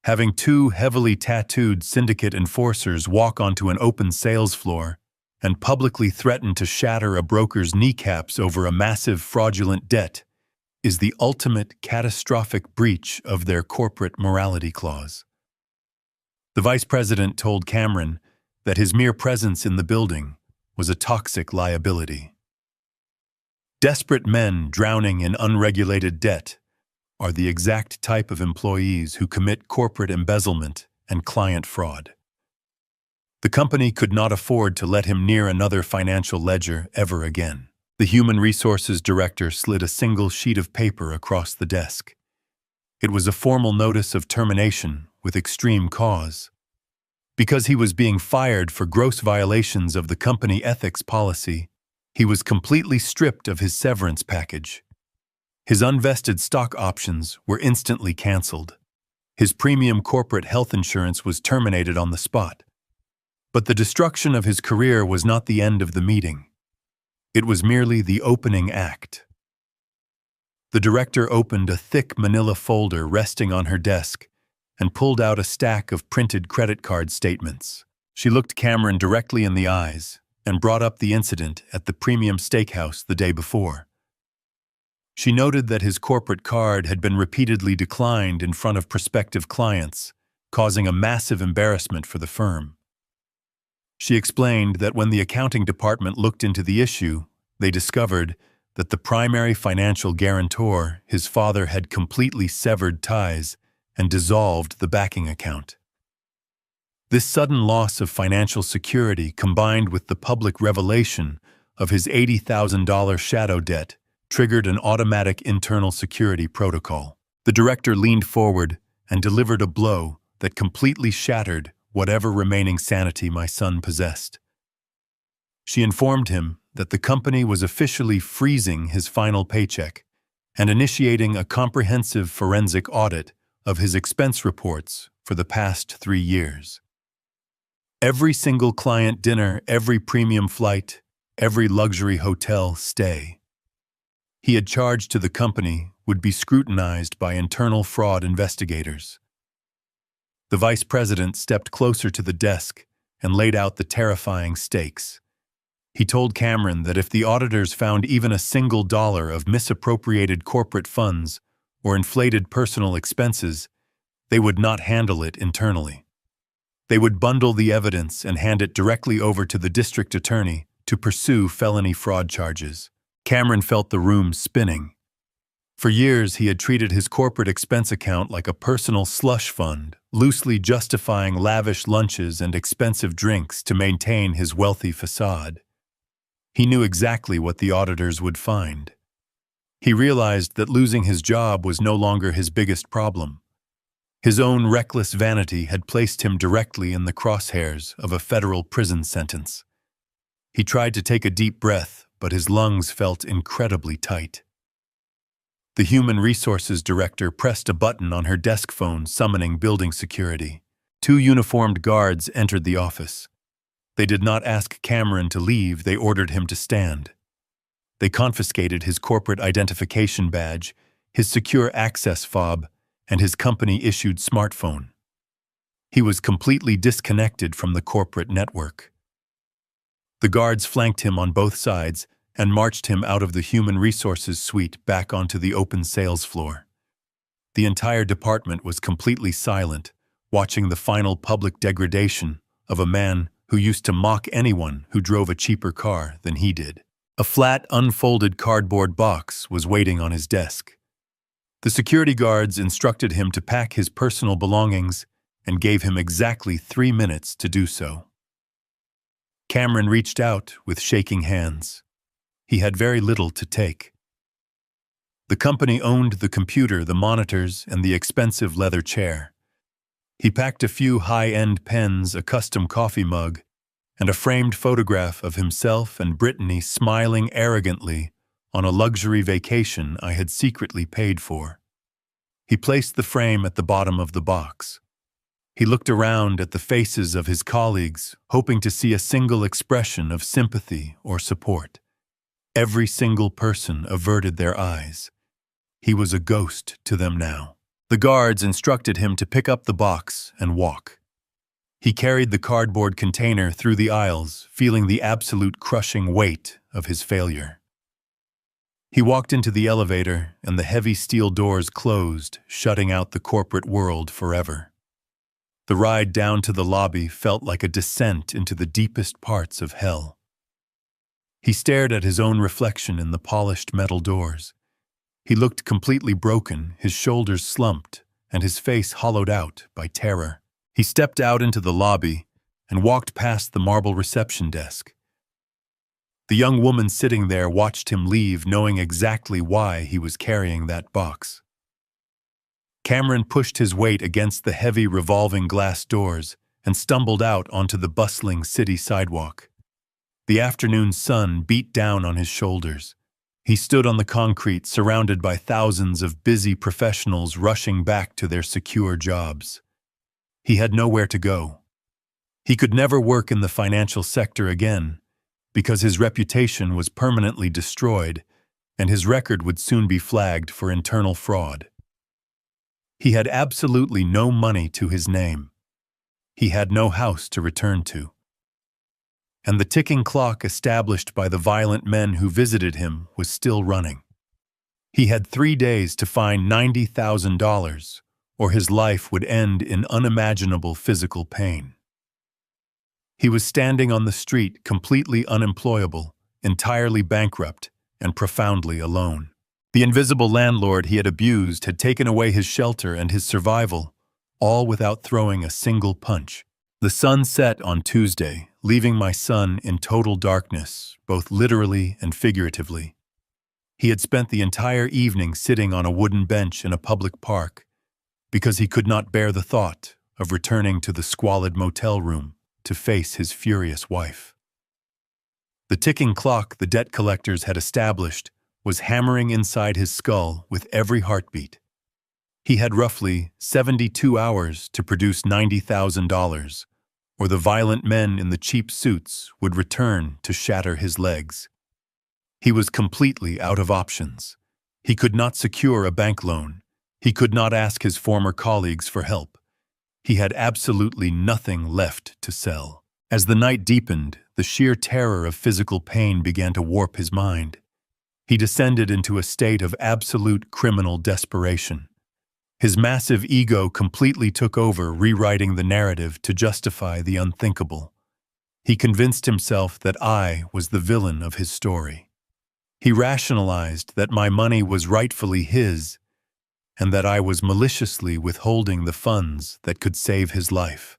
Having two heavily tattooed syndicate enforcers walk onto an open sales floor and publicly threatened to shatter a broker's kneecaps over a massive fraudulent debt is the ultimate catastrophic breach of their corporate morality clause. The vice president told Cameron that his mere presence in the building was a toxic liability. Desperate men drowning in unregulated debt are the exact type of employees who commit corporate embezzlement and client fraud. The company could not afford to let him near another financial ledger ever again. The human resources director slid a single sheet of paper across the desk. It was a formal notice of termination with extreme cause. Because he was being fired for gross violations of the company ethics policy, he was completely stripped of his severance package. His unvested stock options were instantly canceled. His premium corporate health insurance was terminated on the spot. But the destruction of his career was not the end of the meeting. It was merely the opening act. The director opened a thick manila folder resting on her desk and pulled out a stack of printed credit card statements. She looked Cameron directly in the eyes and brought up the incident at the Premium Steakhouse the day before. She noted that his corporate card had been repeatedly declined in front of prospective clients, causing a massive embarrassment for the firm. She explained that when the accounting department looked into the issue, they discovered that the primary financial guarantor, his father, had completely severed ties and dissolved the backing account. This sudden loss of financial security, combined with the public revelation of his $80,000 shadow debt, triggered an automatic internal security protocol. The director leaned forward and delivered a blow that completely shattered whatever remaining sanity my son possessed. She informed him that the company was officially freezing his final paycheck and initiating a comprehensive forensic audit of his expense reports for the past 3 years. Every single client dinner, every premium flight, every luxury hotel stay he had charged to the company would be scrutinized by internal fraud investigators. The vice president stepped closer to the desk and laid out the terrifying stakes. He told Cameron that if the auditors found even a single dollar of misappropriated corporate funds or inflated personal expenses, they would not handle it internally. They would bundle the evidence and hand it directly over to the district attorney to pursue felony fraud charges. Cameron felt the room spinning. For years, he had treated his corporate expense account like a personal slush fund, loosely justifying lavish lunches and expensive drinks to maintain his wealthy facade. He knew exactly what the auditors would find. He realized that losing his job was no longer his biggest problem. His own reckless vanity had placed him directly in the crosshairs of a federal prison sentence. He tried to take a deep breath, but his lungs felt incredibly tight. The human resources director pressed a button on her desk phone, summoning building security. 2 uniformed guards entered the office. They did not ask Cameron to leave, they ordered him to stand. They confiscated his corporate identification badge, his secure access fob, and his company-issued smartphone. He was completely disconnected from the corporate network. The guards flanked him on both sides and marched him out of the human resources suite back onto the open sales floor. The entire department was completely silent, watching the final public degradation of a man who used to mock anyone who drove a cheaper car than he did. A flat, unfolded cardboard box was waiting on his desk. The security guards instructed him to pack his personal belongings and gave him exactly 3 minutes to do so. Cameron reached out with shaking hands. He had very little to take. The company owned the computer, the monitors, and the expensive leather chair. He packed a few high-end pens, a custom coffee mug, and a framed photograph of himself and Brittany smiling arrogantly on a luxury vacation I had secretly paid for. He placed the frame at the bottom of the box. He looked around at the faces of his colleagues, hoping to see a single expression of sympathy or support. Every single person averted their eyes. He was a ghost to them now. The guards instructed him to pick up the box and walk. He carried the cardboard container through the aisles, feeling the absolute crushing weight of his failure. He walked into the elevator, and the heavy steel doors closed, shutting out the corporate world forever. The ride down to the lobby felt like a descent into the deepest parts of hell. He stared at his own reflection in the polished metal doors. He looked completely broken, his shoulders slumped, and his face hollowed out by terror. He stepped out into the lobby and walked past the marble reception desk. The young woman sitting there watched him leave, knowing exactly why he was carrying that box. Cameron pushed his weight against the heavy revolving glass doors and stumbled out onto the bustling city sidewalk. The afternoon sun beat down on his shoulders. He stood on the concrete, surrounded by thousands of busy professionals rushing back to their secure jobs. He had nowhere to go. He could never work in the financial sector again, because his reputation was permanently destroyed and his record would soon be flagged for internal fraud. He had absolutely no money to his name. He had no house to return to. And the ticking clock established by the violent men who visited him was still running. He had 3 days to find $90,000, or his life would end in unimaginable physical pain. He was standing on the street, completely unemployable, entirely bankrupt, and profoundly alone. The invisible landlord he had abused had taken away his shelter and his survival, all without throwing a single punch. The sun set on Tuesday, leaving my son in total darkness, both literally and figuratively. He had spent the entire evening sitting on a wooden bench in a public park because he could not bear the thought of returning to the squalid motel room to face his furious wife. The ticking clock the debt collectors had established was hammering inside his skull with every heartbeat. He had roughly 72 hours to produce $90,000, or the violent men in the cheap suits would return to shatter his legs. He was completely out of options. He could not secure a bank loan. He could not ask his former colleagues for help. He had absolutely nothing left to sell. As the night deepened, the sheer terror of physical pain began to warp his mind. He descended into a state of absolute criminal desperation. His massive ego completely took over, rewriting the narrative to justify the unthinkable. He convinced himself that I was the villain of his story. He rationalized that my money was rightfully his, and that I was maliciously withholding the funds that could save his life.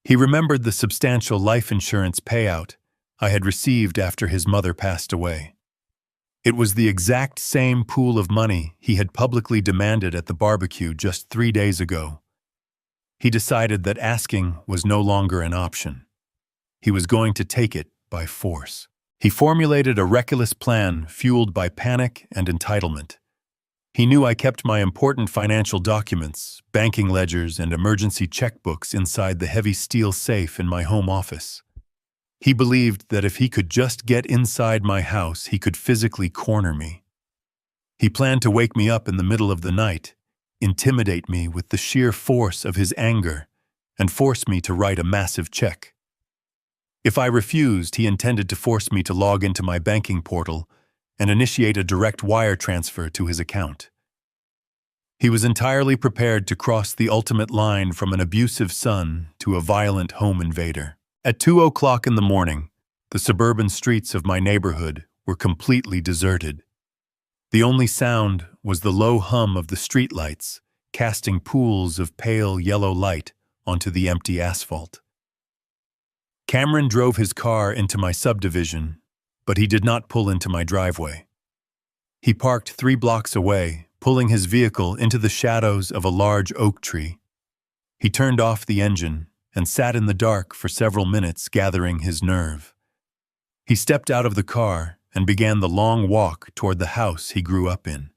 He remembered the substantial life insurance payout I had received after his mother passed away. It was the exact same pool of money he had publicly demanded at the barbecue just 3 days ago. He decided that asking was no longer an option. He was going to take it by force. He formulated a reckless plan fueled by panic and entitlement. He knew I kept my important financial documents, banking ledgers, and emergency checkbooks inside the heavy steel safe in my home office. He believed that if he could just get inside my house, he could physically corner me. He planned to wake me up in the middle of the night, intimidate me with the sheer force of his anger, and force me to write a massive check. If I refused, he intended to force me to log into my banking portal and initiate a direct wire transfer to his account. He was entirely prepared to cross the ultimate line from an abusive son to a violent home invader. At 2:00 in the morning, the suburban streets of my neighborhood were completely deserted. The only sound was the low hum of the streetlights, casting pools of pale yellow light onto the empty asphalt. Cameron drove his car into my subdivision, but he did not pull into my driveway. He parked 3 blocks away, pulling his vehicle into the shadows of a large oak tree. He turned off the engine and sat in the dark for several minutes, gathering his nerve. He stepped out of the car and began the long walk toward the house he grew up in.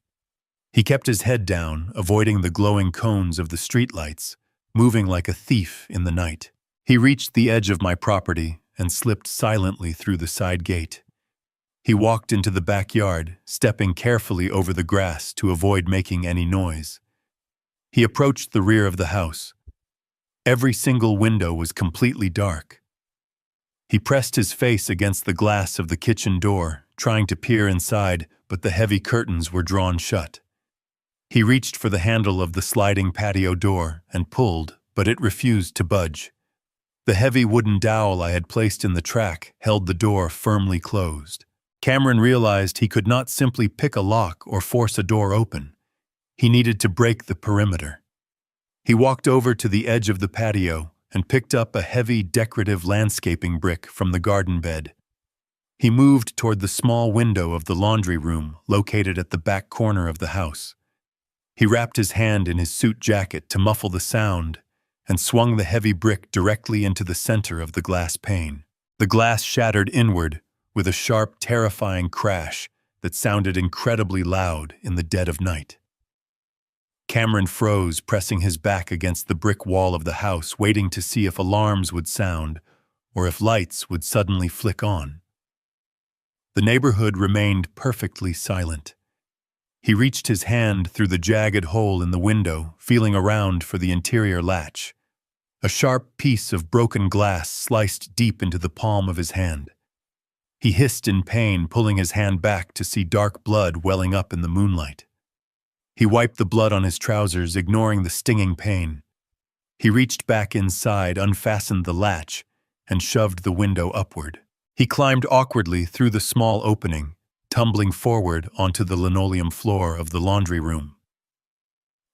He kept his head down, avoiding the glowing cones of the streetlights, moving like a thief in the night. He reached the edge of my property and slipped silently through the side gate. He walked into the backyard, stepping carefully over the grass to avoid making any noise. He approached the rear of the house. Every single window was completely dark. He pressed his face against the glass of the kitchen door, trying to peer inside, but the heavy curtains were drawn shut. He reached for the handle of the sliding patio door and pulled, but it refused to budge. The heavy wooden dowel I had placed in the track held the door firmly closed. Cameron realized he could not simply pick a lock or force a door open. He needed to break the perimeter. He walked over to the edge of the patio and picked up a heavy decorative landscaping brick from the garden bed. He moved toward the small window of the laundry room located at the back corner of the house. He wrapped his hand in his suit jacket to muffle the sound and swung the heavy brick directly into the center of the glass pane. The glass shattered inward with a sharp, terrifying crash that sounded incredibly loud in the dead of night. Cameron froze, pressing his back against the brick wall of the house, waiting to see if alarms would sound or if lights would suddenly flick on. The neighborhood remained perfectly silent. He reached his hand through the jagged hole in the window, feeling around for the interior latch. A sharp piece of broken glass sliced deep into the palm of his hand. He hissed in pain, pulling his hand back to see dark blood welling up in the moonlight. He wiped the blood on his trousers, ignoring the stinging pain. He reached back inside, unfastened the latch, and shoved the window upward. He climbed awkwardly through the small opening, tumbling forward onto the linoleum floor of the laundry room.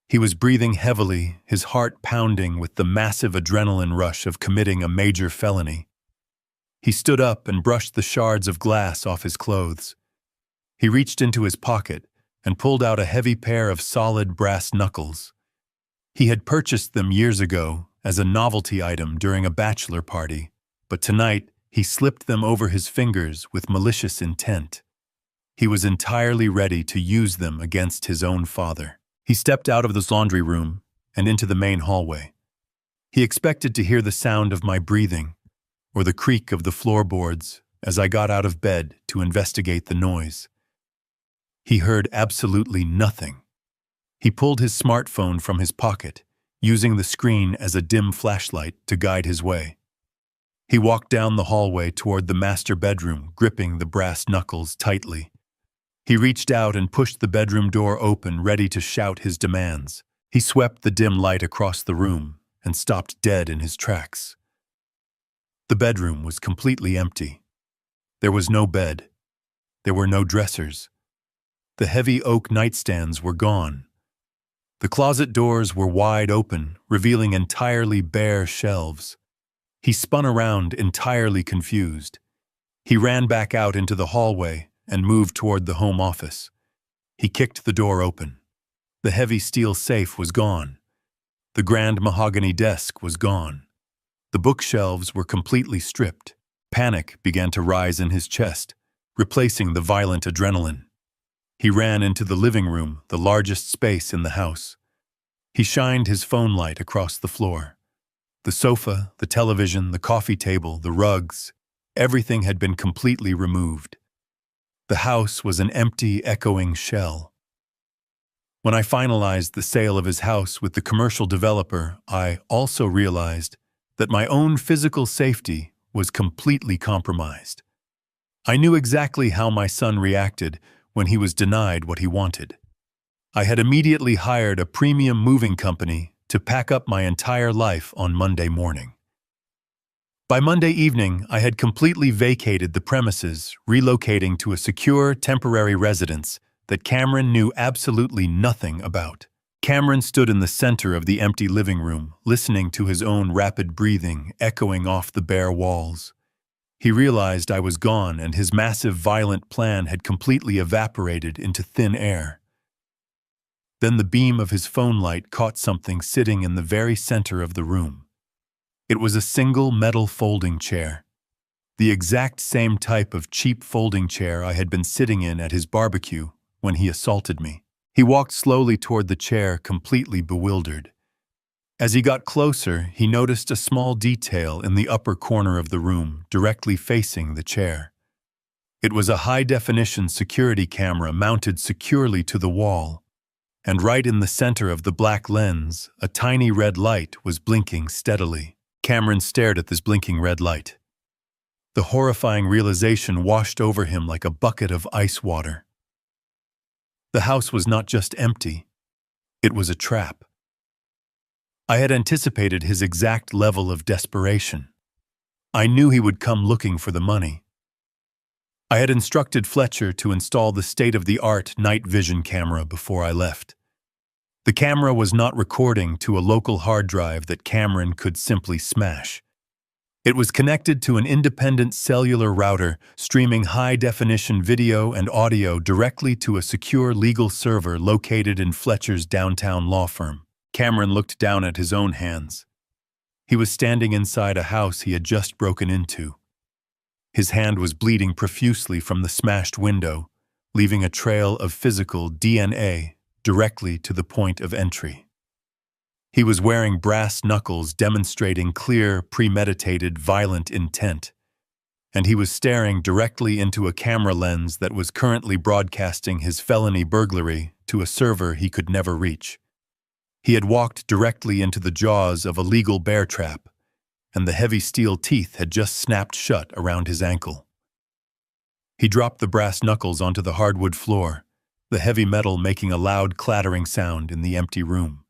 He was breathing heavily, his heart pounding with the massive adrenaline rush of committing a major felony. He stood up and brushed the shards of glass off his clothes. He reached into his pocket and pulled out a heavy pair of solid brass knuckles. He had purchased them years ago as a novelty item during a bachelor party, but tonight he slipped them over his fingers with malicious intent. He was entirely ready to use them against his own father. He stepped out of the laundry room and into the main hallway. He expected to hear the sound of my breathing or the creak of the floorboards as I got out of bed to investigate the noise. He heard absolutely nothing. He pulled his smartphone from his pocket, using the screen as a dim flashlight to guide his way. He walked down the hallway toward the master bedroom, gripping the brass knuckles tightly. He reached out and pushed the bedroom door open, ready to shout his demands. He swept the dim light across the room and stopped dead in his tracks. The bedroom was completely empty. There was no bed. There were no dressers. The heavy oak nightstands were gone. The closet doors were wide open, revealing entirely bare shelves. He spun around, entirely confused. He ran back out into the hallway and moved toward the home office. He kicked the door open. The heavy steel safe was gone. The grand mahogany desk was gone. The bookshelves were completely stripped. Panic began to rise in his chest, replacing the violent adrenaline. He ran into the living room, the largest space in the house. He shined his phone light across the floor. The sofa, the television, the coffee table, the rugs, everything had been completely removed. The house was an empty, echoing shell. When I finalized the sale of his house with the commercial developer, I also realized that my own physical safety was completely compromised. I knew exactly how my son reacted when he was denied what he wanted. I had immediately hired a premium moving company to pack up my entire life on Monday morning. By Monday evening, I had completely vacated the premises, relocating to a secure, temporary residence that Cameron knew absolutely nothing about. Cameron stood in the center of the empty living room, listening to his own rapid breathing echoing off the bare walls. He realized I was gone and his massive, violent plan had completely evaporated into thin air. Then the beam of his phone light caught something sitting in the very center of the room. It was a single metal folding chair. The exact same type of cheap folding chair I had been sitting in at his barbecue when he assaulted me. He walked slowly toward the chair, completely bewildered. As he got closer, he noticed a small detail in the upper corner of the room, directly facing the chair. It was a high-definition security camera mounted securely to the wall. and right in the center of the black lens, a tiny red light was blinking steadily. Cameron stared at this blinking red light. The horrifying realization washed over him like a bucket of ice water. The house was not just empty, it was a trap. I had anticipated his exact level of desperation. I knew he would come looking for the money. I had instructed Fletcher to install the state-of-the-art night vision camera before I left. The camera was not recording to a local hard drive that Cameron could simply smash. It was connected to an independent cellular router, streaming high-definition video and audio directly to a secure legal server located in Fletcher's downtown law firm. Cameron looked down at his own hands. He was standing inside a house he had just broken into. His hand was bleeding profusely from the smashed window, leaving a trail of physical DNA directly to the point of entry. He was wearing brass knuckles demonstrating clear, premeditated, violent intent, and he was staring directly into a camera lens that was currently broadcasting his felony burglary to a server he could never reach. He had walked directly into the jaws of a legal bear trap, and the heavy steel teeth had just snapped shut around his ankle. He dropped the brass knuckles onto the hardwood floor, the heavy metal making a loud clattering sound in the empty room.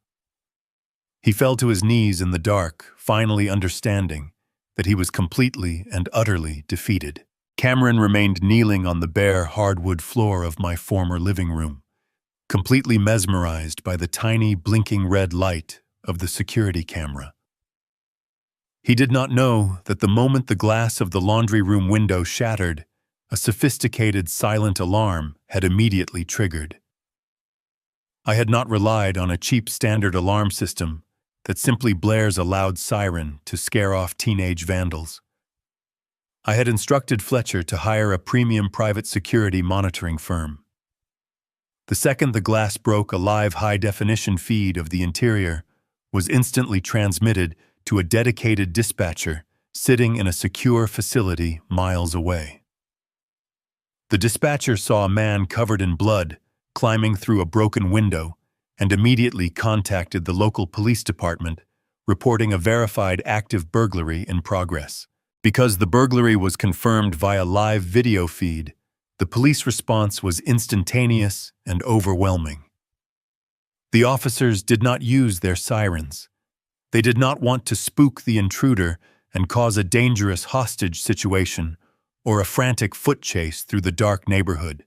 He fell to his knees in the dark, finally understanding that he was completely and utterly defeated. Cameron remained kneeling on the bare hardwood floor of my former living room, completely mesmerized by the tiny blinking red light of the security camera. He did not know that the moment the glass of the laundry room window shattered, a sophisticated silent alarm had immediately triggered. I had not relied on a cheap standard alarm system that simply blares a loud siren to scare off teenage vandals. I had instructed Fletcher to hire a premium private security monitoring firm. The second the glass broke, a live high-definition feed of the interior was instantly transmitted to a dedicated dispatcher sitting in a secure facility miles away. The dispatcher saw a man covered in blood climbing through a broken window and immediately contacted the local police department, reporting a verified active burglary in progress. Because the burglary was confirmed via live video feed, the police response was instantaneous and overwhelming. The officers did not use their sirens. They did not want to spook the intruder and cause a dangerous hostage situation or a frantic foot chase through the dark neighborhood.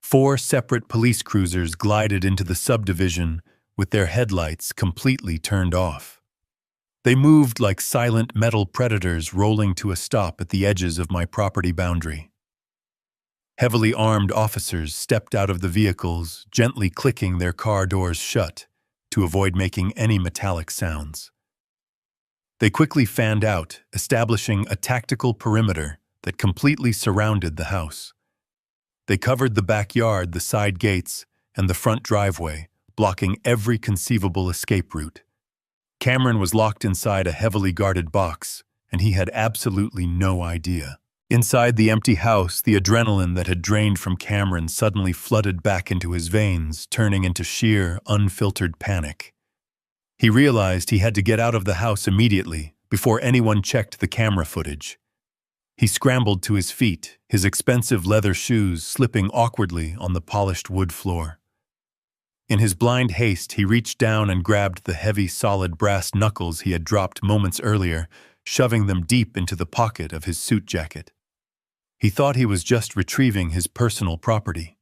4 separate police cruisers glided into the subdivision with their headlights completely turned off. They moved like silent metal predators rolling to a stop at the edges of my property boundary. Heavily armed officers stepped out of the vehicles, gently clicking their car doors shut to avoid making any metallic sounds. They quickly fanned out, establishing a tactical perimeter that completely surrounded the house. They covered the backyard, the side gates, and the front driveway, blocking every conceivable escape route. Cameron was locked inside a heavily guarded box, and he had absolutely no idea. Inside the empty house, the adrenaline that had drained from Cameron suddenly flooded back into his veins, turning into sheer, unfiltered panic. He realized he had to get out of the house immediately, before anyone checked the camera footage. He scrambled to his feet, his expensive leather shoes slipping awkwardly on the polished wood floor. In his blind haste, he reached down and grabbed the heavy, solid brass knuckles he had dropped moments earlier, shoving them deep into the pocket of his suit jacket. He thought he was just retrieving his personal property.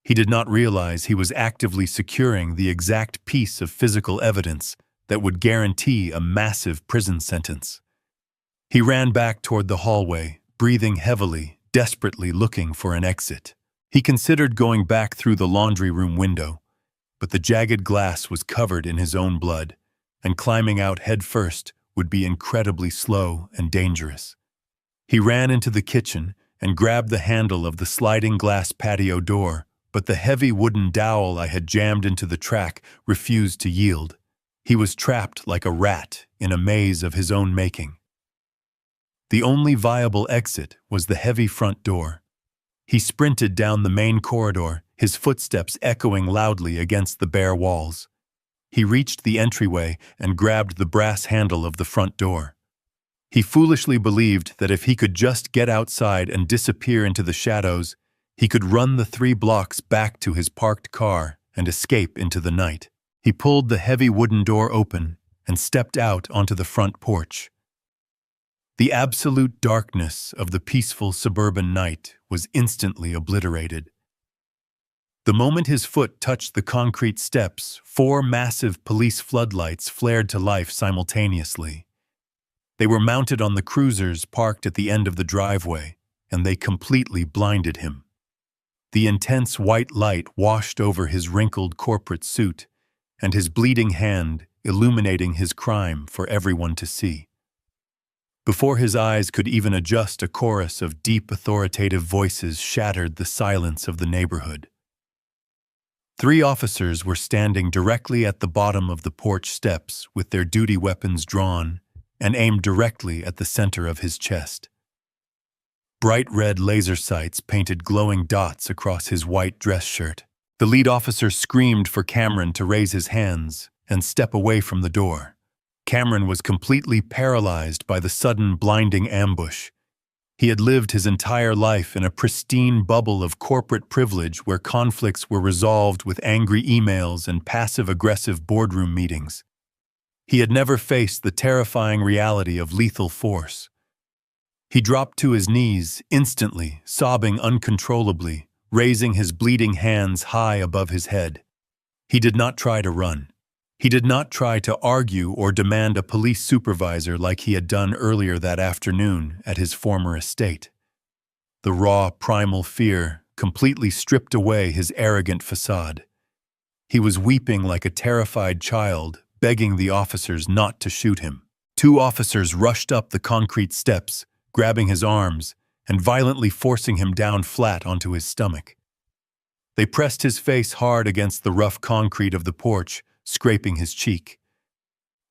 He did not realize he was actively securing the exact piece of physical evidence that would guarantee a massive prison sentence. He ran back toward the hallway, breathing heavily, desperately looking for an exit. He considered going back through the laundry room window, but the jagged glass was covered in his own blood, and climbing out headfirst would be incredibly slow and dangerous. He ran into the kitchen and grabbed the handle of the sliding glass patio door, but the heavy wooden dowel I had jammed into the track refused to yield. He was trapped like a rat in a maze of his own making. The only viable exit was the heavy front door. He sprinted down the main corridor, his footsteps echoing loudly against the bare walls. He reached the entryway and grabbed the brass handle of the front door. He foolishly believed that if he could just get outside and disappear into the shadows, he could run the 3 blocks back to his parked car and escape into the night. He pulled the heavy wooden door open and stepped out onto the front porch. The absolute darkness of the peaceful suburban night was instantly obliterated. The moment his foot touched the concrete steps, 4 massive police floodlights flared to life simultaneously. They were mounted on the cruisers parked at the end of the driveway, and they completely blinded him. The intense white light washed over his wrinkled corporate suit, and his bleeding hand illuminating his crime for everyone to see. Before his eyes could even adjust, a chorus of deep, authoritative voices shattered the silence of the neighborhood. 3 officers were standing directly at the bottom of the porch steps with their duty weapons drawn and aimed directly at the center of his chest. Bright red laser sights painted glowing dots across his white dress shirt. The lead officer screamed for Cameron to raise his hands and step away from the door. Cameron was completely paralyzed by the sudden, blinding ambush. He had lived his entire life in a pristine bubble of corporate privilege where conflicts were resolved with angry emails and passive-aggressive boardroom meetings. He had never faced the terrifying reality of lethal force. He dropped to his knees, instantly, sobbing uncontrollably, raising his bleeding hands high above his head. He did not try to run. He did not try to argue or demand a police supervisor like he had done earlier that afternoon at his former estate. The raw, primal fear completely stripped away his arrogant facade. He was weeping like a terrified child, begging the officers not to shoot him. 2 officers rushed up the concrete steps, grabbing his arms and violently forcing him down flat onto his stomach. They pressed his face hard against the rough concrete of the porch, scraping his cheek.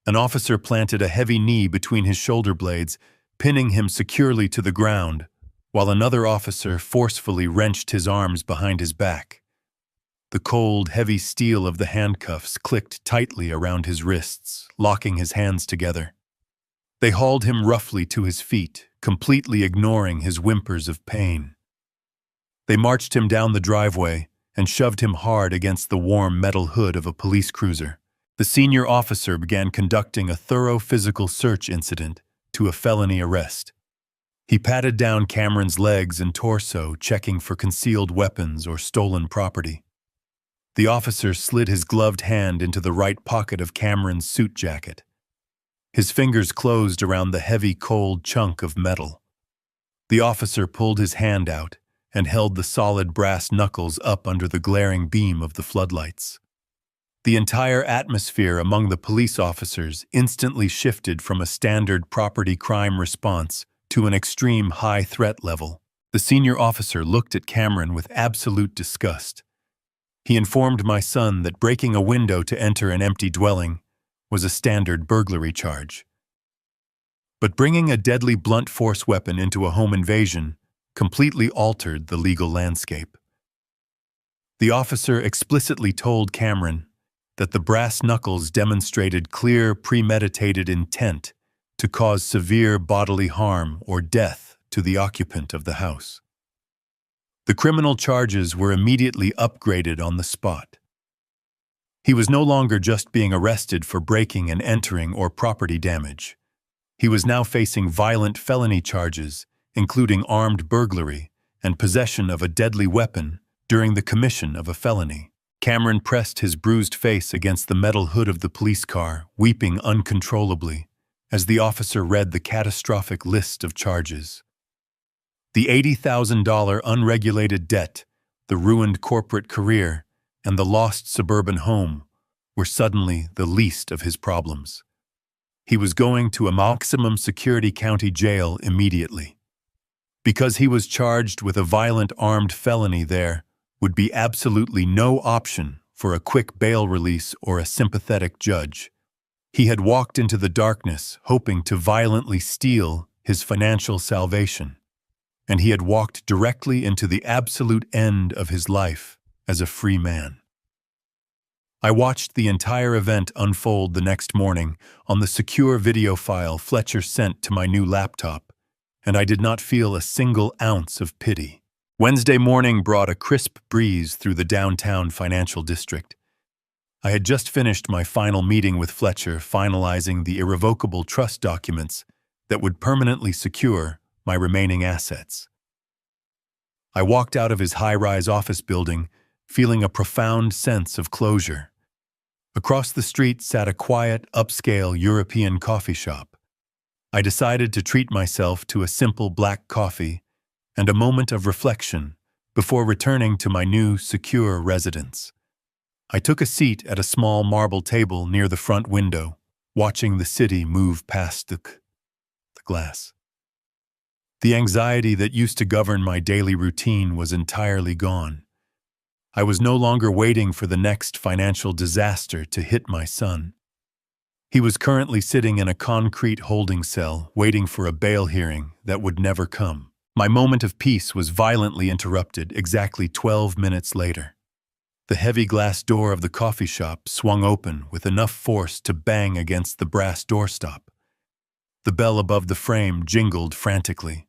An officer planted a heavy knee between his shoulder blades, pinning him securely to the ground, while another officer forcefully wrenched his arms behind his back. The cold, heavy steel of the handcuffs clicked tightly around his wrists, locking his hands together. They hauled him roughly to his feet, completely ignoring his whimpers of pain. They marched him down the driveway and shoved him hard against the warm metal hood of a police cruiser. The senior officer began conducting a thorough physical search incident to a felony arrest. He patted down Cameron's legs and torso, checking for concealed weapons or stolen property. The officer slid his gloved hand into the right pocket of Cameron's suit jacket. His fingers closed around the heavy, cold chunk of metal. The officer pulled his hand out and held the solid brass knuckles up under the glaring beam of the floodlights. The entire atmosphere among the police officers instantly shifted from a standard property crime response to an extreme high threat level. The senior officer looked at Cameron with absolute disgust. He informed my son that breaking a window to enter an empty dwelling was a standard burglary charge. But bringing a deadly blunt force weapon into a home invasion completely altered the legal landscape. The officer explicitly told Cameron that the brass knuckles demonstrated clear, premeditated intent to cause severe bodily harm or death to the occupant of the house. The criminal charges were immediately upgraded on the spot. He was no longer just being arrested for breaking and entering or property damage. He was now facing violent felony charges, including armed burglary and possession of a deadly weapon during the commission of a felony. Cameron pressed his bruised face against the metal hood of the police car, weeping uncontrollably, as the officer read the catastrophic list of charges. The $80,000 unregulated debt, the ruined corporate career, and the lost suburban home were suddenly the least of his problems. He was going to a maximum security county jail immediately. Because he was charged with a violent armed felony, there would be absolutely no option for a quick bail release or a sympathetic judge. He had walked into the darkness hoping to violently steal his financial salvation, and he had walked directly into the absolute end of his life as a free man. I watched the entire event unfold the next morning on the secure video file Fletcher sent to my new laptop, and I did not feel a single ounce of pity. Wednesday morning brought a crisp breeze through the downtown financial district. I had just finished my final meeting with Fletcher, finalizing the irrevocable trust documents that would permanently secure my remaining assets. I walked out of his high-rise office building, feeling a profound sense of closure. Across the street sat a quiet, upscale European coffee shop. I decided to treat myself to a simple black coffee and a moment of reflection before returning to my new, secure residence. I took a seat at a small marble table near the front window, watching the city move past the glass. The anxiety that used to govern my daily routine was entirely gone. I was no longer waiting for the next financial disaster to hit my son. He was currently sitting in a concrete holding cell, waiting for a bail hearing that would never come. My moment of peace was violently interrupted exactly 12 minutes later. The heavy glass door of the coffee shop swung open with enough force to bang against the brass doorstop. The bell above the frame jingled frantically.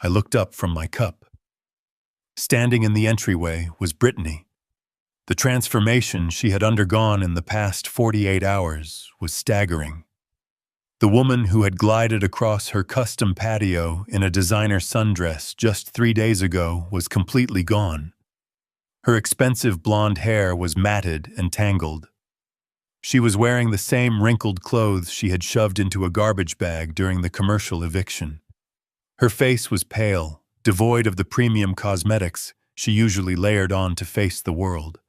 I looked up from my cup. Standing in the entryway was Brittany. The transformation she had undergone in the past 48 hours was staggering. The woman who had glided across her custom patio in a designer sundress just 3 days ago was completely gone. Her expensive blonde hair was matted and tangled. She was wearing the same wrinkled clothes she had shoved into a garbage bag during the commercial eviction. Her face was pale, devoid of the premium cosmetics she usually layered on to face the world.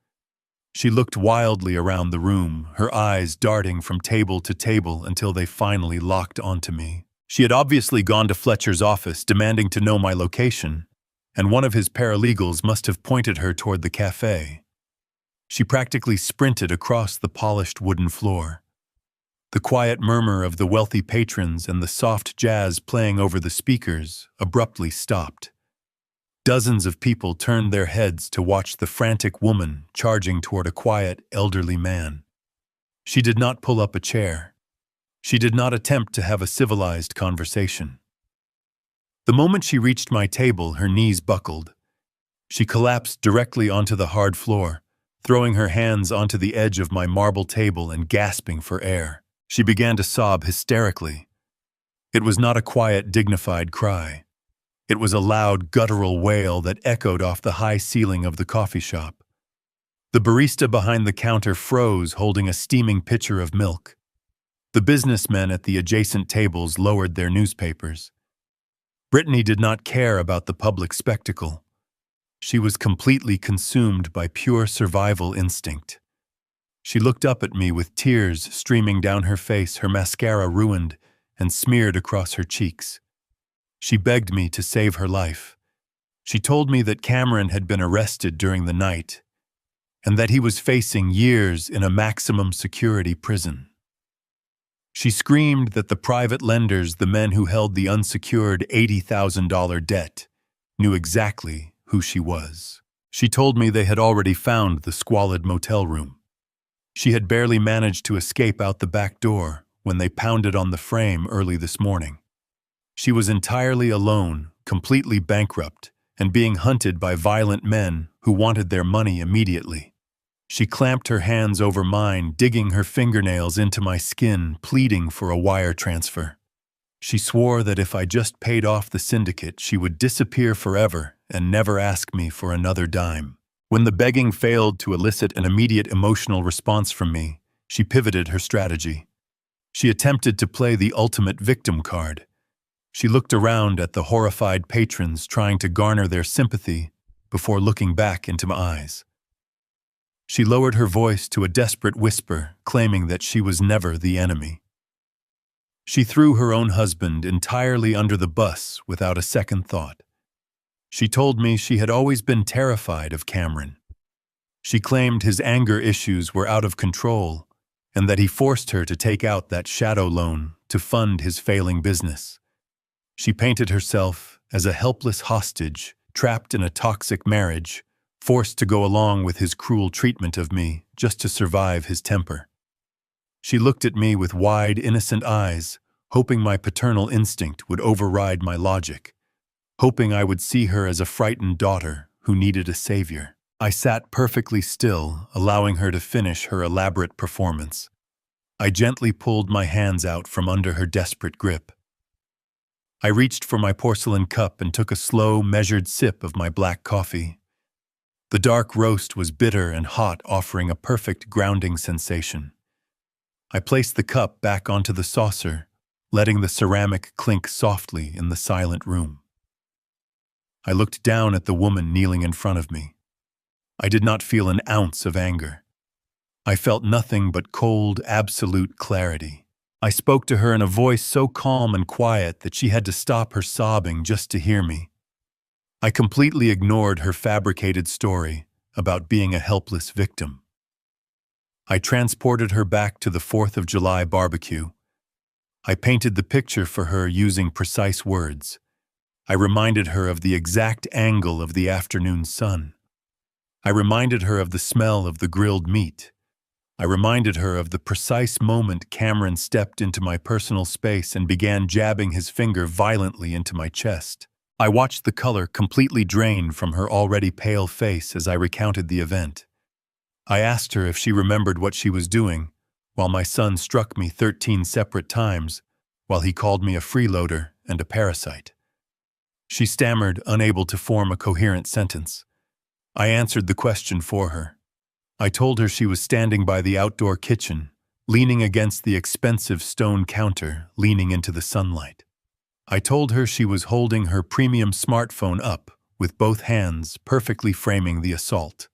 She looked wildly around the room, her eyes darting from table to table until they finally locked onto me. She had obviously gone to Fletcher's office demanding to know my location, and one of his paralegals must have pointed her toward the cafe. She practically sprinted across the polished wooden floor. The quiet murmur of the wealthy patrons and the soft jazz playing over the speakers abruptly stopped. Dozens of people turned their heads to watch the frantic woman charging toward a quiet, elderly man. She did not pull up a chair. She did not attempt to have a civilized conversation. The moment she reached my table, her knees buckled. She collapsed directly onto the hard floor, throwing her hands onto the edge of my marble table and gasping for air. She began to sob hysterically. It was not a quiet, dignified cry. It was a loud, guttural wail that echoed off the high ceiling of the coffee shop. The barista behind the counter froze, holding a steaming pitcher of milk. The businessmen at the adjacent tables lowered their newspapers. Brittany did not care about the public spectacle. She was completely consumed by pure survival instinct. She looked up at me with tears streaming down her face, her mascara ruined and smeared across her cheeks. She begged me to save her life. She told me that Cameron had been arrested during the night and that he was facing years in a maximum security prison. She screamed that the private lenders, the men who held the unsecured $80,000 debt, knew exactly who she was. She told me they had already found the squalid motel room. She had barely managed to escape out the back door when they pounded on the frame early this morning. She was entirely alone, completely bankrupt, and being hunted by violent men who wanted their money immediately. She clamped her hands over mine, digging her fingernails into my skin, pleading for a wire transfer. She swore that if I just paid off the syndicate, she would disappear forever and never ask me for another dime. When the begging failed to elicit an immediate emotional response from me, she pivoted her strategy. She attempted to play the ultimate victim card. She looked around at the horrified patrons, trying to garner their sympathy before looking back into my eyes. She lowered her voice to a desperate whisper, claiming that she was never the enemy. She threw her own husband entirely under the bus without a second thought. She told me she had always been terrified of Cameron. She claimed his anger issues were out of control and that he forced her to take out that shadow loan to fund his failing business. She painted herself as a helpless hostage trapped in a toxic marriage, forced to go along with his cruel treatment of me just to survive his temper. She looked at me with wide, innocent eyes, hoping my paternal instinct would override my logic, hoping I would see her as a frightened daughter who needed a savior. I sat perfectly still, allowing her to finish her elaborate performance. I gently pulled my hands out from under her desperate grip. I reached for my porcelain cup and took a slow, measured sip of my black coffee. The dark roast was bitter and hot, offering a perfect grounding sensation. I placed the cup back onto the saucer, letting the ceramic clink softly in the silent room. I looked down at the woman kneeling in front of me. I did not feel an ounce of anger. I felt nothing but cold, absolute clarity. I spoke to her in a voice so calm and quiet that she had to stop her sobbing just to hear me. I completely ignored her fabricated story about being a helpless victim. I transported her back to the 4th of July barbecue. I painted the picture for her using precise words. I reminded her of the exact angle of the afternoon sun. I reminded her of the smell of the grilled meat. I reminded her of the precise moment Cameron stepped into my personal space and began jabbing his finger violently into my chest. I watched the color completely drain from her already pale face as I recounted the event. I asked her if she remembered what she was doing, while my son struck me 13 separate times, while he called me a freeloader and a parasite. She stammered, unable to form a coherent sentence. I answered the question for her. I told her she was standing by the outdoor kitchen, leaning against the expensive stone counter, leaning into the sunlight. I told her she was holding her premium smartphone up, with both hands perfectly framing the assault.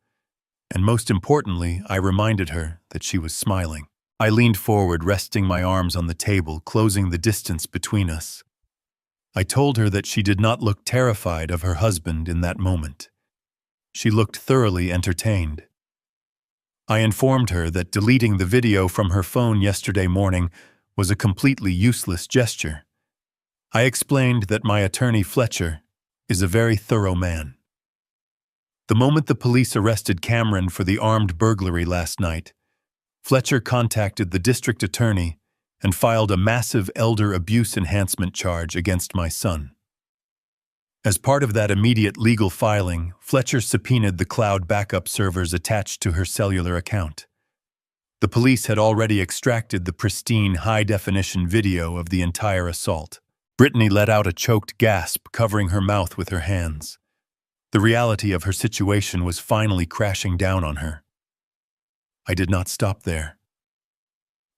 And most importantly, I reminded her that she was smiling. I leaned forward, resting my arms on the table, closing the distance between us. I told her that she did not look terrified of her husband in that moment. She looked thoroughly entertained. I informed her that deleting the video from her phone yesterday morning was a completely useless gesture. I explained that my attorney, Fletcher, is a very thorough man. The moment the police arrested Cameron for the armed burglary last night, Fletcher contacted the district attorney and filed a massive elder abuse enhancement charge against my son. As part of that immediate legal filing, Fletcher subpoenaed the cloud backup servers attached to her cellular account. The police had already extracted the pristine, high-definition video of the entire assault. Brittany let out a choked gasp, covering her mouth with her hands. The reality of her situation was finally crashing down on her. I did not stop there.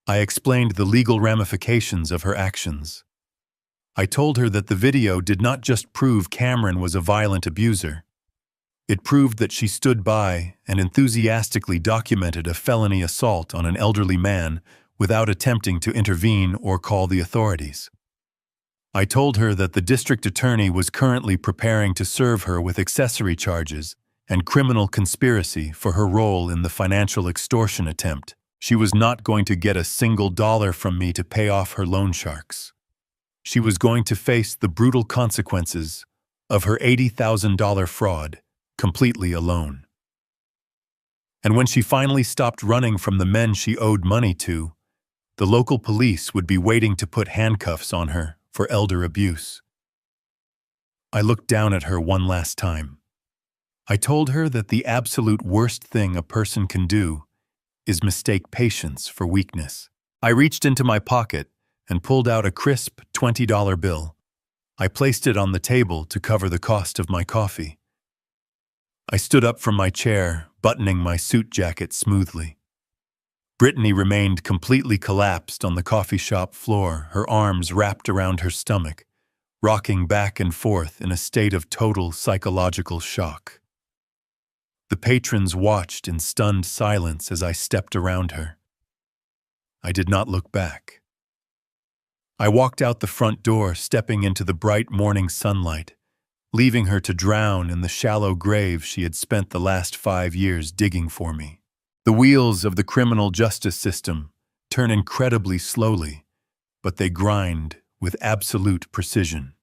I explained the legal ramifications of her actions. I told her that the video did not just prove Cameron was a violent abuser. It proved that she stood by and enthusiastically documented a felony assault on an elderly man without attempting to intervene or call the authorities. I told her that the district attorney was currently preparing to serve her with accessory charges and criminal conspiracy for her role in the financial extortion attempt. She was not going to get a single dollar from me to pay off her loan sharks. She was going to face the brutal consequences of her $80,000 fraud completely alone. And when she finally stopped running from the men she owed money to, the local police would be waiting to put handcuffs on her for elder abuse. I looked down at her one last time. I told her that the absolute worst thing a person can do is mistake patience for weakness. I reached into my pocket and pulled out a crisp $20 bill. I placed it on the table to cover the cost of my coffee. I stood up from my chair, buttoning my suit jacket smoothly. Brittany remained completely collapsed on the coffee shop floor, her arms wrapped around her stomach, rocking back and forth in a state of total psychological shock. The patrons watched in stunned silence as I stepped around her. I did not look back. I walked out the front door, stepping into the bright morning sunlight, leaving her to drown in the shallow grave she had spent the last 5 years digging for me. The wheels of the criminal justice system turn incredibly slowly, but they grind with absolute precision.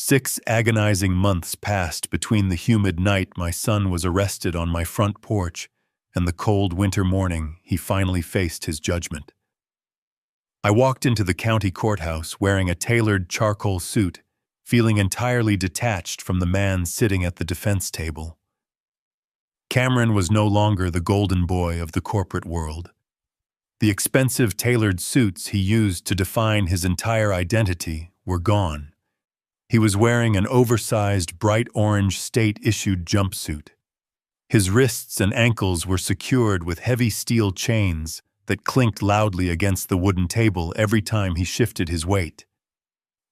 6 agonizing months passed between the humid night my son was arrested on my front porch and the cold winter morning he finally faced his judgment. I walked into the county courthouse wearing a tailored charcoal suit, feeling entirely detached from the man sitting at the defense table. Cameron was no longer the golden boy of the corporate world. The expensive tailored suits he used to define his entire identity were gone. He was wearing an oversized, bright orange state-issued jumpsuit. His wrists and ankles were secured with heavy steel chains that clinked loudly against the wooden table every time he shifted his weight.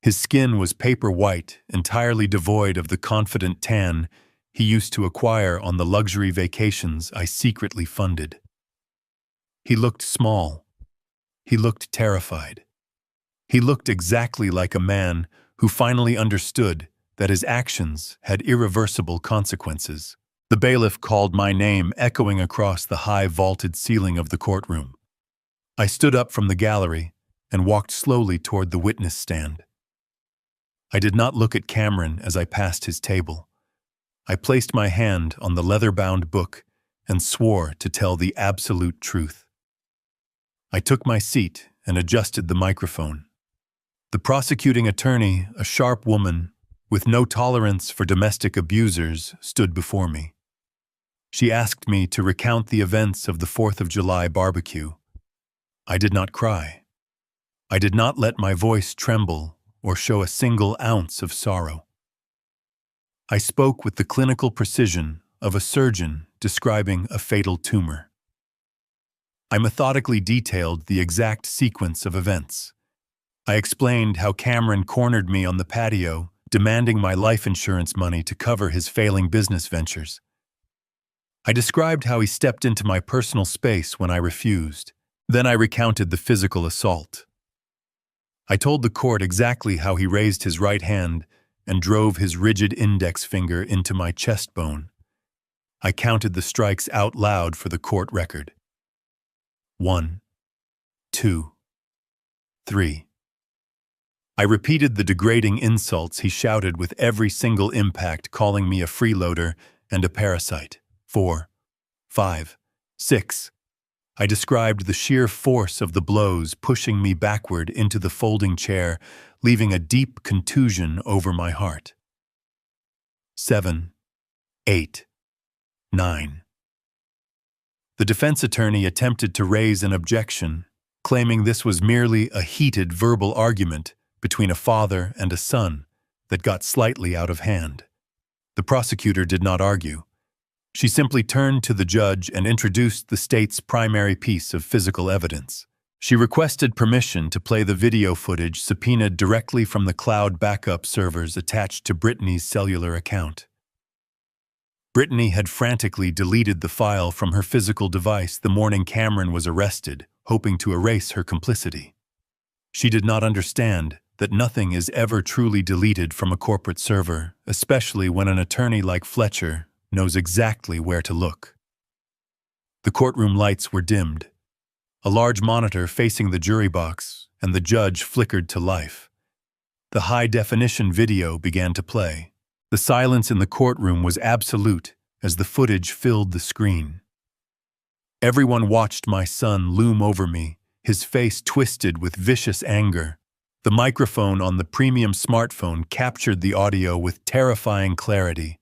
His skin was paper white, entirely devoid of the confident tan he used to acquire on the luxury vacations I secretly funded. He looked small. He looked terrified. He looked exactly like a man who finally understood that his actions had irreversible consequences. The bailiff called my name echoing across the high vaulted ceiling of the courtroom. I stood up from the gallery and walked slowly toward the witness stand. I did not look at Cameron as I passed his table. I placed my hand on the leather-bound book and swore to tell the absolute truth. I took my seat and adjusted the microphone. The prosecuting attorney, a sharp woman with no tolerance for domestic abusers, stood before me. She asked me to recount the events of the 4th of July barbecue. I did not cry. I did not let my voice tremble or show a single ounce of sorrow. I spoke with the clinical precision of a surgeon describing a fatal tumor. I methodically detailed the exact sequence of events. I explained how Cameron cornered me on the patio, demanding my life insurance money to cover his failing business ventures. I described how he stepped into my personal space when I refused. Then I recounted the physical assault. I told the court exactly how he raised his right hand and drove his rigid index finger into my chest bone. I counted the strikes out loud for the court record. 1, 2, 3. I repeated the degrading insults he shouted with every single impact, calling me a freeloader and a parasite. 4, 5, 6. I described the sheer force of the blows pushing me backward into the folding chair, leaving a deep contusion over my heart. 7, 8, 9. The defense attorney attempted to raise an objection, claiming this was merely a heated verbal argument between a father and a son that got slightly out of hand. The prosecutor did not argue. She simply turned to the judge and introduced the state's primary piece of physical evidence. She requested permission to play the video footage subpoenaed directly from the cloud backup servers attached to Brittany's cellular account. Brittany had frantically deleted the file from her physical device the morning Cameron was arrested, hoping to erase her complicity. She did not understand that nothing is ever truly deleted from a corporate server, especially when an attorney like Fletcher knows exactly where to look. The courtroom lights were dimmed. A large monitor facing the jury box, and the judge flickered to life. The high-definition video began to play. The silence in the courtroom was absolute as the footage filled the screen. Everyone watched my son loom over me, his face twisted with vicious anger. The microphone on the premium smartphone captured the audio with terrifying clarity.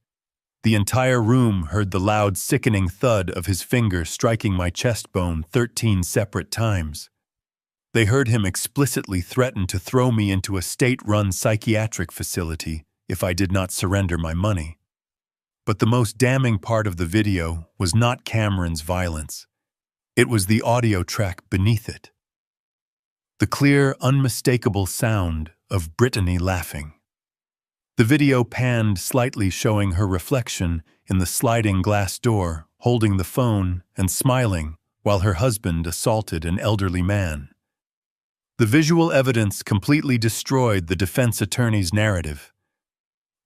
The entire room heard the loud, sickening thud of his finger striking my chest bone 13 separate times. They heard him explicitly threaten to throw me into a state-run psychiatric facility if I did not surrender my money. But the most damning part of the video was not Cameron's violence. It was the audio track beneath it. The clear, unmistakable sound of Brittany laughing. The video panned slightly, showing her reflection in the sliding glass door, holding the phone and smiling while her husband assaulted an elderly man. The visual evidence completely destroyed the defense attorney's narrative.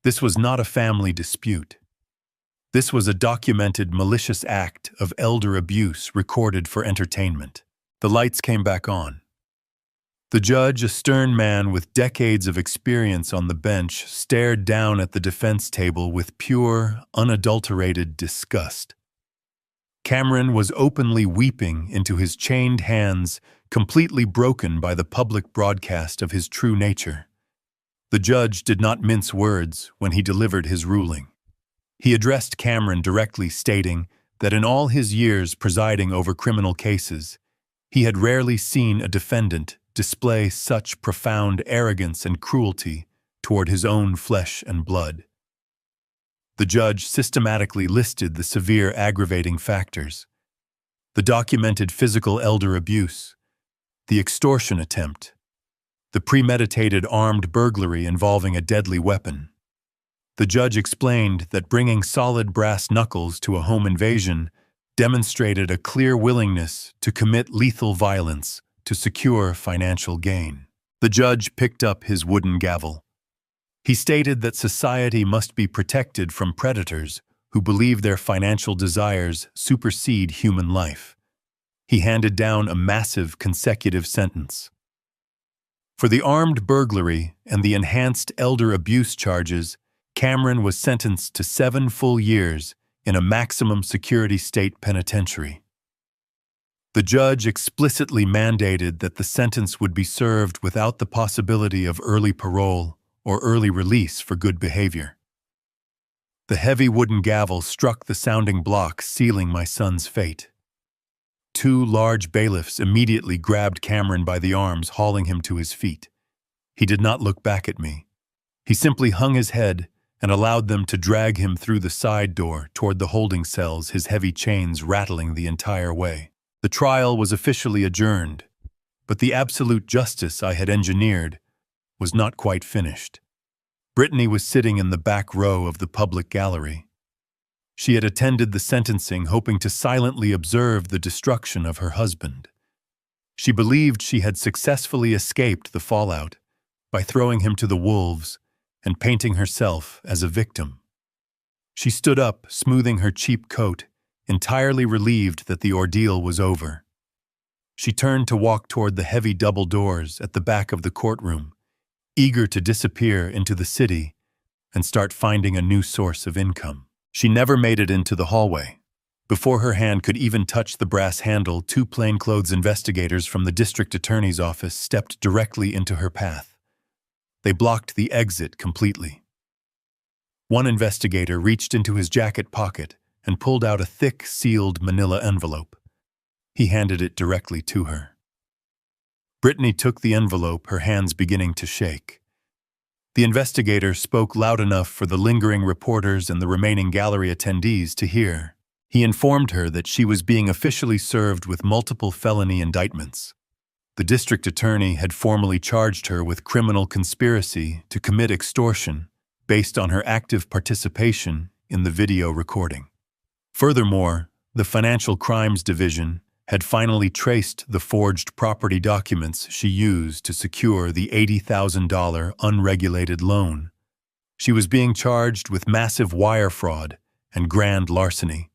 This was not a family dispute. This was a documented malicious act of elder abuse recorded for entertainment. The lights came back on. The judge, a stern man with decades of experience on the bench, stared down at the defense table with pure, unadulterated disgust. Cameron was openly weeping into his chained hands, completely broken by the public broadcast of his true nature. The judge did not mince words when he delivered his ruling. He addressed Cameron directly, stating that in all his years presiding over criminal cases, he had rarely seen a defendant display such profound arrogance and cruelty toward his own flesh and blood. The judge systematically listed the severe aggravating factors: the documented physical elder abuse, the extortion attempt, the premeditated armed burglary involving a deadly weapon. The judge explained that bringing solid brass knuckles to a home invasion demonstrated a clear willingness to commit lethal violence to secure financial gain. The judge picked up his wooden gavel. He stated that society must be protected from predators who believe their financial desires supersede human life. He handed down a massive consecutive sentence. For the armed burglary and the enhanced elder abuse charges, Cameron was sentenced to 7 full years in a maximum security state penitentiary. The judge explicitly mandated that the sentence would be served without the possibility of early parole or early release for good behavior. The heavy wooden gavel struck the sounding block, sealing my son's fate. 2 large bailiffs immediately grabbed Cameron by the arms, hauling him to his feet. He did not look back at me. He simply hung his head and allowed them to drag him through the side door toward the holding cells, his heavy chains rattling the entire way. The trial was officially adjourned, but the absolute justice I had engineered was not quite finished. Brittany was sitting in the back row of the public gallery. She had attended the sentencing, hoping to silently observe the destruction of her husband. She believed she had successfully escaped the fallout by throwing him to the wolves and painting herself as a victim. She stood up, smoothing her cheap coat, entirely relieved that the ordeal was over. She turned to walk toward the heavy double doors at the back of the courtroom, eager to disappear into the city and start finding a new source of income. She never made it into the hallway. Before her hand could even touch the brass handle, 2 plainclothes investigators from the district attorney's office stepped directly into her path. They blocked the exit completely. One investigator reached into his jacket pocket and pulled out a thick, sealed manila envelope. He handed it directly to her. Brittany took the envelope, her hands beginning to shake. The investigator spoke loud enough for the lingering reporters and the remaining gallery attendees to hear. He informed her that she was being officially served with multiple felony indictments. The district attorney had formally charged her with criminal conspiracy to commit extortion based on her active participation in the video recording. Furthermore, the Financial Crimes Division had finally traced the forged property documents she used to secure the $80,000 unregulated loan. She was being charged with massive wire fraud and grand larceny.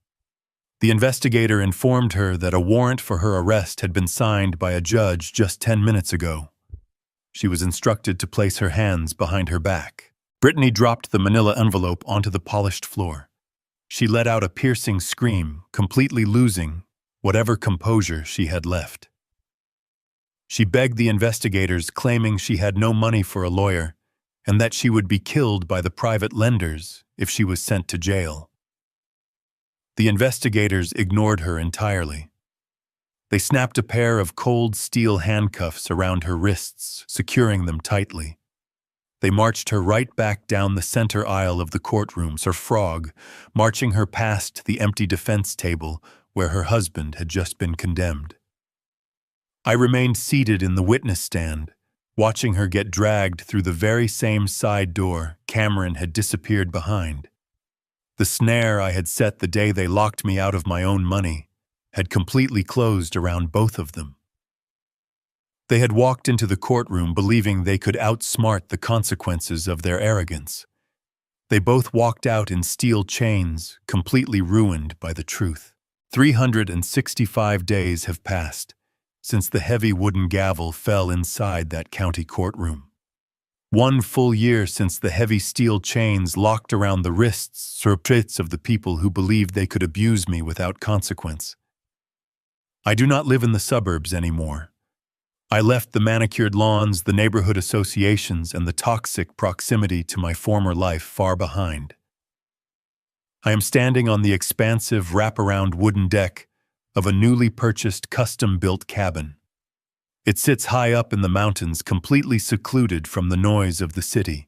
The investigator informed her that a warrant for her arrest had been signed by a judge just 10 minutes ago. She was instructed to place her hands behind her back. Brittany dropped the manila envelope onto the polished floor. She let out a piercing scream, completely losing whatever composure she had left. She begged the investigators, claiming she had no money for a lawyer and that she would be killed by the private lenders if she was sent to jail. The investigators ignored her entirely. They snapped a pair of cold steel handcuffs around her wrists, securing them tightly. They marched her right back down the center aisle of the courtroom, Sir Frog, marching her past the empty defense table where her husband had just been condemned. I remained seated in the witness stand, watching her get dragged through the very same side door Cameron had disappeared behind. The snare I had set the day they locked me out of my own money had completely closed around both of them. They had walked into the courtroom believing they could outsmart the consequences of their arrogance. They both walked out in steel chains, completely ruined by the truth. 365 days have passed, since the heavy wooden gavel fell inside that county courtroom. 1 full year since the heavy steel chains locked around the wrists surprise of the people who believed they could abuse me without consequence. I do not live in the suburbs anymore. I left the manicured lawns, the neighborhood associations, and the toxic proximity to my former life far behind. I am standing on the expansive wraparound wooden deck of a newly purchased custom-built cabin. It sits high up in the mountains, completely secluded from the noise of the city.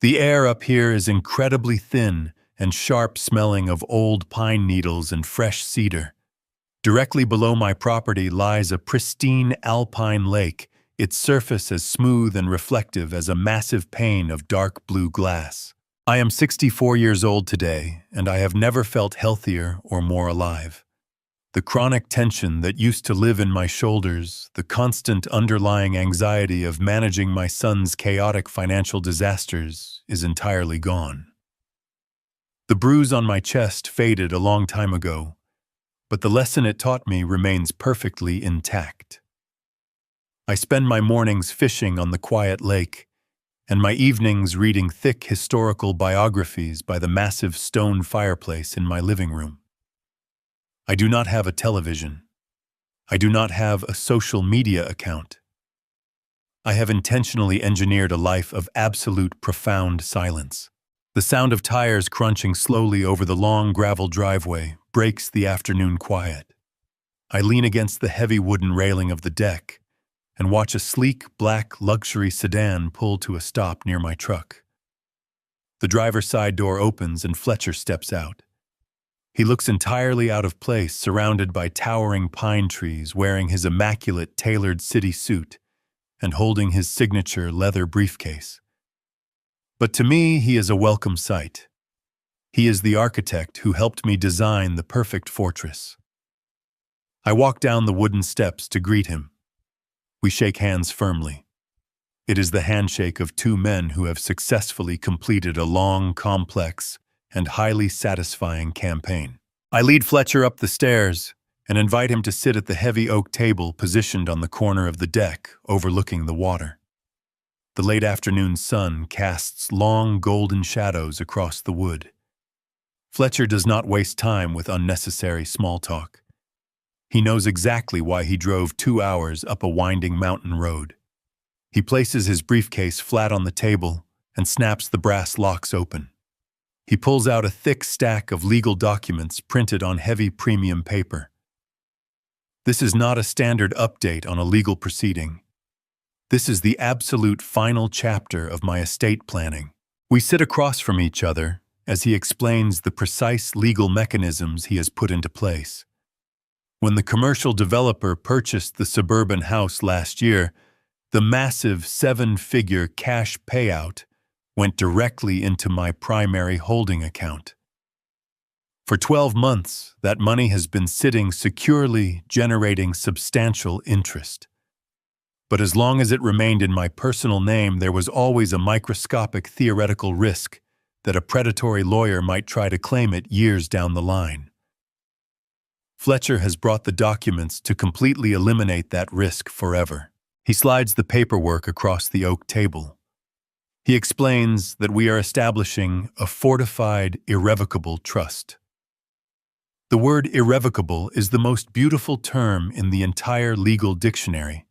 The air up here is incredibly thin and sharp, smelling of old pine needles and fresh cedar. Directly below my property lies a pristine alpine lake, its surface as smooth and reflective as a massive pane of dark blue glass. I am 64 years old today, and I have never felt healthier or more alive. The chronic tension that used to live in my shoulders, the constant underlying anxiety of managing my son's chaotic financial disasters, is entirely gone. The bruise on my chest faded a long time ago, but the lesson it taught me remains perfectly intact. I spend my mornings fishing on the quiet lake, and my evenings reading thick historical biographies by the massive stone fireplace in my living room. I do not have a television. I do not have a social media account. I have intentionally engineered a life of absolute profound silence. The sound of tires crunching slowly over the long gravel driveway breaks the afternoon quiet. I lean against the heavy wooden railing of the deck and watch a sleek black luxury sedan pull to a stop near my truck. The driver's side door opens and Fletcher steps out. He looks entirely out of place, surrounded by towering pine trees, wearing his immaculate tailored city suit and holding his signature leather briefcase. But to me, he is a welcome sight. He is the architect who helped me design the perfect fortress. I walk down the wooden steps to greet him. We shake hands firmly. It is the handshake of two men who have successfully completed a long, complex, and highly satisfying campaign. I lead Fletcher up the stairs and invite him to sit at the heavy oak table positioned on the corner of the deck, overlooking the water. The late afternoon sun casts long golden shadows across the wood. Fletcher does not waste time with unnecessary small talk. He knows exactly why he drove 2 hours up a winding mountain road. He places his briefcase flat on the table and snaps the brass locks open. He pulls out a thick stack of legal documents printed on heavy premium paper. This is not a standard update on a legal proceeding. This is the absolute final chapter of my estate planning. We sit across from each other as he explains the precise legal mechanisms he has put into place. When the commercial developer purchased the suburban house last year, the massive 7-figure cash payout went directly into my primary holding account. For 12 months, that money has been sitting securely, generating substantial interest. But as long as it remained in my personal name, there was always a microscopic theoretical risk that a predatory lawyer might try to claim it years down the line. Fletcher has brought the documents to completely eliminate that risk forever. He slides the paperwork across the oak table. He explains that we are establishing a fortified, irrevocable trust. The word irrevocable is the most beautiful term in the entire legal dictionary.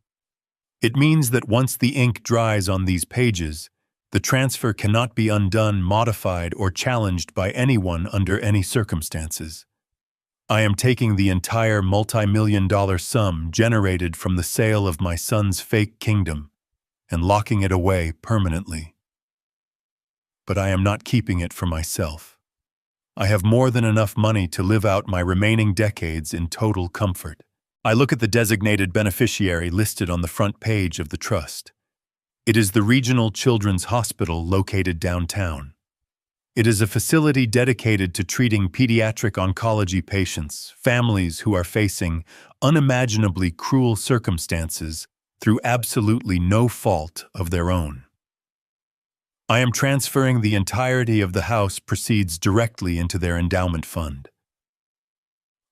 It means that once the ink dries on these pages, the transfer cannot be undone, modified, or challenged by anyone under any circumstances. I am taking the entire multi-million-dollar sum generated from the sale of my son's fake kingdom and locking it away permanently. But I am not keeping it for myself. I have more than enough money to live out my remaining decades in total comfort. I look at the designated beneficiary listed on the front page of the trust. It is the Regional Children's Hospital located downtown. It is a facility dedicated to treating pediatric oncology patients, families who are facing unimaginably cruel circumstances through absolutely no fault of their own. I am transferring the entirety of the house proceeds directly into their endowment fund.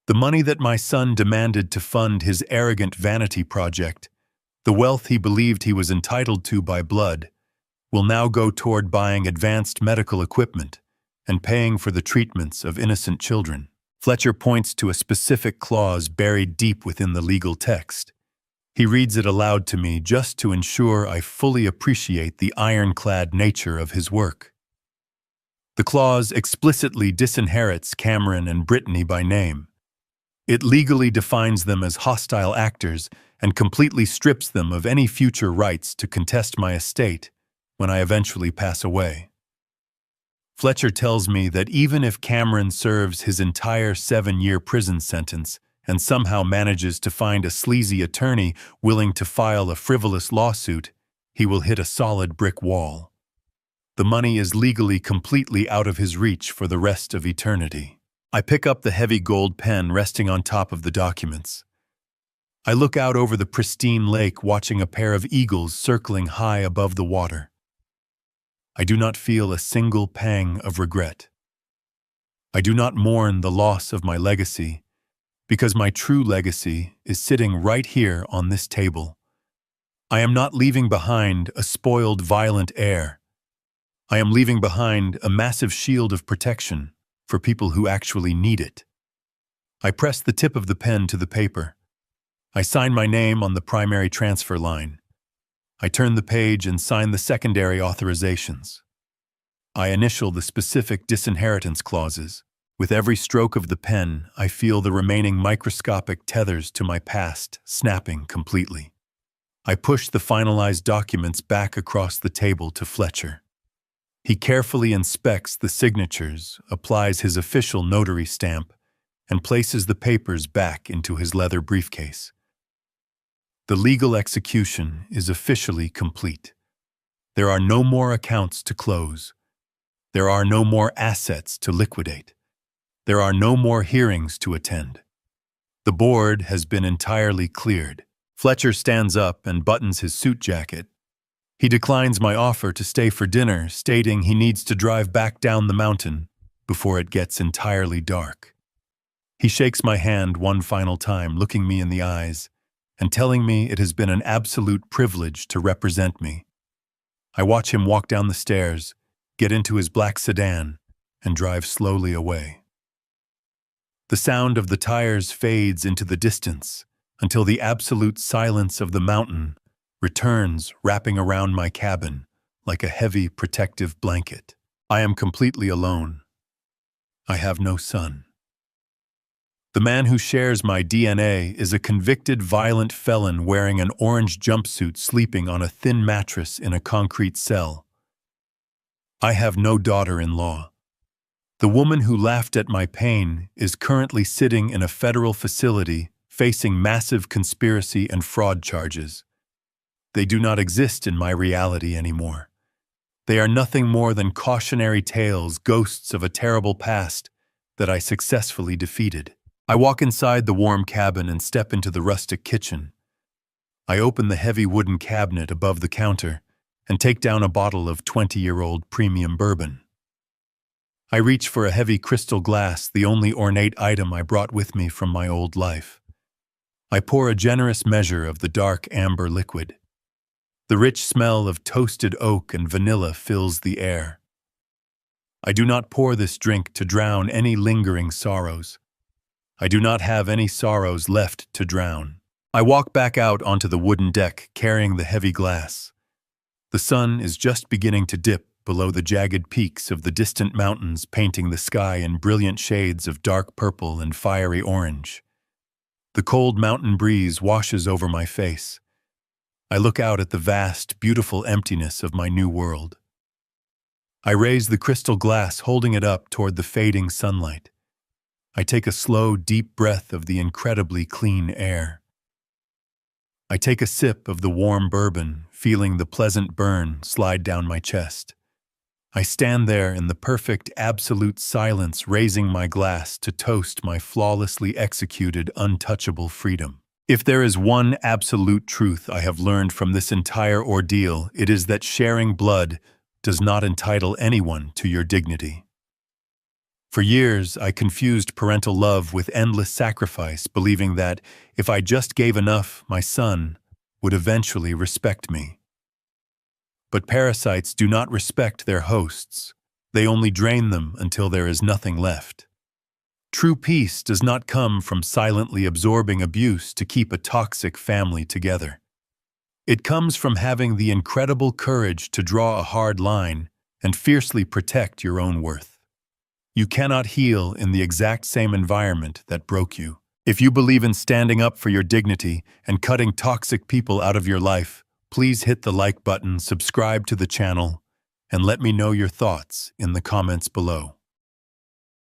The money that my son demanded to fund his arrogant vanity project, the wealth he believed he was entitled to by blood, will now go toward buying advanced medical equipment and paying for the treatments of innocent children. Fletcher points to a specific clause buried deep within the legal text. He reads it aloud to me just to ensure I fully appreciate the ironclad nature of his work. The clause explicitly disinherits Cameron and Brittany by name. It legally defines them as hostile actors and completely strips them of any future rights to contest my estate when I eventually pass away. Fletcher tells me that even if Cameron serves his entire 7-year prison sentence and somehow manages to find a sleazy attorney willing to file a frivolous lawsuit, he will hit a solid brick wall. The money is legally completely out of his reach for the rest of eternity. I pick up the heavy gold pen resting on top of the documents. I look out over the pristine lake, watching a pair of eagles circling high above the water. I do not feel a single pang of regret. I do not mourn the loss of my legacy, because my true legacy is sitting right here on this table. I am not leaving behind a spoiled, violent heir. I am leaving behind a massive shield of protection for people who actually need it. I press the tip of the pen to the paper. I sign my name on the primary transfer line. I turn the page and sign the secondary authorizations. I initial the specific disinheritance clauses. With every stroke of the pen, I feel the remaining microscopic tethers to my past snapping completely. I push the finalized documents back across the table to Fletcher. He carefully inspects the signatures, applies his official notary stamp, and places the papers back into his leather briefcase. The legal execution is officially complete. There are no more accounts to close. There are no more assets to liquidate. There are no more hearings to attend. The board has been entirely cleared. Fletcher stands up and buttons his suit jacket. He declines my offer to stay for dinner, stating he needs to drive back down the mountain before it gets entirely dark. He shakes my hand one final time, looking me in the eyes, and telling me it has been an absolute privilege to represent me. I watch him walk down the stairs, get into his black sedan, and drive slowly away. The sound of the tires fades into the distance until the absolute silence of the mountain returns, wrapping around my cabin like a heavy protective blanket. I am completely alone. I have no son. The man who shares my DNA is a convicted violent felon wearing an orange jumpsuit, sleeping on a thin mattress in a concrete cell. I have no daughter-in-law. The woman who laughed at my pain is currently sitting in a federal facility facing massive conspiracy and fraud charges. They do not exist in my reality anymore. They are nothing more than cautionary tales, ghosts of a terrible past that I successfully defeated. I walk inside the warm cabin and step into the rustic kitchen. I open the heavy wooden cabinet above the counter and take down a bottle of 20-year-old premium bourbon. I reach for a heavy crystal glass, the only ornate item I brought with me from my old life. I pour a generous measure of the dark amber liquid. The rich smell of toasted oak and vanilla fills the air. I do not pour this drink to drown any lingering sorrows. I do not have any sorrows left to drown. I walk back out onto the wooden deck, carrying the heavy glass. The sun is just beginning to dip below the jagged peaks of the distant mountains, painting the sky in brilliant shades of dark purple and fiery orange. The cold mountain breeze washes over my face. I look out at the vast, beautiful emptiness of my new world. I raise the crystal glass, holding it up toward the fading sunlight. I take a slow, deep breath of the incredibly clean air. I take a sip of the warm bourbon, feeling the pleasant burn slide down my chest. I stand there in the perfect, absolute silence, raising my glass to toast my flawlessly executed, untouchable freedom. If there is one absolute truth I have learned from this entire ordeal, it is that sharing blood does not entitle anyone to your dignity. For years, I confused parental love with endless sacrifice, believing that if I just gave enough, my son would eventually respect me. But parasites do not respect their hosts. They only drain them until there is nothing left. True peace does not come from silently absorbing abuse to keep a toxic family together. It comes from having the incredible courage to draw a hard line and fiercely protect your own worth. You cannot heal in the exact same environment that broke you. If you believe in standing up for your dignity and cutting toxic people out of your life, please hit the like button, subscribe to the channel, and let me know your thoughts in the comments below.